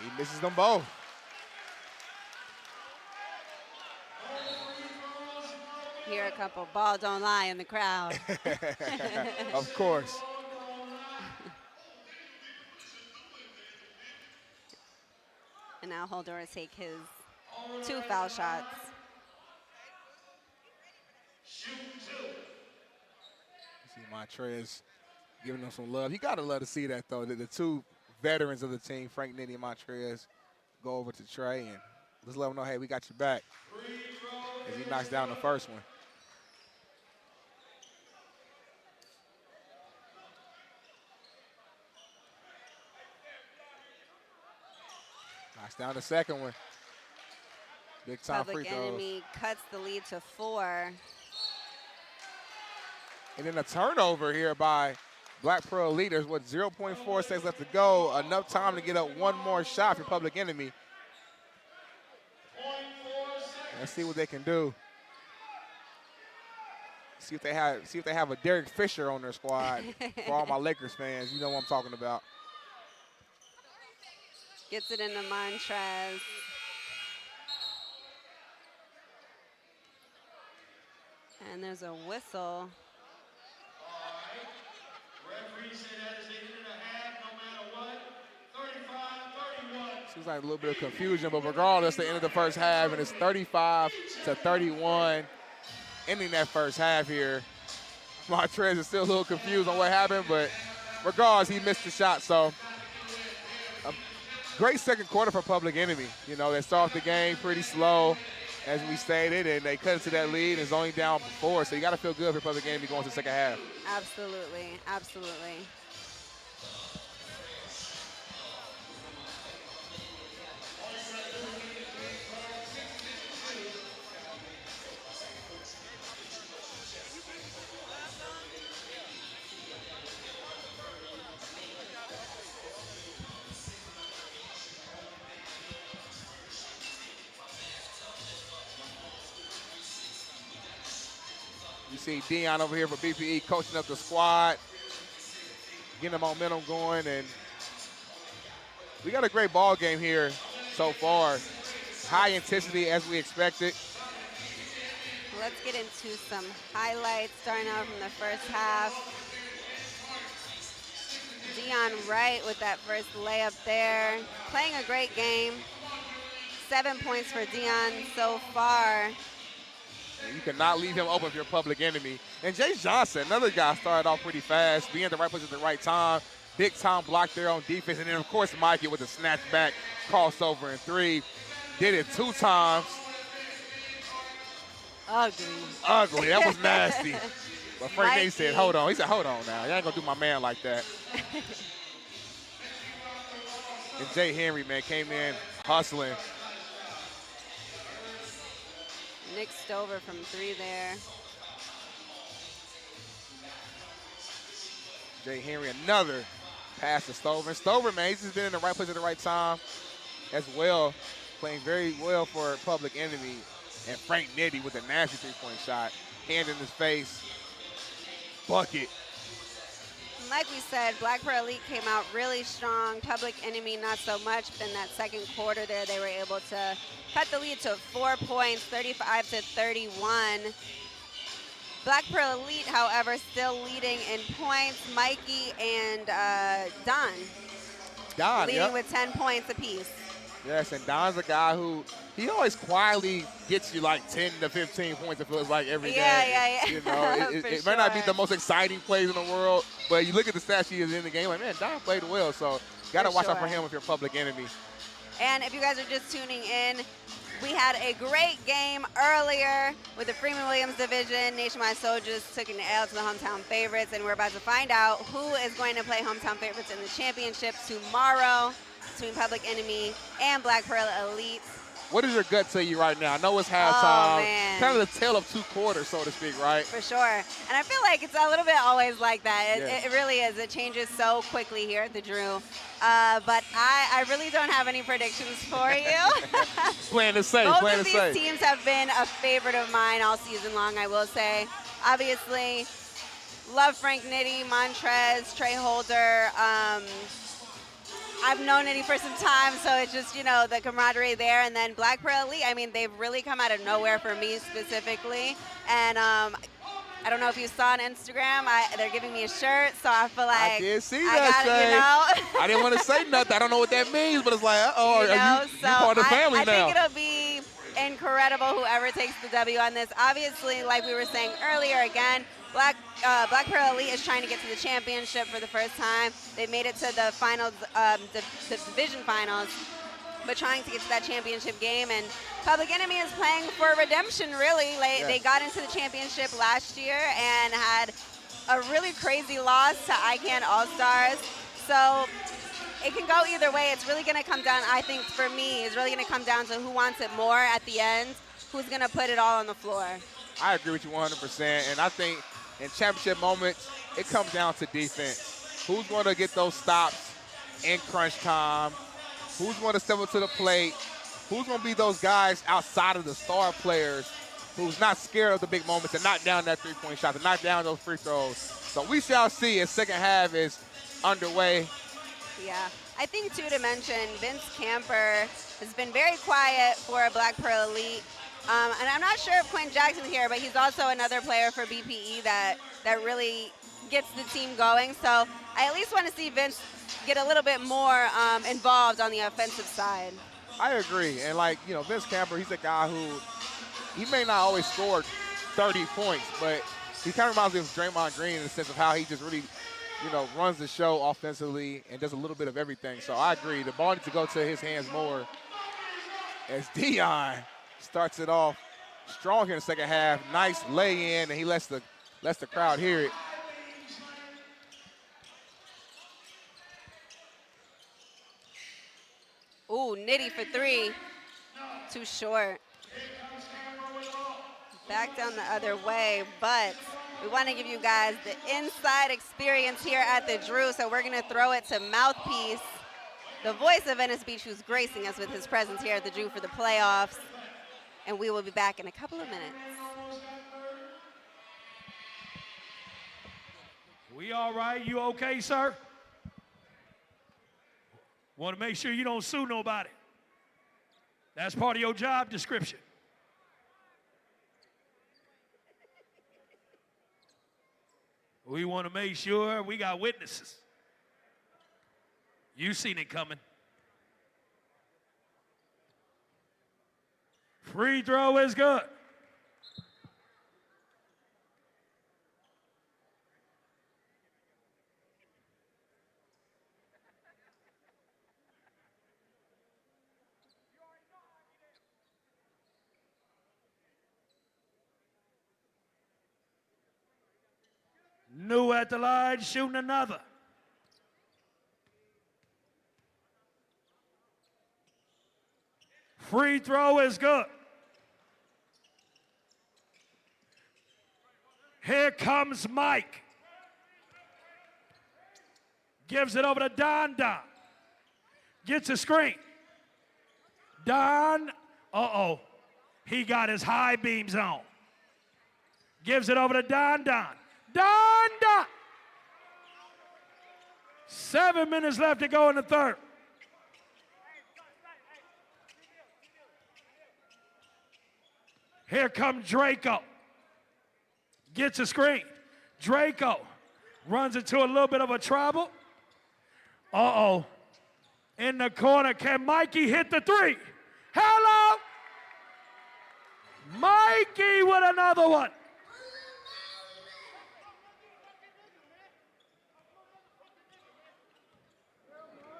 He misses them both. Hear a couple ball don't lie in the crowd. Of course. And now Holder will take his 2 foul shots. See Montrez giving them some love. You got to love to see that, though. The 2 veterans of the team, Frank Nitti and Montrez, go over to Trey and let's let them know, hey, we got your back as he knocks down the first one. Knocks down the second one. Big time free Public throws. Enemy cuts the lead to 4. And then a turnover here by Black Pro Elite. There's, 0.4 seconds left to go. Enough time to get up 1 more shot for Public Enemy. Let's see what they can do. See if they have a Derek Fisher on their squad. For all my Lakers fans, you know what I'm talking about. Gets it into Montrez. And there's a whistle. Seems like a little bit of confusion, but regardless, the end of the first half, and it's 35-31, ending that first half here. Montrez is still a little confused on what happened, but regardless, he missed the shot. So a great second quarter for Public Enemy. You know, they start off the game pretty slow, as we stated, and they cut into that lead, and it's only down 4. So you got to feel good for Public Enemy going to the second half. Absolutely, absolutely. You see Dion over here for BPE coaching up the squad, getting the momentum going, and we got a great ball game here so far. High intensity as we expected. Let's get into some highlights starting out from the first half. Dion Wright with that first layup there, playing a great game. 7 points for Dion so far. You cannot leave him open if you're a Public Enemy. And Jay Johnson, another guy, started off pretty fast, being in the right place at the right time. Big time block there on defense. And then, of course, Mikey with a snatchback crossover and 3. Did it 2 times. Ugly. Ugly. That was nasty. But Frank Nitti said, Mikey. hold on. He said, hold on now. You ain't going to do my man like that. And Jay Henry, man, came in hustling. Nick Stover from 3 there. Jay Henry, another pass to Stover. And Stover, man, he's just been in the right place at the right time as well, playing very well for Public Enemy. And Frank Nitti with a nasty 3-point shot, hand in his face, bucket. Like we said, Black Pro Elite came out really strong. Public Enemy not so much. But in that second quarter there, they were able to cut the lead to 4 points, 35-31. Black Pro Elite, however, still leading in points. Mikey and Don leading yep. with 10 points apiece. Yes, and Don's a guy who, he always quietly gets you like 10 to 15 points, it feels like, every game. Yeah. You know, it might not be the most exciting plays in the world, but you look at the stats she is in the game, like, man, Don played well. So Got to For watch out for sure. him if you're a Public Enemy. And if you guys are just tuning in, we had a great game earlier with the Freeman Williams division. Nationwide Soldiers took an L to the hometown favorites, and we're about to find out who is going to play hometown favorites in the championship tomorrow between Public Enemy and Black Pearl Elite. What does your gut tell you right now? I know it's Oh, halftime. man. Kind of the tale of two quarters, so to speak, right? For sure. And I feel like it's a little bit always like that. Yeah. It really is. It changes so quickly here at the Drew. But I really don't have any predictions for you. Playing it safe, Both playing of it these safe. teams have been a favorite of mine all season long, I will say. Obviously, love Frank Nitti, Montrez, Trey Holder. I've known Nitti for some time, so it's just, you know, the camaraderie there. And then Black Pearl Elite, I mean, they've really come out of nowhere for me specifically. And I don't know if you saw on Instagram, they're giving me a shirt, so I feel like I did see I that, got it, you know? I didn't want to say nothing. I don't know what that means, but it's like, uh-oh, You know, you're part of the family I now. think it'll be incredible whoever takes the W on this. Obviously, like we were saying earlier, again, Black Pearl Elite is trying to get to the championship for the first time. They made it to the finals, the division finals, but trying to get to that championship game. And Public Enemy is playing for redemption, really. Like, Yeah. They got into the championship last year and had a really crazy loss to ICANN All-Stars. So it can go either way. It's really going to come down, I think, for me, it's really going to come down to who wants it more at the end, who's going to put it all on the floor. I agree with you 100%, and I think in championship moments, it comes down to defense. Who's going to get those stops in crunch time? Who's going to step up to the plate? Who's going to be those guys outside of the star players who's not scared of the big moments and knock down that three-point shot, to knock down those free throws? So we shall see as second half is underway. Yeah. I think, too, to mention, Vince Camper has been very quiet for a Black Pearl Elite. And I'm not sure if Quinn Jackson's here, but he's also another player for BPE that really gets the team going. So I at least want to see Vince get a little bit more involved on the offensive side. I agree. And, like, you know, Vince Camper, he's a guy who he may not always score 30 points, but he kind of reminds me of Draymond Green in the sense of how he just really, you know, runs the show offensively and does a little bit of everything. So I agree. The ball needs to go to his hands more as Dion starts it off strong here in the second half. Nice lay in, and he lets the crowd hear it. Ooh, Nitti for three. Too short. Back down the other way, but we want to give you guys the inside experience here at the Drew, so we're going to throw it to Mouthpiece, the voice of Venice Beach, who's gracing us with his presence here at the Drew for the playoffs. And we will be back in a couple of minutes. We all right? You okay, sir? Want to make sure you don't sue nobody. That's part of your job description. We want to make sure we got witnesses. You seen it coming. Free throw is good. New at the line, shooting another. Free throw is good. Here comes Mike. Gives it over to Don. Gets a screen. Don, he got his high beams on. Gives it over to Don. 7 minutes left to go in the third. Here comes Draco. Gets a screen. Draco runs into a little bit of a trouble. In the corner, can Mikey hit the three? Hello? Mikey with another one.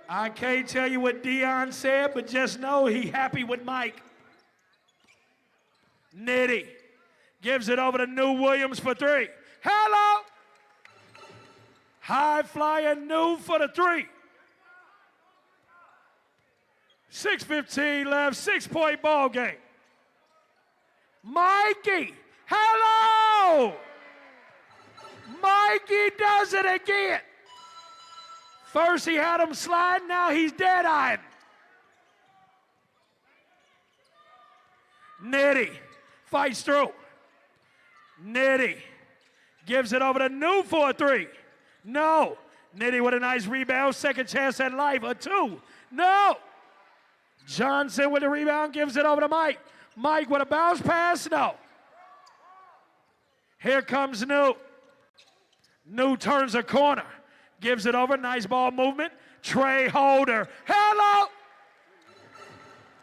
I can't tell you what Dion said, but just know he happy with Mike. Nitty gives it over to New Williams for three. Hello! High flyer New for the three. 6:15 left, 6-point ball game. Mikey, hello! Mikey does it again. First he had him slide, now he's dead-eyeing. Nitty fights through. Nitty gives it over to New for a three. No. Nitty with a nice rebound, second chance at life, a two. No. Johnson with the rebound, gives it over to Mike. Mike with a bounce pass, no. Here comes New. New turns a corner. Gives it over, nice ball movement. Trey Holder, hello!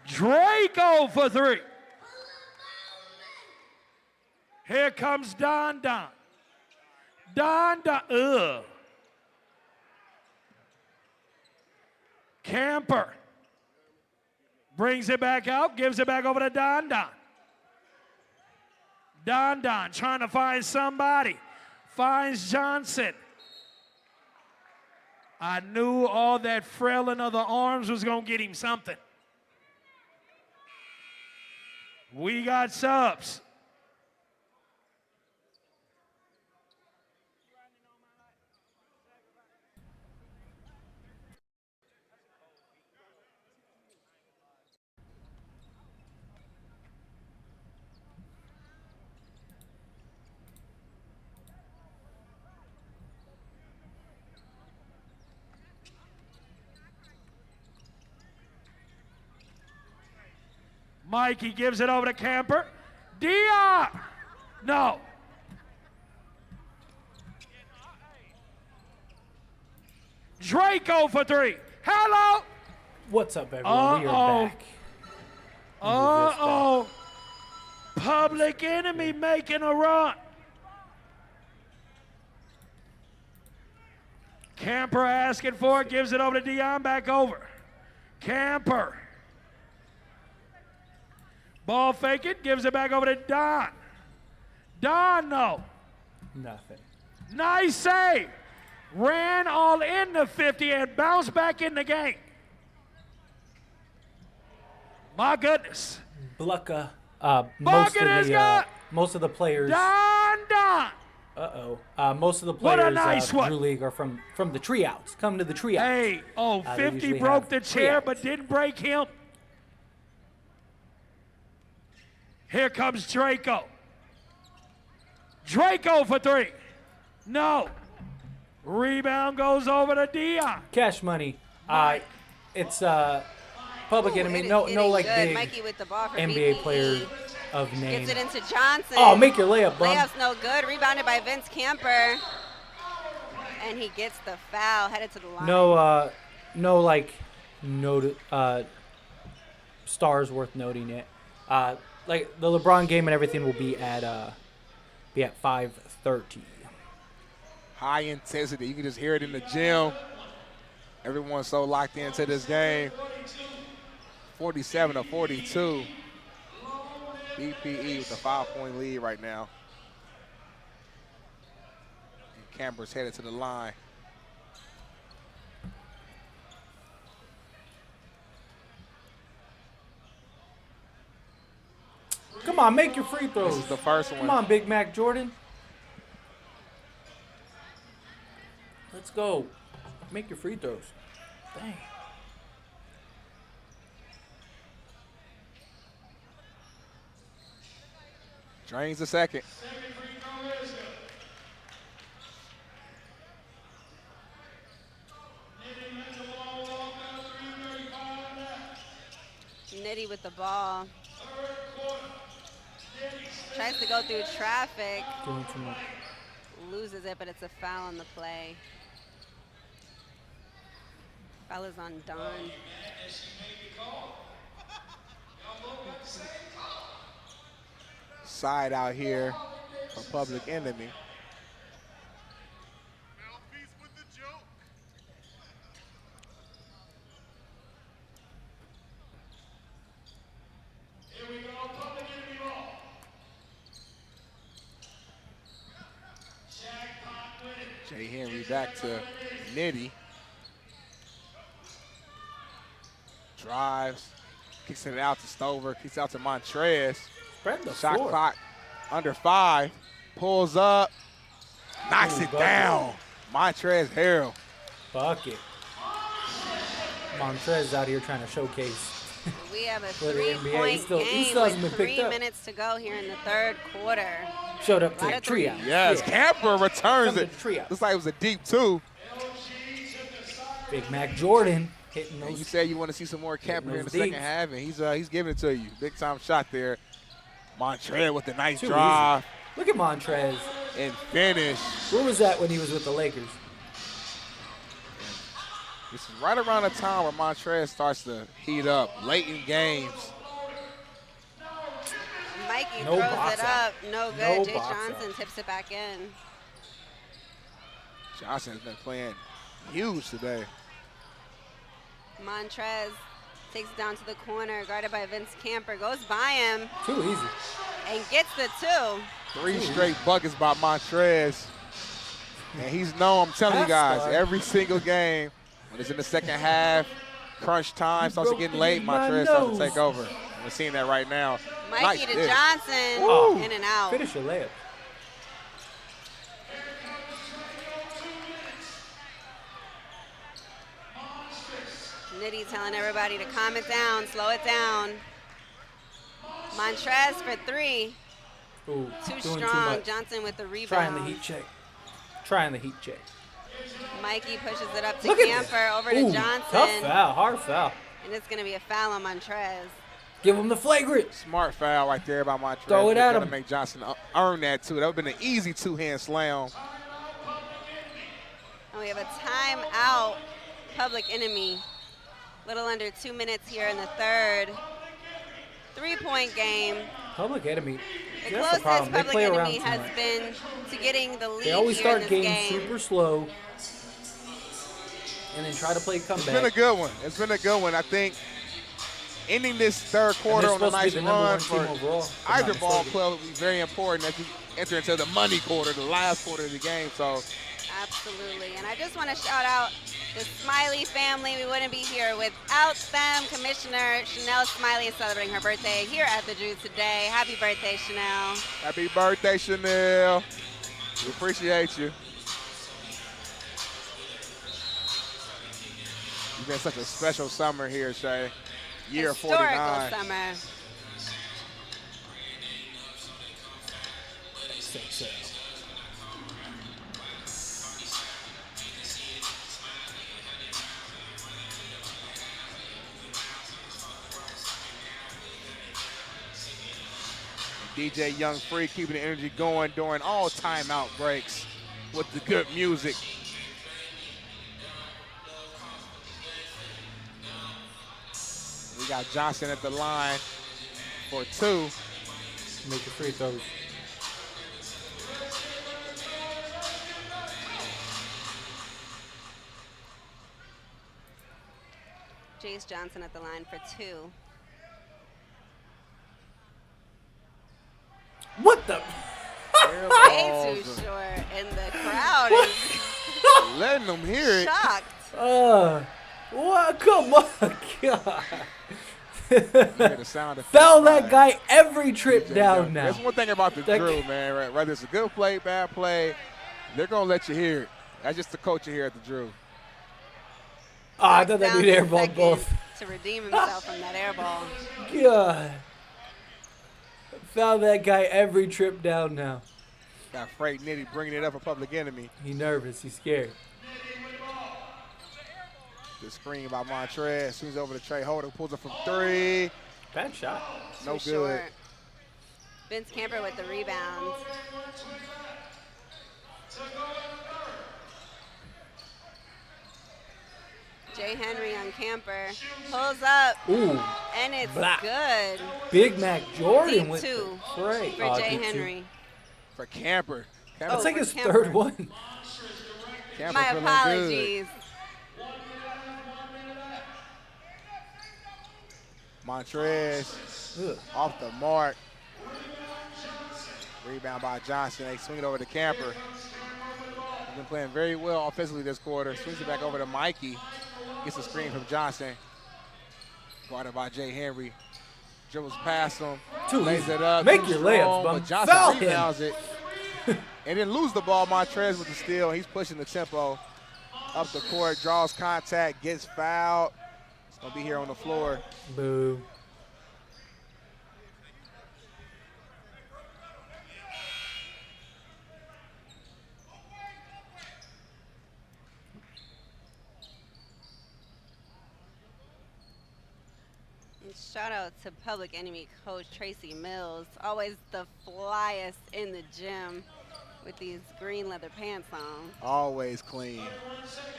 Draco for three. Here comes Don. Ugh. Camper brings it back out, gives it back over to Don. Don trying to find somebody. Finds Johnson. I knew all that frailing of the arms was going to get him something. We got subs. Mikey gives it over to Camper. Dion! No. Draco for three. Hello! What's up, everyone? We are back. Uh-oh. Public Enemy making a run. Camper asking for it, gives it over to Dion, back over. Camper. Ball fake it, gives it back over to Don. Don, no. Nothing. Nice save. Ran all in the 50 and bounced back in the game. My goodness. Blucka. Most of the players. Don. Most of the What a players nice one. Drew League are from the tree outs. Come to the tree outs. Hey, They 50 usually broke have the tree chair outs. but didn't break him. Here comes Draco. Draco for three. No. Rebound goes over to Dion. Cash money. It's Public Enemy. It is No, getting like good. big Mikey with the ball for NBA BPE. players of name. Gets it into Johnson. Oh, make your layup, bum. Layup's no good. Rebounded by Vince Camper. And he gets the foul, headed to the line. No stars worth noting it. Like the LeBron game and everything will be at 5:30. High intensity. You can just hear it in the gym. Everyone's so locked into this game. 47-42. BPE with a 5-point lead right now. And Camper's headed to the line. Come on, make your free throws. This is the first one. Come on, Big Mac Jordan. Let's go. Make your free throws. Dang. Drains the second. Nitty with the ball. Tries to go through traffic. Doing too much. Loses it, but it's a foul on the play. Foul is on Don. Side out here for Public Enemy. Jay Henry back to Nitty. Drives, kicks it out to Stover, kicks out to Montrez. Spread the Shot floor. clock under 5. Pulls up, knocks Ooh, it bucket. down. Montrez Harrell. Bucket. Montrez out here trying to showcase. We have a For the NBA. 3-point He still game hasn't with been picked 3 up. minutes to go here in the third quarter. Showed up to Lot the of threes. trio. Yes, Camper returns Come to it. the trio. Looks like it was a deep 2. Big Mac Jordan hitting And you those. said you want to see some more Camper here in the those second deeps. half, and he's giving it to you. Big time shot there. Montrez with a nice Too drive Look at Montrez. and finish. Where was that when he was with the Lakers? This is right around the time where Montrez starts to heat up late in games. Mikey No throws box it out. up. No good. No Jay box Johnson out. tips it back in. Johnson's been playing huge today. Montrez takes it down to the corner, guarded by Vince Camper. Goes by him Too easy. and gets the 2. 3 straight buckets by Montrez. And he's known, I'm telling you guys, Half-star. every single game, when it's in the second half, crunch time, starts to broke getting late, in my Montrez starts to nose. take over. We're seeing that right now. Mikey Nice to dish. Johnson, Woo. in and out. Finish your layup. Nitty telling everybody to calm it down, slow it down. Montrez for 3. Ooh, Too doing strong. Too much. Johnson with the rebound. Trying the heat check. Trying the heat check. Mikey pushes it up to Look at Camper, that. over to Ooh, Johnson. Tough foul. Hard foul. And it's going to be a foul on Montrez. Give him the flagrant. Smart foul right there by Montrez. Throw it They're at gonna him. make Johnson earn that too. That would have been an easy 2-hand slam. And we have a timeout, Public Enemy. Little under 2 minutes here in the third. 3-point game. Public Enemy. The That's the closest problem. They Public play around Enemy too has much. been to getting the lead They always here in start this games game. super slow and then try to play It's been a comeback. good one. It's been a good one. I think ending this third And quarter they're on a supposed to be nice the number run one for team overall. if I'm not either ball mistaken. club would be very important as we enter into the money quarter, the last quarter of the game. So Absolutely. And I just want to shout out the Smiley family. We wouldn't be here without them. Commissioner Chanel Smiley is celebrating her birthday here at the Drew today. Happy birthday, Chanel. happy birthday, Chanel. We appreciate you. You've been such a special summer here, Shay. Year Historical 49. summer. DJ Young Free keeping the energy going during all timeout breaks with the good music. We got Johnson at the line for 2. Make the free throws. Jace Johnson at the line for 2. What the? Way too short, and the crowd is Letting them hear it. shocked. What? Come on, God. You hear the sound effect Foul by that guy every trip DJ down Young. now. That's one thing about the That Drew, guy- man. Right? Whether it's a good play, bad play, they're going to let you hear it. That's just the culture here at the Drew. Oh, I thought that Down dude to airballed second both. to redeem himself from that air ball. God. Foul that guy every trip down now. Got Freight Nitty bringing it up for Public Enemy. He nervous. He's scared. The screen by Montrez. Swings over to Trey Holder. Pulls up from 3. Bad shot. No Too good. short. Vince Camper with the rebound. Jay Henry on Camper. Pulls up, Ooh. and it's Blah. good Big Mac Jordan Deep with two the tray. for Oh, Jay deep two. Henry. For Camper. Camper, Oh, That's like for his Camper. third one. Camper My feeling good. apologies. Montrez Ugh. off the mark. Rebound by Johnson. They swing it over to Camper. Been playing very well offensively this quarter. Swings it back over to Mikey. Gets a screen from Johnson. Guarded by Jay Henry. Dribbles past him. Lays it up. Make your layups, but Johnson rebounds it. And then lose the ball. Montrez with the steal. He's pushing the tempo up the court. Draws contact. Gets fouled. It's going to be here on the floor. Boo. Shout out to Public Enemy coach Tracy Mills, always the flyest in the gym with these green leather pants on. Always clean.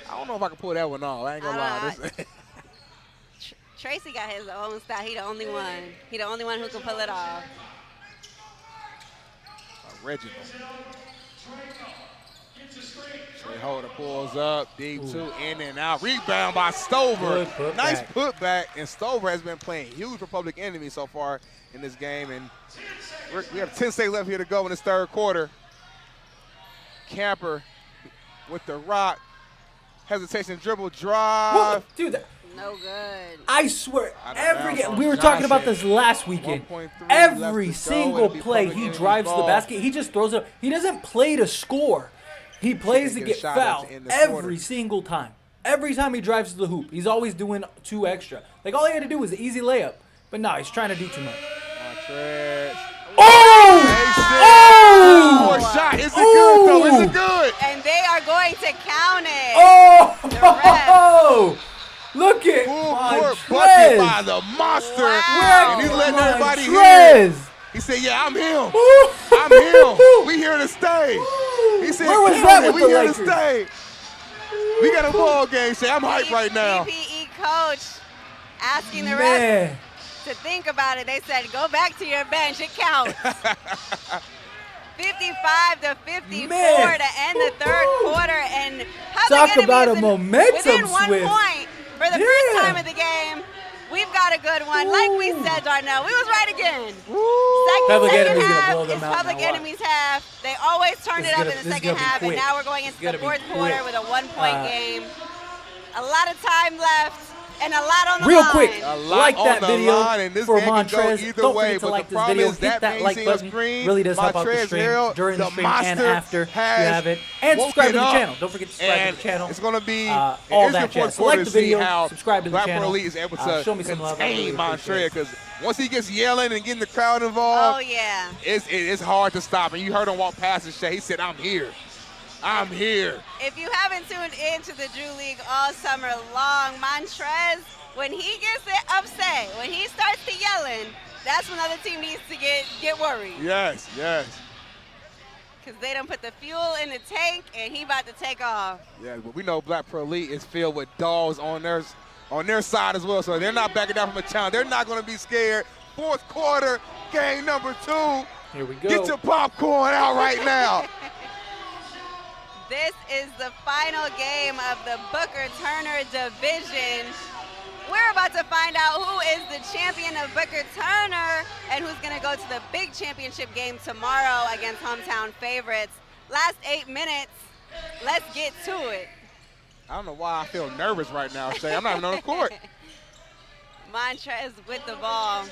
I don't know if I can pull that one off. I ain't gonna lie. Tracy got his own style. He the only one. He the only one who can pull it off. Original. Trey Holder pulls up, deep two, in and out. Rebound by Stover. Nice putback, and Stover has been playing huge for Public Enemy so far in this game. And we have 10 seconds left here to go in this third quarter. Camper with the rock. Hesitation, dribble, drive. Whoa, dude, no good. I swear, we were talking about this last weekend. Every single play, he drives to the basket. He just throws it up. He doesn't play to score. He plays to get fouled every single time. Every time he drives to the hoop, he's always doing 2 extra. Like, all he had to do was an easy layup. But no, he's trying to do too much. Oh! Shot. Is it good, though? Is it good? And they are going to count it. Oh! Look at Full-court bucket by the monster. Wow. And he's letting everybody hear it. He said, yeah, I'm him. I'm him. We here to stay. He said, where was that with we the here Lakers? to stay. We got a ball game. Say, I'm hyped right now. PPE coach asking the refs to think about it. They said, go back to your bench. It counts. 55-54 to end the third quarter. And talk about a momentum within 1 switch. point for the first time of the game. We've got a good one. Like we said, Darnell, we was right again. Second half is Public Enemy's half. They always turn it up in the second half, and now we're going into the fourth quarter with a 1-point game. A lot of time left. And a lot on the line. Real quick, like that video for Montrez. Don't way, forget to like this video. Hit that like button. Really does help out the stream during the stream and after if you have it. And subscribe to the channel. Don't forget to subscribe to the channel. It's going to be all that jazz. So like the video, subscribe to the Black channel. Pro Elite is able to show me some love. contain Montrez, because once he gets yelling and getting the crowd involved, it's hard to stop. And you heard him walk past the shot. He said, I'm here. I'm here. If you haven't tuned into the Drew League all summer long, Montrez, when he gets upset, when he starts to yelling, that's when the other team needs to get worried. Yes, yes. Because they done put the fuel in the tank, and he about to take off. Yeah, but we know Black Pro Elite is filled with dogs on their side as well, so they're not backing down from a challenge. They're not going to be scared. Fourth quarter, game number 2. Here we go. Get your popcorn out right now. This is the final game of the Booker Turner division. We're about to find out who is the champion of Booker Turner and who's going to go to the big championship game tomorrow against hometown favorites. Last 8 minutes. Let's get to it. I don't know why I feel nervous right now, Shay. I'm not even on the court. Montrez with the ball.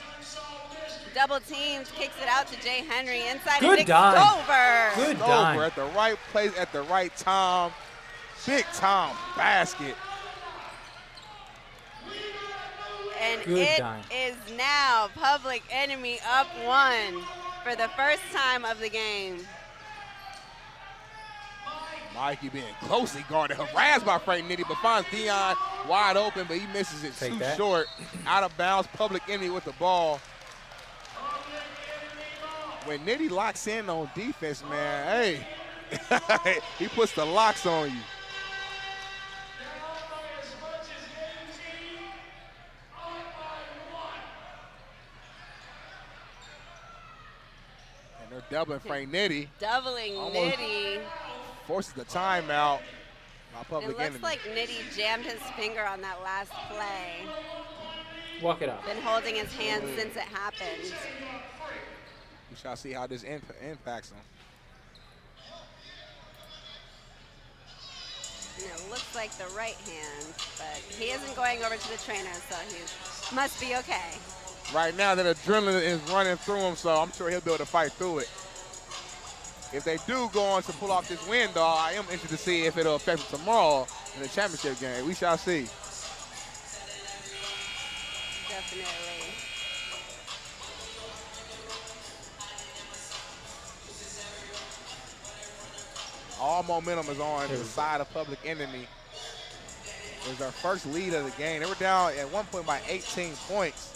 Double teams, kicks it out to Jay Henry inside Good Nick dime. Stover. Good dime. Stover at the right place at the right time. Big time basket. And Good it dime. is now Public Enemy up 1 for the first time of the game. Mikey being closely guarded, harassed by Frank Nitty, but finds Dion wide open, but he misses it too short. Out of bounds, Public Enemy with the ball. When Nitty locks in on defense, man, hey, he puts the locks on you. And they're doubling Frank Nitty. Doubling Nitty. Forces the timeout by Public Enemy. It looks like Nitty jammed his finger on that last play. Walk it out. Been holding his hand since it happened. We shall see how this impacts him. And it looks like the right hand, but he isn't going over to the trainer, so he must be okay. Right now, that adrenaline is running through him, so I'm sure he'll be able to fight through it. If they do go on to pull off this win, though, I am interested to see if it'll affect them tomorrow in the championship game. We shall see. Definitely. All momentum is on the side of Public Enemy. It was their first lead of the game. They were down at one point by 18 points.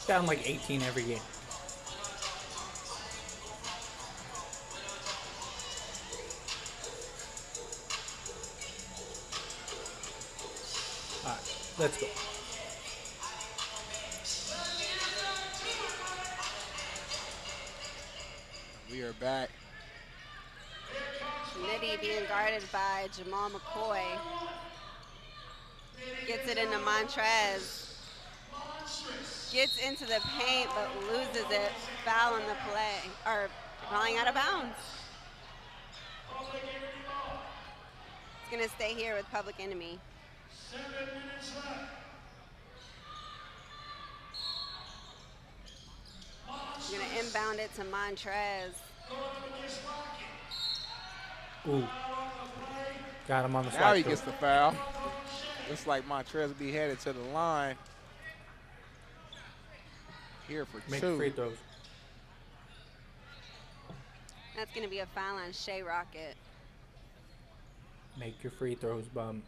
Down like 18 every game. All right, let's go. We are back. Nitty being guarded by Jamal McCoy. Gets it into Montrez. Gets into the paint, but loses it. Foul on the play, or falling out of bounds. It's gonna stay here with Public Enemy. 7 minutes left. He's gonna inbound it to Montrez. Ooh. Got him on the Now slide. he gets the foul. Looks like Montrez will be headed to the line. Here for Make two. free throws. That's gonna be a foul on Shea Rocket. Make your free throws, bum.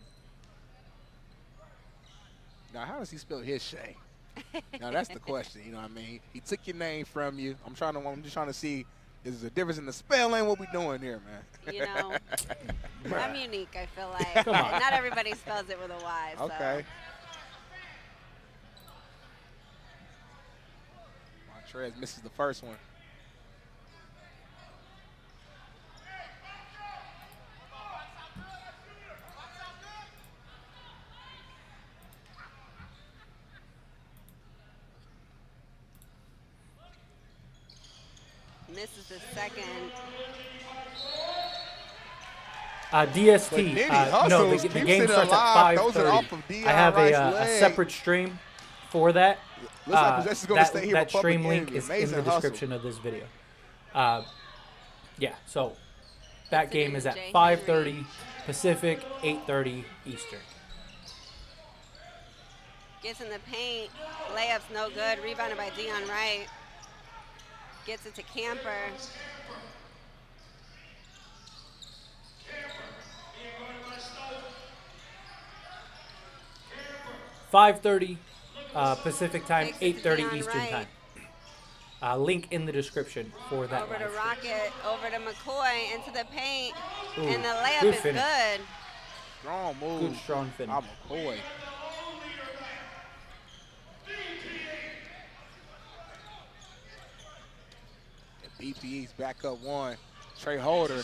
Now, how does he spell his Shay? Now, that's the question, you know what I mean? He took your name from you. I'm just trying to see, is there a difference in the spelling? What we doing here, man? You know, I'm unique, I feel like. Come on. Not everybody spells it with a Y, so. Okay. Montrez misses the first one. Misses the second. DST. No, the game starts at 5:30. I have a separate stream for that. Looks like Possession's going to stay here. That stream link Enemy. is in Amazing the hustle. description of this video. Yeah, so that game is at Jay 5:30 Pacific, 8:30 Eastern. Gets in the paint. Layup's no good. Rebounded by Dion Wright. Gets it to Camper. $5:30 Pacific time, Takes it to 8:30 Dion Eastern Wright. time. Link in the description for that. Over to live stream. Rocket. Over to McCoy. Into the paint. Ooh, And the layup good is finish. good. Strong move. Good, strong finish. I'm McCoy. And BPE's back up one. Trey Holder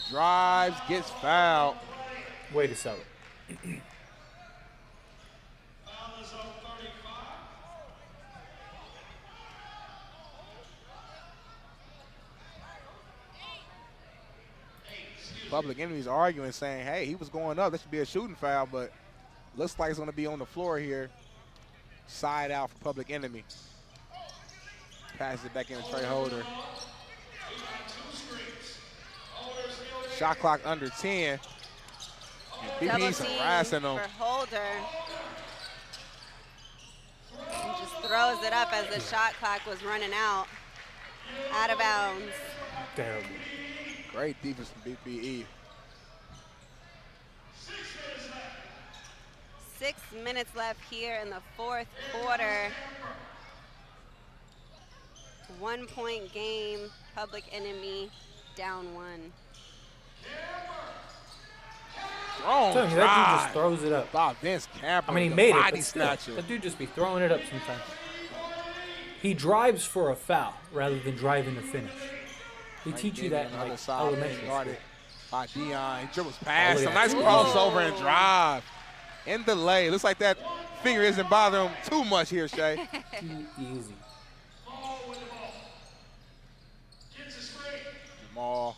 drives, gets fouled. Way to sell it. Public Enemy's arguing, saying, hey, he was going up. That should be a shooting foul, but looks like it's going to be on the floor here. Side out for Public Enemy. Passes it back into Trey Holder. Shot clock under 10. And Double BP's team harassing him. for Holder. He just throws it up as the shot clock was running out. Out of bounds. Terrible. Great defense from BPE. 6 minutes left here in the fourth quarter. 1 point game. Public Enemy down one. Strong That dude drive just throws it up. by Vince Camper. I mean, he the made it, body but still, snatcher. that dude just be throwing it up sometimes. He drives for a foul rather than driving to finish. They teach you that in on the other like side, elementary being school. guarded by Dion. He dribbles past look him. at Nice that. crossover and drive. In the lane. Looks like that finger isn't bothering him too much here, Shay. Too easy. Jamal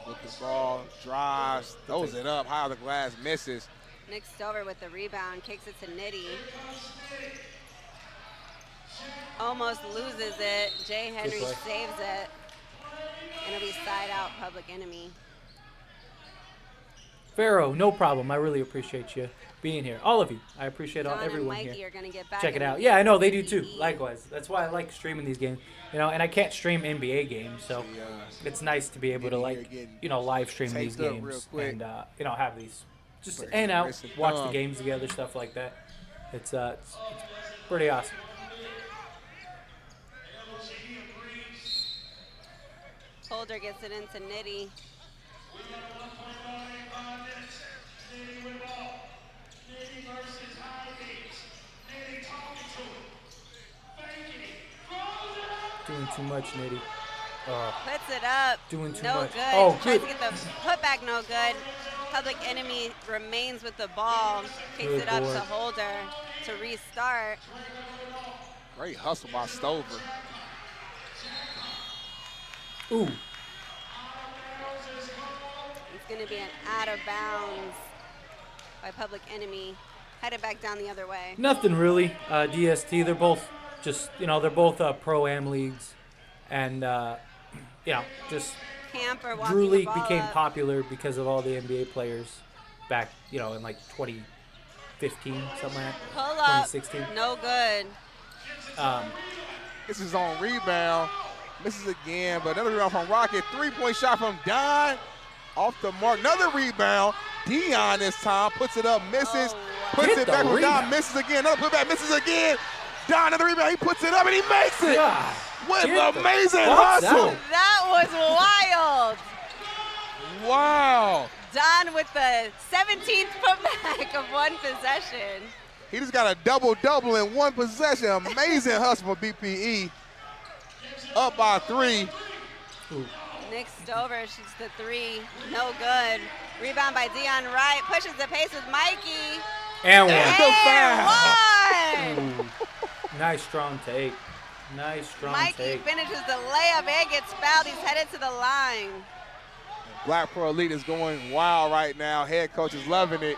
with the ball, drives, throws it up, high on the glass, misses. Nick Stover with the rebound, kicks it to Nitty. Almost loses it. Jay Henry saves it. And it'll be side out, Public Enemy. Pharaoh, no problem. I really appreciate you being here. All of you. I appreciate everyone and Mikey here. are gonna get back. Check it out. Yeah, I know they do too. Likewise. That's why I like streaming these games. You know, and I can't stream NBA games, so it's nice to be able to live stream these games and have these just hang out, watch the games together, stuff like that. It's pretty awesome. Holder gets it into Nitty. Doing too much, Nitty. Puts it up. Doing too no much. Good. Oh, Tries good. to get the putback, no good. Public Enemy remains with the ball. Kicks Good it up board. to Holder to restart. Great hustle by Stover. Ooh. It's going to be an out of bounds by Public Enemy. Headed back down the other way. Nothing really. DST, they're both just, they're both Pro Am leagues. And, just Camper walking Drew the League ball became up. popular because of all the NBA players back, in like 2015, something like that. Pull up. 2016. No good. Gets his own rebound. Misses again, but another rebound from Rocket. 3-point shot from Dion. Off the mark. Another rebound. Dion this time puts it up, misses. Oh, Puts Get it the back from Dion, rebound. misses again. Another putback, misses again. Dion, another rebound. He puts it up and he makes it. God, With get the amazing fuck hustle. out. That was wild. Wow. Don with the 17th putback of one possession. He just got a double-double in one possession. Amazing hustle for BPE. Up by 3. Ooh. Nick Stover shoots the 3. No good. Rebound by Dion Wright. Pushes the pace with Mikey. And one. And one. Ooh. Nice strong take. Nice strong Mikey take. finishes the layup and gets fouled. He's headed to the line. Black Pro Elite is going wild right now. Head coach is loving it.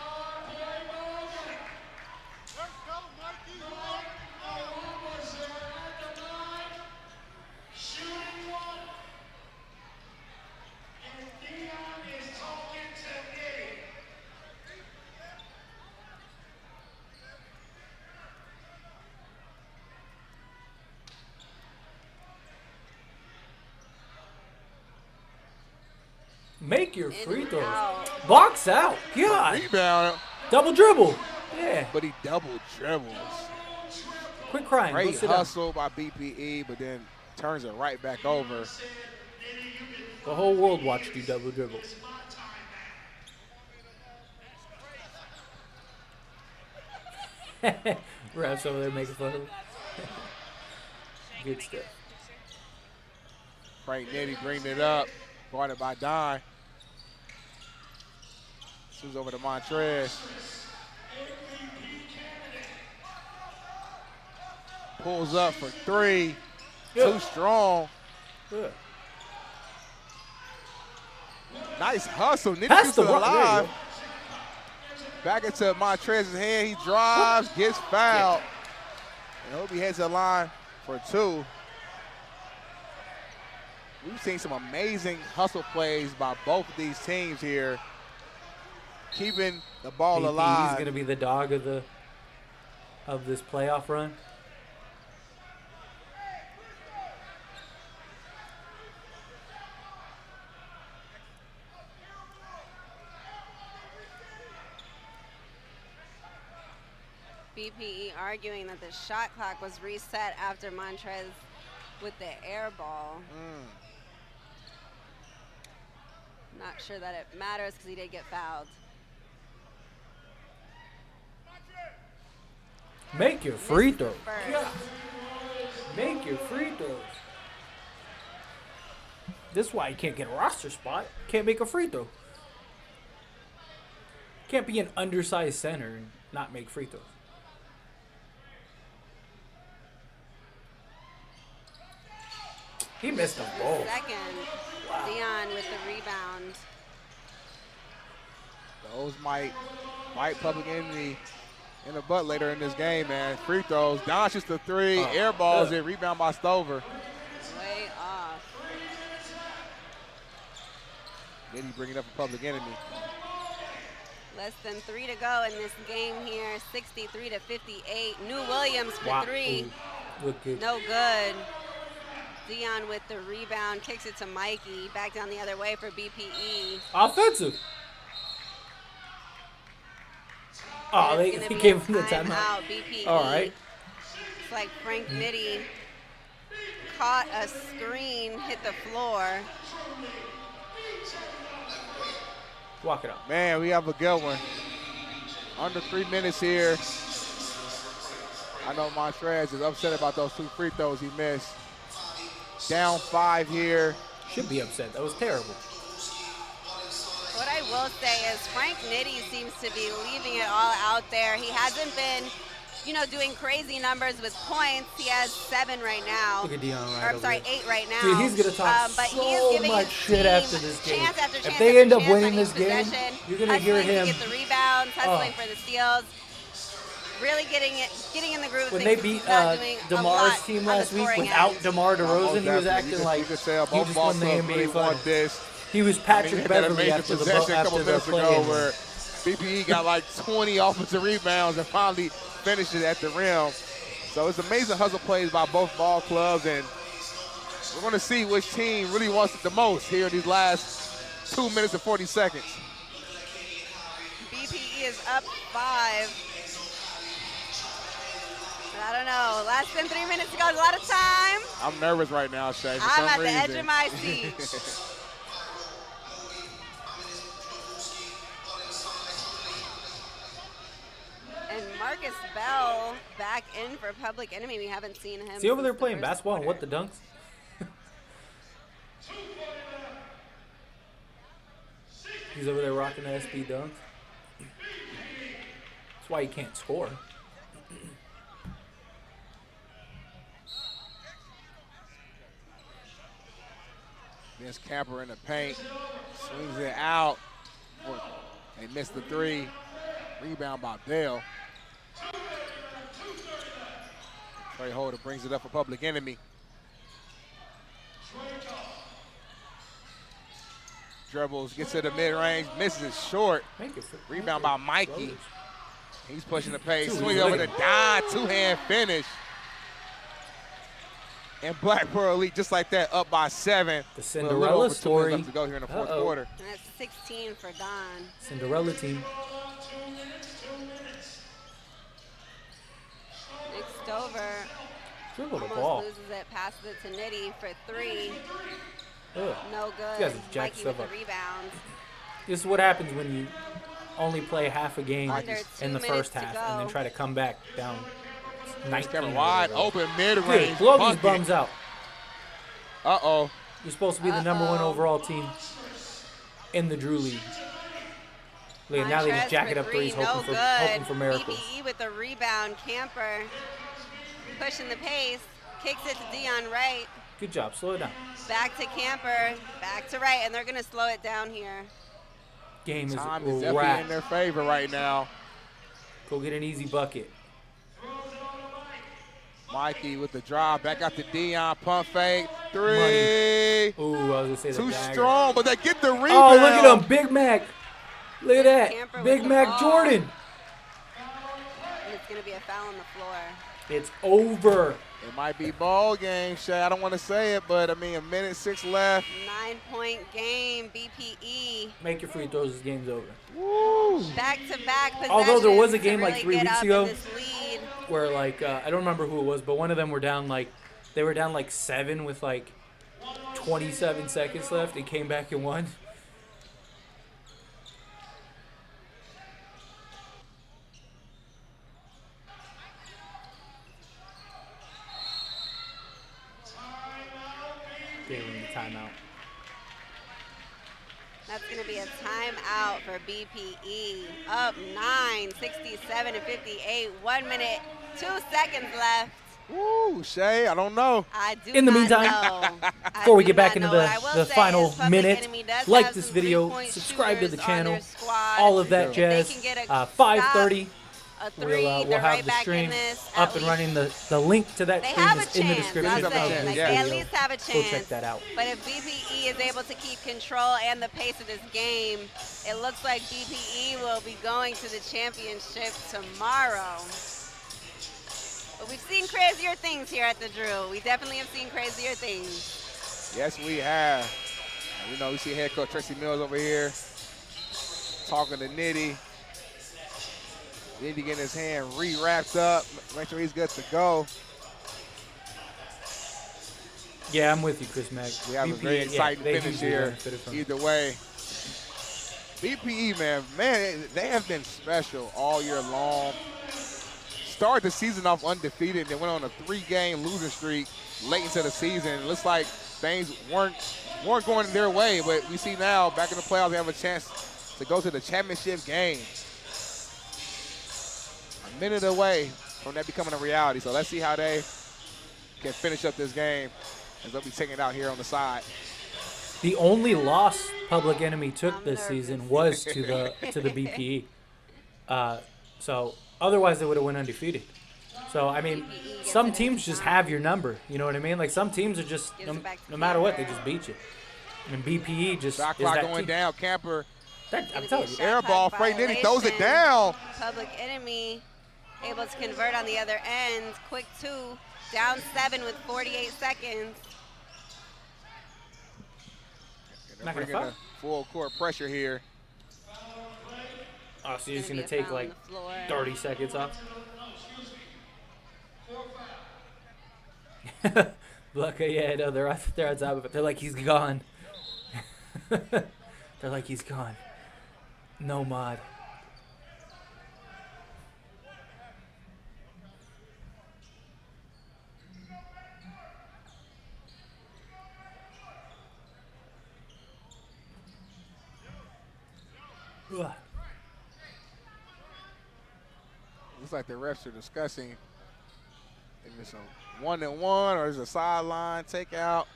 Make your free and throws. out. Box out. God. Rebound, Double dribble. Yeah. but he double dribbles. Quit crying. Go Great sit down. hustle by BPE, but then turns it right back over. The whole world watched you double dribble. Refs over there making fun of him. Good stuff. Frank Nitty bringing it up, guarded by Don. Swings over to Montrez. Pulls up for 3. Yeah. Too strong. Good. Nice hustle. Nitty Pass keeps the it ball. There you alive. go. Back into Montrez's hand. He drives, gets fouled. And hope he heads to the line for 2. We've seen some amazing hustle plays by both of these teams here, keeping the ball alive. He's going to be the dog of this playoff run. BPE arguing that the shot clock was reset after Montrez with the air ball. Not sure that it matters because he did get fouled. Make your free throws. First. Yeah. Make your free throws. This is why you can't get a roster spot. Can't make a free throw. Can't be an undersized center and not make free throws. He missed them both. Second. Wow. Dion with the rebound. Those might bite Public Enemy in the butt later in this game, man. Free throws. Don shoots the three. Air balls it. Rebound by Stover. Way off. Then he bring it up for Public Enemy. Less than 3 to go in this game here. 63 to 58. New Williams for Wow. three. Ooh. Look good. No good. Dion with the rebound. Kicks it to Mikey. Back down the other way for BPE. Offensive. Oh, It's they gonna be gave a him the timeout. BPE. All right. It's like Frank Nitty caught a screen, hit the floor. Walk it up. Man, we have a good one. Under 3 minutes here. I know Montrez is upset about those 2 free throws he missed. Down 5 here. Should be upset. That was terrible. What I will say is Frank Nitty seems to be leaving it all out there. He hasn't been, doing crazy numbers with points. He has 7 right now. Look at Dion Wright. Or I'm sorry, 8 right now. Dude, he's going to talk but he is so giving much his shit team after this game. Chance after chance If they after end up chance winning on this each game, possession, you're going to hear hustling him. to get the rebounds, hustling for the steals. Really getting in the groove. When they beat DeMar's team last week without DeMar DeRozan, he was acting like he just won the NBA Finals. He was Patrick Beverly after the play-in. Where BPE got like 20 offensive rebounds and finally finished it at the rim. So it's amazing hustle plays by both ball clubs, and we're going to see which team really wants it the most here in these last 2 minutes and 40 seconds. BPE is up 5. I don't know. Less than 3 minutes to go. A lot of time. I'm nervous right now, Shay, for I'm some at reason. the edge of my seat. And Marcus Bell back in for Public Enemy. We haven't seen him. Is he over there since the playing first basketball and quarter. what the dunks? He's over there rocking the SB dunks. That's why he can't score. Vince Camper in the paint, swings it out. They missed the 3. Rebound by Bell. Trey Holder brings it up for Public Enemy. Dribbles, gets to the mid-range, misses it short. Rebound by Mikey. He's pushing the pace, swing over the dime, 2-hand finish. And Black Pearl Elite, just like that, up by 7. The Cinderella story. To go here in the fourth quarter. And that's 16 for Don. Cinderella team. Next over. Dribble the Almost ball. loses it, passes it to Nitty for 3. Ugh. No You good. guys have jacked Mikey stuff with up. the rebound. This is what happens when you only play half a game Under in the 2 first minutes to half and then go. try to come back down 19. Kevin wide open mid-range. Dude, blow these bucket. bums out. Uh-oh. You're supposed to be the number 1 overall team in the Drew League. Look, now they just jack it up threes, hoping for miracles. BPE with the rebound. Camper pushing the pace. Kicks it to Dion Wright. Good job. Slow it down. Back to Camper. Back to Wright. And they're going to slow it down here. Game Time is is definitely in wrapped. their favor right now. Go get an easy bucket. Mikey with the drive. Back out to Dion. Pump fake. 3. Ooh, I was going to say Too that. strong, but they get the rebound. Oh, look at him. Big Mac. Look at Camper that. with Big the Mac ball. Jordan. And it's going to be a foul on the floor. It's over. It might be ball game, Shay. I don't want to say it, but I mean, 1:06 left. 9-point game. BPE. Make your free throws. This game's over. Woo! Back-to-back possessions. Although there was a to game like really 3 get weeks up ago in this lead. where like I don't remember who it was, but one of them were down like 7 with like 27 seconds left. It came back and won. Gave him the timeout. That's going to be a timeout for BPE. Up 9, 67 to 58. 1 minute, 2 seconds left. Ooh, Shay, I don't know. I do In the not meantime, know. Before we I do get back not into know. What I will the say final is Public minute, Enemy does like have this some video, three-point subscribe to the shooters on channel, their squad. all of that If jazz. they can get a 5:30. a We'll, three, we'll they're have right the back stream in this. up At and least running. The link to that they stream have a is in the chance. description I'll of say, this like, video. they at least have a Go chance. check that out. But if BPE is able to keep control and the pace of this game, it looks like BPE will be going to the championship tomorrow. But we've seen crazier things here at the Drew. We definitely have seen crazier things. Yes, we have. And we know we see head coach Tracy Mills over here talking to Nitty. Nitty getting his hand re-wrapped up, make sure he's good to go. Yeah, I'm with you, Chris Mack. We have a very exciting they finish hugely here. benefited from it. Either way. BPE, man, they have been special all year long. Started the season off undefeated and then went on a 3-game losing streak late into the season. It looks like things weren't going their way, but we see now back in the playoffs they have a chance to go to the championship game. A minute away from that becoming a reality. So let's see how they can finish up this game as they'll be taking it out here on the side. The only loss Public Enemy took this season was to the BPE. So otherwise they would have went undefeated. So I mean, some teams just have your number. You know what I mean? Like some teams are just no matter what, they just beat you. And BPE just shot is clock that going team. down. Camper. I'm telling you. Air ball. Frey Nitty throws it down. Public Enemy able to convert on the other end. Quick 2, down 7 with 48 seconds. They're bringing the full court pressure here. Oh, so you're just going to take like 30 seconds off? Look, yeah, no, they're on top of it. They're like, he's gone. They're like, he's gone. No mod. Ugh. Looks like the refs are discussing if it's a 1-and-1 or is it a sideline takeout.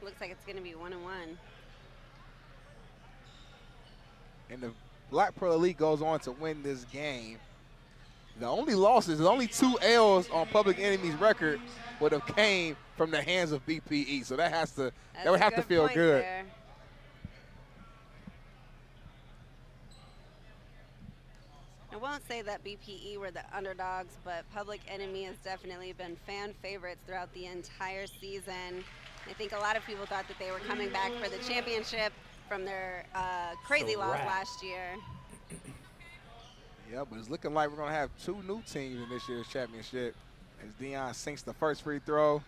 Looks like it's going to be 1-1. And the Black Pro Elite goes on to win this game. The only losses, the only 2 L's on Public Enemy's record would have came from the hands of BPE. So that would have to feel good. There. I won't say that BPE were the underdogs, but Public Enemy has definitely been fan favorites throughout the entire season. I think a lot of people thought that they were coming back for the championship from their crazy loss last year. Yeah, but it's looking like we're going to have 2 new teams in this year's championship as Dion sinks the first free throw.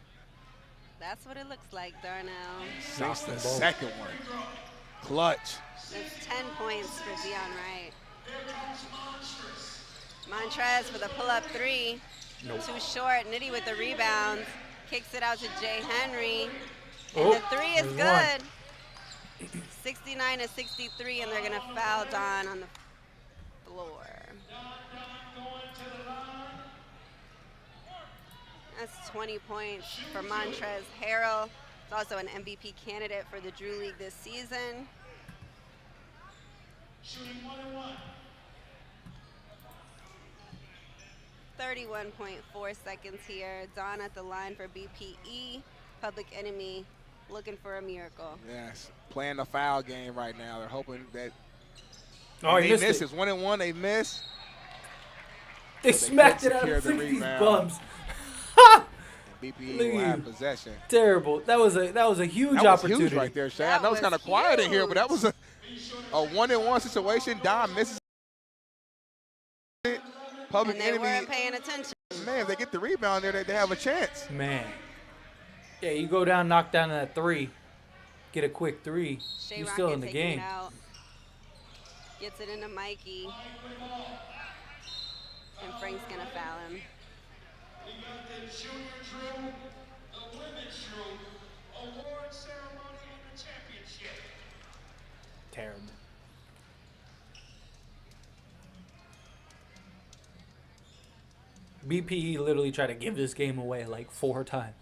That's what it looks like, Darnell. Sinks the second one. Clutch. That's 10 points for Dion Wright. Montrez for the pull-up 3. Nope. Too short. Nitty with the rebound. Kicks it out to Jay Henry. And the 3 is good. 69-63, and they're going to foul Don on the floor. That's 20 points for Montrez Harrell. He's also an MVP candidate for the Drew League this season. 31.4 seconds here. Don at the line for BPE. Public Enemy looking for a miracle. Yes, playing the foul game right now. They're hoping that they miss. It. It's 1-and-1. They miss. They smacked it out of these bums. BPE will have possession. Terrible. That was a huge opportunity. Huge right there, Shay. I know it's kind of quiet in here, but that was a 1-and-1 situation. Don misses. Public Enemy weren't paying attention. Man, if they get the rebound there, they have a chance. Man. Yeah, you go down, knock down that 3, get a quick 3. You're still in the game. Gets it into Mikey. And Frank's going to foul him. terrible. BPE literally tried to give this game away like 4 times.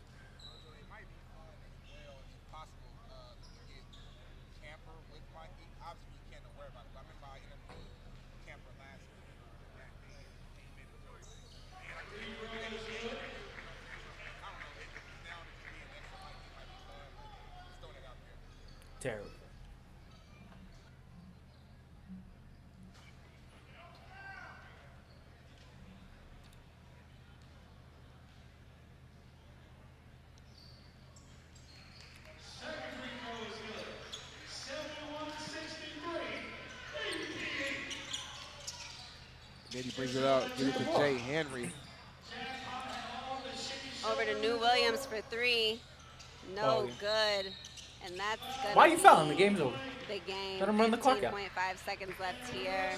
Terrible. Then he brings it up, gives it to Jay Henry. Over to New Williams for 3. No good. And that's gonna Why are you be fouling? The game's over. The game. Let him run the clock out. 15.5 seconds left here.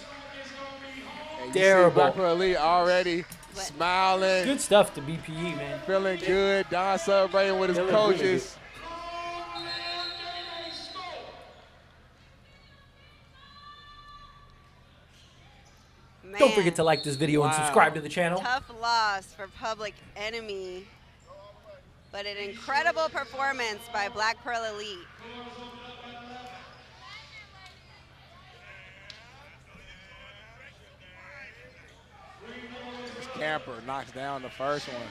And you Terrible. see Black Pro Elite already But- smiling, Good stuff to BPE, man. feeling good. Don celebrating with his Feeling really coaches. Don't Man, forget to like this video and Wow. subscribe to the channel. tough loss for Public Enemy, but an incredible performance by Black Pearl Elite. Camper knocks down the first one.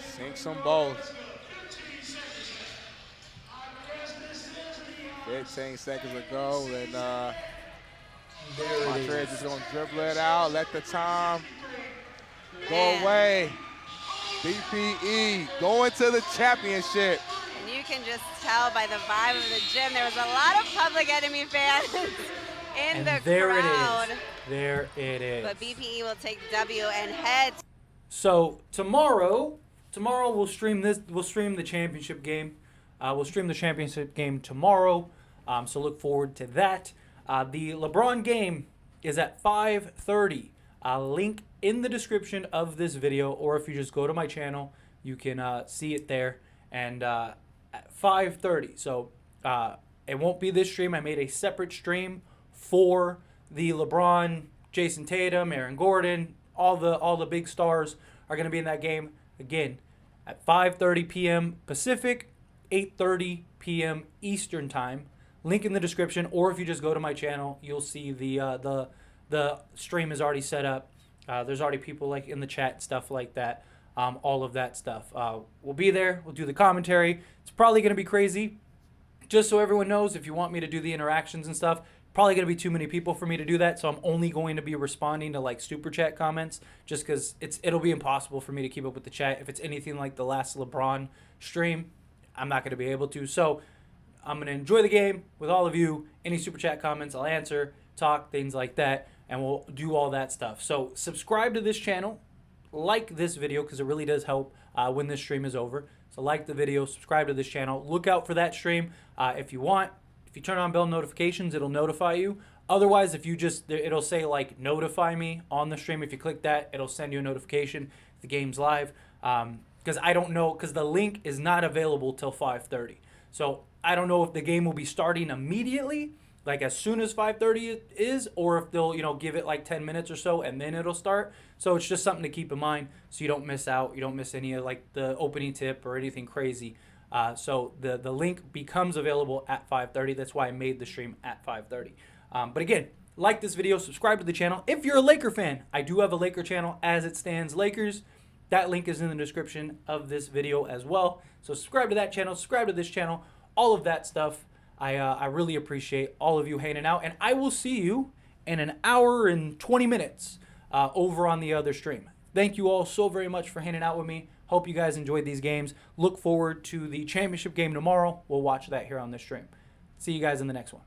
Sinks them both. 15 seconds ago, and Montreal's just gonna dribble it out, let the time go Man. away. BPE going to the championship. And you can just tell by the vibe of the gym, there was a lot of Public Enemy fans in And the there crowd. it is. There it is. But BPE will take the W and head. So tomorrow we'll stream this. We'll stream the championship game. We'll stream the championship game tomorrow. So look forward to that. The LeBron game is at 5:30. Link in the description of this video, or if you just go to my channel, you can see it there. And at 5:30. So it won't be this stream. I made a separate stream for the LeBron, Jason Tatum, Aaron Gordon, all the big stars are going to be in that game again at 5:30 p.m. Pacific, 8:30 p.m. Eastern time. Link in the description, or if you just go to my channel, you'll see the stream is already set up. There's already people like in the chat and stuff like that. All of that stuff. We'll be there. We'll do the commentary. It's probably going to be crazy. Just so everyone knows, if you want me to do the interactions and stuff, probably going to be too many people for me to do that. So I'm only going to be responding to like super chat comments, just because it'll be impossible for me to keep up with the chat. If it's anything like the last LeBron stream, I'm not going to be able to. So I'm going to enjoy the game with all of you. Any super chat comments, I'll answer, talk, things like that, and we'll do all that stuff. So subscribe to this channel, like this video, because it really does help when this stream is over. So like the video, subscribe to this channel. Look out for that stream if you want. If you turn on bell notifications, it'll notify you. Otherwise, if you just, it'll say like notify me on the stream. If you click that, it'll send you a notification if the game's live. Because I don't know, because the link is not available till 5:30. So I don't know if the game will be starting immediately, like as soon as 5:30 is, or if they'll, give it like 10 minutes or so and then it'll start. So it's just something to keep in mind so you don't miss out. You don't miss any of like the opening tip or anything crazy. So the link becomes available at 5:30. That's why I made the stream at 5:30. But again, like this video, subscribe to the channel. If you're a Laker fan, I do have a Laker channel, As It Stands Lakers. That link is in the description of this video as well. So subscribe to that channel, subscribe to this channel, all of that stuff. I really appreciate all of you hanging out, and I will see you in an hour and 20 minutes over on the other stream. Thank you all so very much for hanging out with me. Hope you guys enjoyed these games. Look forward to the championship game tomorrow. We'll watch that here on this stream. See you guys in the next one.